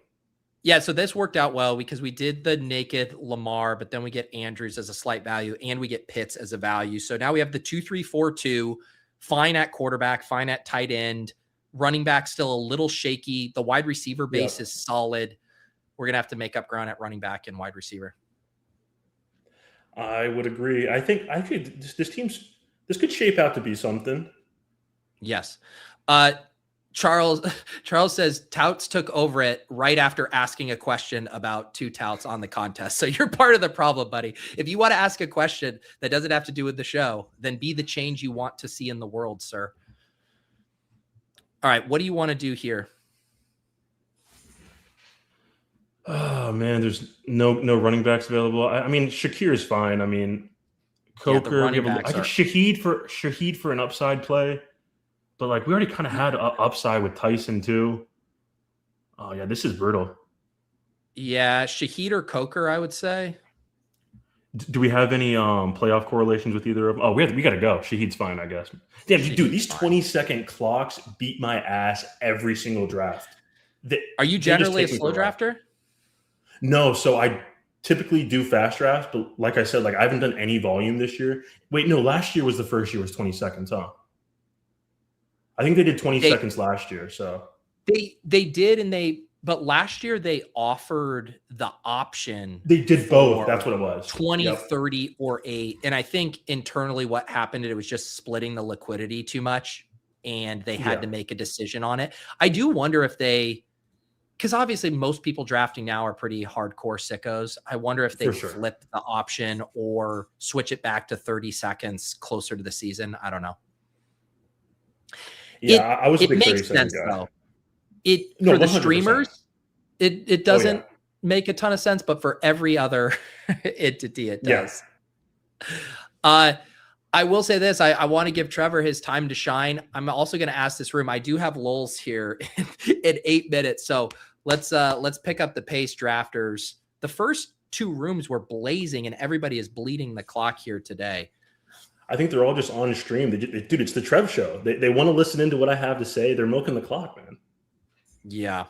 Yeah, so this worked out well because we did the naked Lamar, but then we get Andrews as a slight value, and we get Pitts as a value. So now we have the 2-3-4-2, fine at quarterback, fine at tight end, running back still a little shaky. The wide receiver base is solid. We're going to have to make up ground at running back and wide receiver. I would agree. I think this could shape out to be something. Yes. Charles says Touts took over it right after asking a question about 2 touts on the contest. So you're part of the problem, buddy. If you want to ask a question that doesn't have to do with the show, then be the change you want to see in the world, sir. All right, what do you want to do here? Oh man, there's no running backs available. I mean, Shakir is fine. I mean, Coker. I get Shaheed for an upside play, but like we already kind of had upside with Tyson too. Oh yeah, this is brutal. Yeah, Shaheed or Coker, I would say. Do we have any playoff correlations with either of them? Oh, we got to go. Shaheed's fine, I guess. Damn, dude, these 20-second clocks beat my ass every single draft. Are you generally a slow drafter? No, so I typically do fast drafts, but like I said, like I haven't done any volume this year. Wait, no, last year was the first year was 20 seconds, huh? I think they did 20 seconds last year, so. They did, but last year they offered the option. They did both. That's what it was. 20, 30, or 8. And I think internally what happened, it was just splitting the liquidity too much, and they had to make a decision on it. I do wonder if because obviously most people drafting now are pretty hardcore sickos. I wonder if they flip the option or switch it back to 30 seconds closer to the season. I don't know. Yeah, I was a big 30 sense guy. though. For the 100%. Streamers, it doesn't make a ton of sense, but for every other entity, it does. I will say this. I want to give Trevor his time to shine. I'm also going to ask this room. I do have lulls here in 8 minutes. So let's pick up the pace, drafters. The first 2 rooms were blazing and everybody is bleeding the clock here today. I think they're all just on stream. Dude, it's the Trev show. They want to listen into what I have to say. They're milking the clock, man. Yeah.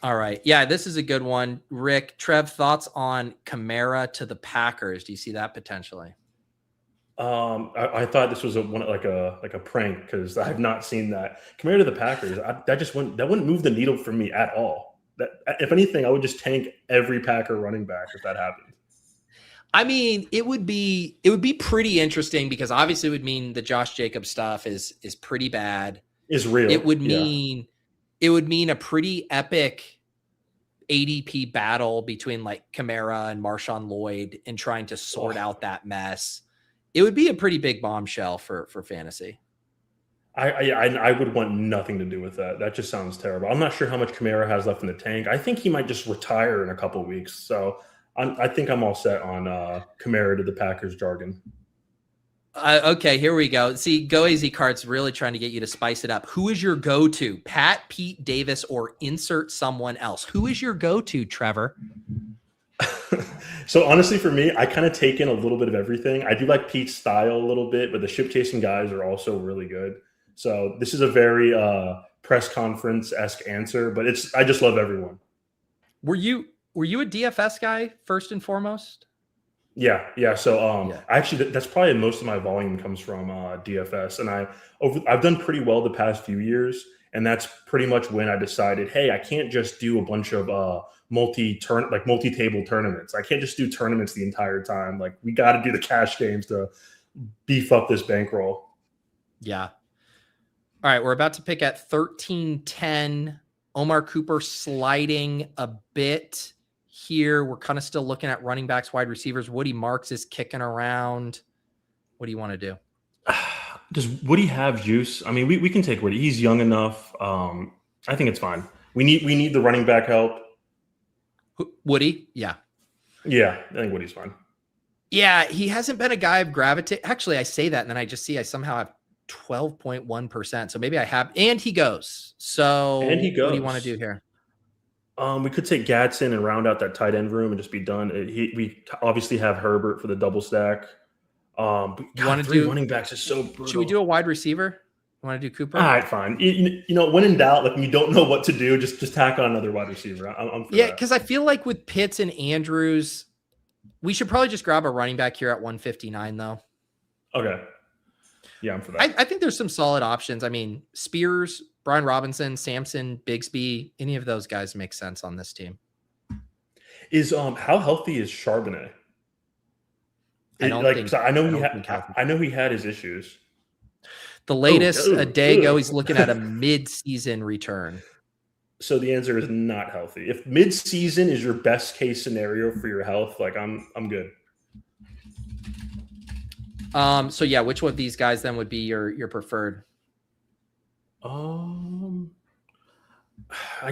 All right. Yeah, this is a good one. Rick, Trev, thoughts on Kamara to the Packers? Do you see that potentially? I thought this was like a prank because I have not seen that. Kamara to the Packers, that wouldn't move the needle for me at all. That if anything, I would just tank every Packer running back if that happened. I mean, it would be pretty interesting because obviously it would mean the Josh Jacobs stuff is pretty bad. Is real. It would mean a pretty epic ADP battle between like Kamara and Marshawn Lloyd and trying to sort out that mess. It would be a pretty big bombshell for fantasy. I would want nothing to do with that. That just sounds terrible. I'm not sure how much Kamara has left in the tank. I think he might just retire in a couple of weeks. So I think I'm all set on Kamara to the Packers jargon. Okay, here we go. See, Go AZ Cart's really trying to get you to spice it up. Who is your go-to? Pat, Pete, Davis, or insert someone else? Who is your go-to, Trevor? So honestly, for me, I kind of take in a little bit of everything. I do like Pete's style a little bit, but the ship chasing guys are also really good. So this is a very press conference-esque answer, but I just love everyone. Were you a DFS guy first and foremost? Yeah. So actually, that's probably most of my volume comes from DFS, and I've done pretty well the past few years, and that's pretty much when I decided, hey, I can't just do a bunch of multi-table tournaments. I can't just do tournaments the entire time. Like we got to do the cash games to beef up this bankroll. Yeah. All right, we're about to pick at 13-10. Omar Cooper sliding a bit here. We're kind of still looking at running backs, wide receivers. Woody Marks is kicking around. What do you want to do? Does Woody have juice? I mean, we can take Woody. He's young enough. I think it's fine. We need the running back help. Woody? Yeah. Yeah, I think Woody's fine. Yeah, he hasn't been a guy of gravitate. Actually, I say that, and then I just see I somehow have 12.1%. So maybe I have, and he goes. So what do you want to do here? We could take Gadsden and round out that tight end room and just be done. We obviously have Herbert for the double stack. You want to do running backs is so brutal. Should we do a wide receiver? You want to do Cooper? All right, fine. You know, when in doubt, like when you don't know what to do, just tack on another wide receiver. I'm for that. Because I feel like with Pitts and Andrews, we should probably just grab a running back here at 159, though. Okay. Yeah, I'm for that. I think there's some solid options. I mean, Spears, Brian Robinson, Sampson, Bigsby, any of those guys make sense on this team. Is how healthy is Charbonnet? I know he had his issues. The latest a day ago, he's looking at a mid-season return. So the answer is not healthy. If mid-season is your best case scenario for your health, like I'm good. So yeah, which one of these guys then would be your preferred? I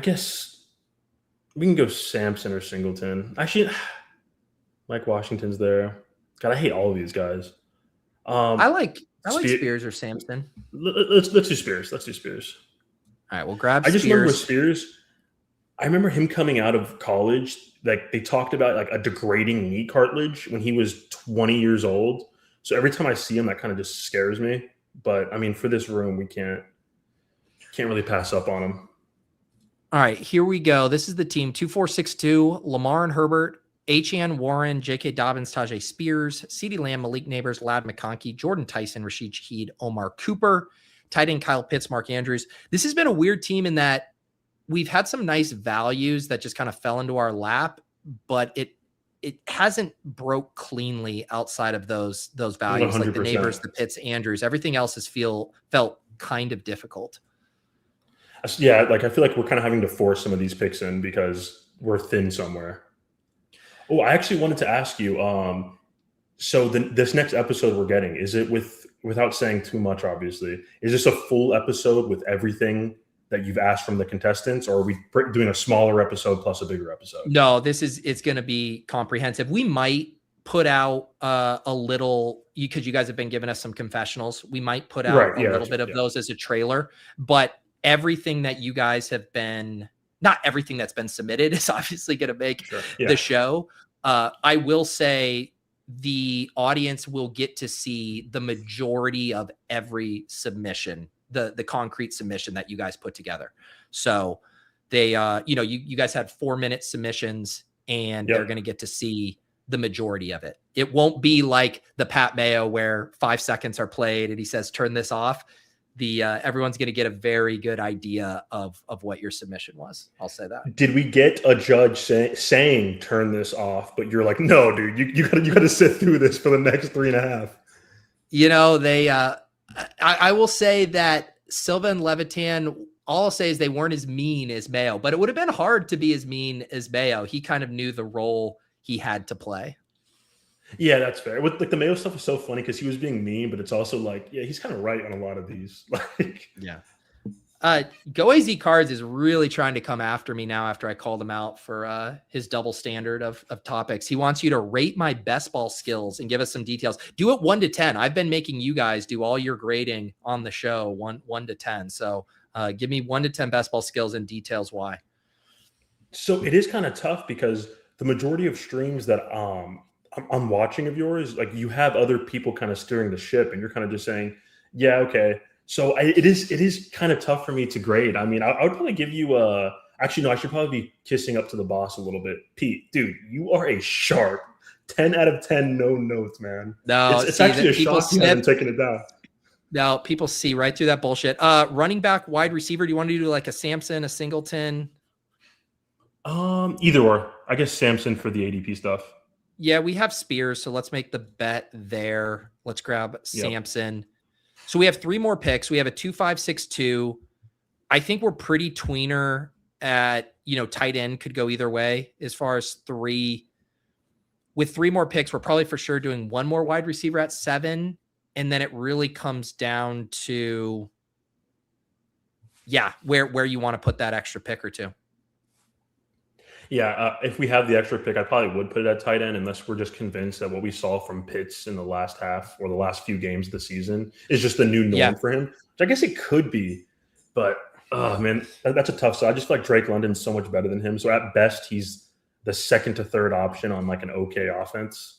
guess we can go Sampson or Singleton. Actually, Mike Washington's there. God, I hate all of these guys. I like Spears or Sampson. Let's do Spears. Let's do Spears. All right, we'll grab I just remember with Spears. Spears, I remember him coming out of college. Like they talked about like a degrading knee cartilage when he was 20 years old. So every time I see him, that kind of just scares me. But I mean, for this room, we can't really pass up on him. All right, here we go. This is the team 2462, Lamar and Herbert, H.N. Warren, J.K. Dobbins, Tajay Spears, CeeDee Lamb, Malik Neighbors, Ladd McConkey, Jordan Tyson, Rashid Shaheed, Omar Cooper, tight end Kyle Pitts, Mark Andrews. This has been a weird team in that we've had some nice values that just kind of fell into our lap, but it hasn't broke cleanly outside of those values, 100%. Like the Neighbors, the Pitts, Andrews. Everything else has felt kind of difficult. Yeah, like I feel like we're kind of having to force some of these picks in because we're thin somewhere. Oh, I actually wanted to ask you. So this next episode we're getting, is it without saying too much? Obviously, is this a full episode with everything that you've asked from the contestants, or are we doing a smaller episode plus a bigger episode? No, it's going to be comprehensive. We might put out a little, because you guys have been giving us some confessionals. We might put out a little bit of those as a trailer, but everything that you guys have been, not everything that's been submitted is obviously going to make the show. I will say the audience will get to see the majority of every submission, the concrete submission that you guys put together. So they, you guys had 4-minute submissions, and they're going to get to see the majority of it. It won't be like the Pat Mayo where 5 seconds are played and he says, turn this off. Everyone's going to get a very good idea of what your submission was. I'll say that. Did we get a judge saying turn this off, but you're like, no, dude, you gotta sit through this for the next 3.5? You know, they I will say that Silva and Levitan, all I'll say is they weren't as mean as Mayo, but it would have been hard to be as mean as Mayo. He kind of knew the role he had to play. Yeah, that's fair. With like the Mayo stuff is so funny because he was being mean, but it's also like, yeah, he's kind of right on a lot of these. Like, yeah. Go AZ Cards is really trying to come after me now after I called him out for his double standard of topics. He wants you to rate my best ball skills and give us some details. Do it 1 to 10. I've been making you guys do all your grading on the show, 1 to 10. So give me 1 to 10 best ball skills and details why. So it is kind of tough because the majority of streams that I'm watching of yours, like you have other people kind of steering the ship, and you're kind of just saying, yeah, okay. So it is kind of tough for me to grade. I mean, I would probably give you actually, no, I should probably be kissing up to the boss a little bit. Pete, dude, you are a sharp 10 out of 10, no notes, man. No, it's actually a shock you haven't taken it down. No, people see right through that bullshit. Running back, wide receiver, do you want to do like a Sampson, a Singleton? Either or. I guess Sampson for the ADP stuff. Yeah, we have Spears, so let's make the bet there. Let's grab Sampson. So we have 3 more picks. We have a 2-5-6-2. I think we're pretty tweener at, tight end could go either way as far as 3. With 3 more picks, we're probably for sure doing 1 more wide receiver at 7. And then it really comes down to, where you want to put that extra pick or 2. Yeah, if we have the extra pick, I probably would put it at tight end unless we're just convinced that what we saw from Pitts in the last half or the last few games of the season is just the new norm for him. Which I guess it could be, but man, that's a tough side. I just feel like Drake London's so much better than him. So at best, he's the 2nd to 3rd option on like an okay offense.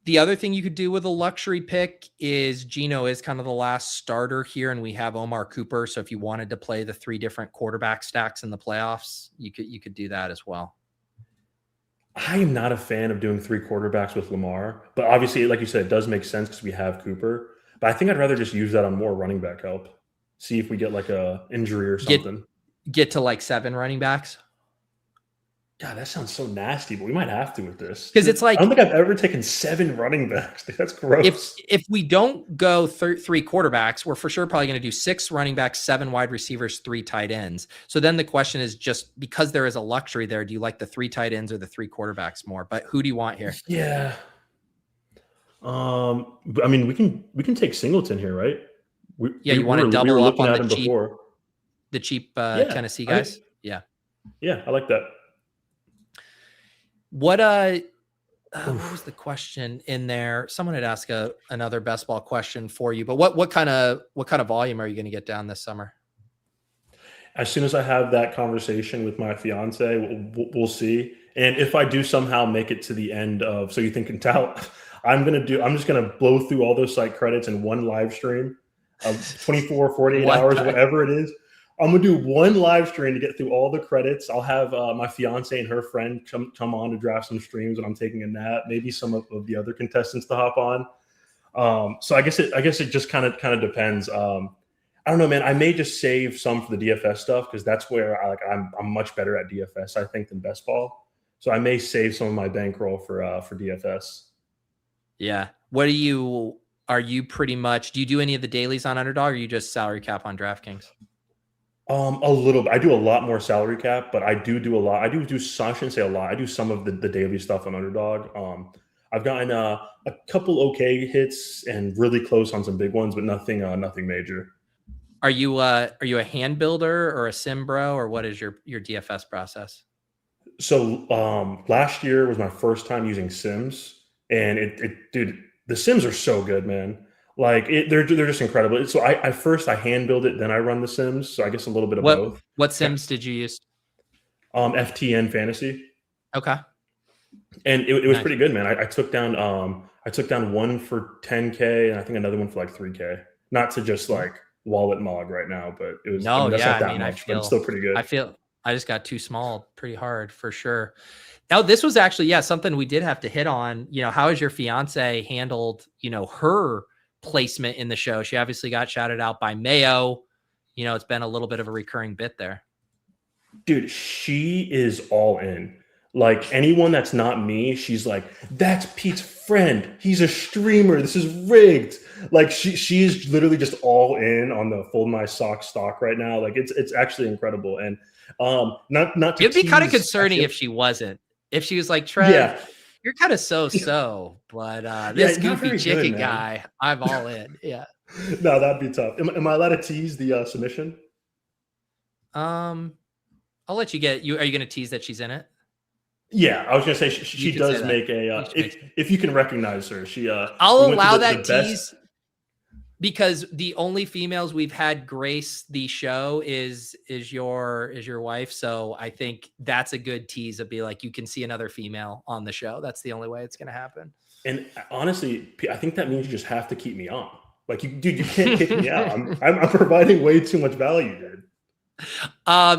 The other thing you could do with a luxury pick is Geno is kind of the last starter here, and we have Omar Cooper. So if you wanted to play the 3 different quarterback stacks in the playoffs, you could do that as well. I am not a fan of doing 3 quarterbacks with Lamar, but obviously, like you said, it does make sense because we have Cooper. But I think I'd rather just use that on more running back help. See if we get like a injury or something. Get to like 7 running backs. God, that sounds so nasty, but we might have to with this. Because it's like, I don't think I've ever taken 7 running backs. That's gross. If we don't go 3 quarterbacks, we're for sure probably going to do 6 running backs, 7 wide receivers, 3 tight ends. So then the question is just because there is a luxury there, do you like the 3 tight ends or the 3 quarterbacks more? But who do you want here? Yeah. I mean, we can take Singleton here, right? You want to double we were up looking on at him before. The cheap Tennessee guys. Yeah, I like that. What was the question in there? Someone had asked another best ball question for you, but what kind of volume are you going to get down this summer? As soon as I have that conversation with my fiance, we'll see. And if I do somehow make it to the end of So You Think and Tout, I'm just going to blow through all those site credits in one live stream of 24, 48 hours, whatever it is. I'm going to do one live stream to get through all the credits. I'll have my fiance and her friend come on to draft some streams when I'm taking a nap, maybe some of the other contestants to hop on. So I guess it just kind of depends. I don't know, man. I may just save some for the DFS stuff because that's where I'm much better at DFS, I think, than best ball. So I may save some of my bankroll for DFS. Yeah. What are you pretty much? Do you do any of the dailies on Underdog, or are you just salary cap on DraftKings? A little bit. I do a lot more salary cap, but I do a lot. I shouldn't say a lot. I do some of the daily stuff on Underdog. I've gotten a couple okay hits and really close on some big ones, but nothing major. Are you a hand builder or a sim bro, or what is your DFS process? So last year was my first time using sims, and dude, the sims are so good, man. Like they're just incredible. So I first hand build it, then I run the sims. So I guess a little bit of both. What sims did you use? FTN Fantasy. Okay. And it was pretty good, man. I took down one for 10K and I think another one for like 3K. Not to just like wallet mog right now, but it was but it's still pretty good. I just got too small pretty hard for sure. Now this was actually something we did have to hit on. How has your fiance handled her placement in the show? She obviously got shouted out by Mayo. It's been a little bit of a recurring bit there. Dude, she is all in. Like anyone that's not me, she's like, that's Pete's friend. He's a streamer. This is rigged. Like she is literally just all in on the Fold My Sock stock right now. Like it's actually incredible. And not to it'd be kind of concerning if she wasn't. If she was like, Trev, you're kind of so, but this goofy chicken guy, I'm all in. Yeah. No, that'd be tough. Am I allowed to tease the submission? I'll let you get. Are you going to tease that she's in it? Yeah, I was going to say she does make a. If you can recognize her, she. I'll allow that tease because the only females we've had grace the show is your wife. So I think that's a good tease of be like, you can see another female on the show. That's the only way it's going to happen. And honestly, I think that means you just have to keep me on. Like, you can't kick me out. I'm providing way too much value, dude.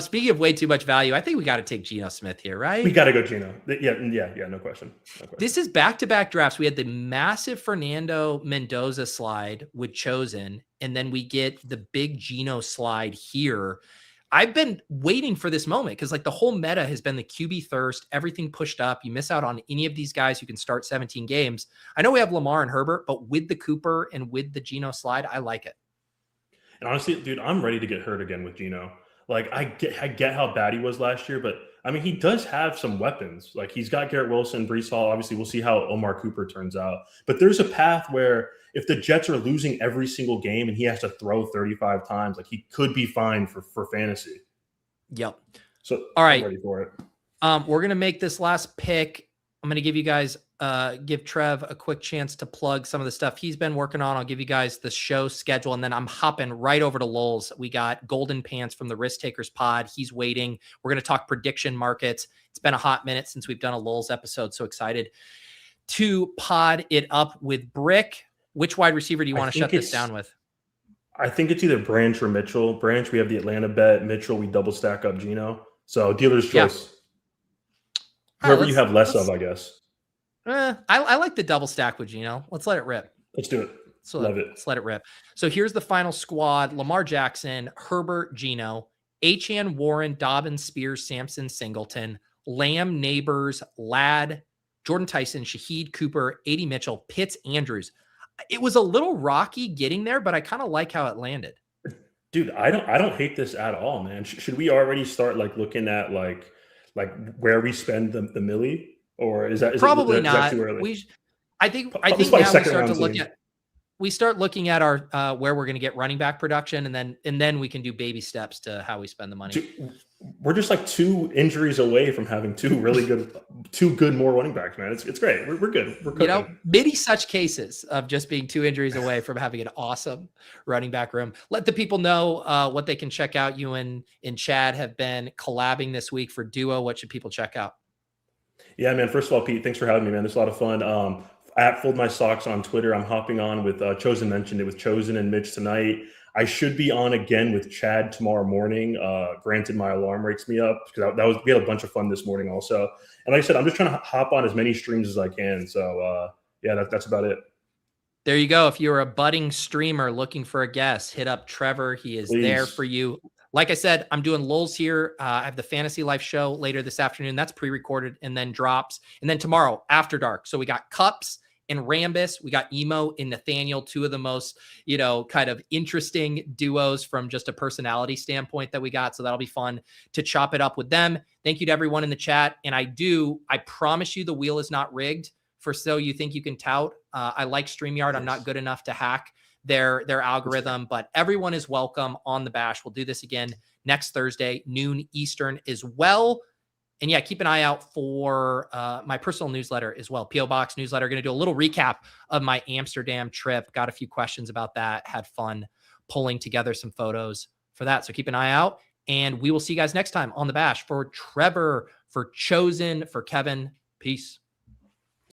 Speaking of way too much value, I think we got to take Geno Smith here, right? We got to go Geno. Yeah, no question. This is back-to-back drafts. We had the massive Fernando Mendoza slide with Chosen, and then we get the big Geno slide here. I've been waiting for this moment because like the whole meta has been the QB thirst, everything pushed up. You miss out on any of these guys who can start 17 games. I know we have Lamar and Herbert, but with the Cooper and with the Geno slide, I like it. And honestly, dude, I'm ready to get hurt again with Geno. Like I get how bad he was last year, but I mean, he does have some weapons. Like he's got Garrett Wilson, Breece Hall. Obviously, we'll see how Omar Cooper turns out. But there's a path where if the Jets are losing every single game and he has to throw 35 times, like he could be fine for fantasy. Yep. So all right, I'm ready for it. We're gonna make this last pick. I'm gonna give you guys give Trev a quick chance to plug some of the stuff he's been working on. I'll give you guys the show schedule, and then I'm hopping right over to Lowell's. We got Golden Pants from the Risk Takers pod. He's waiting. We're going to talk prediction markets. It's been a hot minute since we've done a Lowell's episode. So excited to pod it up with Brick. Which wide receiver do you want to shut this down with? I think it's either Branch or Mitchell. Branch, we have the Atlanta bet. Mitchell, we double stack up Geno. So dealer's choice. Yeah. Whoever you have less of, I guess. I like the double stack with Geno. Let's let it rip. Let's do it. Love it. Let's let it rip. So here's the final squad: Lamar Jackson, Herbert, Geno, Achane, Warren, Dobbins, Spears, Sampson, Singleton, Lamb, Neighbors, Ladd, Jordan Tyson, Shaheed, Cooper, A.D. Mitchell, Pitts, Andrews. It was a little rocky getting there, but I kind of like how it landed. Dude, I don't hate this at all, man. Should we already start like looking at like where we spend the milli? Or is that probably not? Too early? I think now we start to look at. we start looking at our where we're going to get running back production, and then we can do baby steps to how we spend the money. We're just like 2 injuries away from having 2 good more running backs, man. It's great. We're good. We're cooking. You know, many such cases of just being 2 injuries away from having an awesome running back room. Let the people know what they can check out. You and Chad have been collabing this week for Duo. What should people check out? Yeah, man. First of all, Pete, thanks for having me, man. This is a lot of fun. At Fold My Socks on Twitter, I'm hopping on with Chosen mentioned it with Chosen and Mitch tonight. I should be on again with Chad tomorrow morning. Granted, my alarm wakes me up because we had a bunch of fun this morning also. And like I said, I'm just trying to hop on as many streams as I can. So yeah, that's about it. There you go. If you're a budding streamer looking for a guest, hit up Trevor. He is there for you. Like I said, I'm doing lulls here. I have the Fantasy Life show later this afternoon. That's pre-recorded and then drops. And then tomorrow, After Dark. So we got Cups and Rambus. We got Emo and Nathaniel, 2 of the most, kind of interesting duos from just a personality standpoint that we got. So that'll be fun to chop it up with them. Thank you to everyone in the chat. And I promise you the wheel is not rigged for So You Think You Can Tout. I like StreamYard. I'm not good enough to hack their algorithm, but everyone is welcome on the bash. We'll do this again next Thursday, noon Eastern as well. And yeah, keep an eye out for my personal newsletter as well. P.O. Box newsletter. Going to do a little recap of my Amsterdam trip. Got a few questions about that. Had fun pulling together some photos for that. So keep an eye out. And we will see you guys next time on the bash. For Trevor, for Chosen, for Kevin, peace.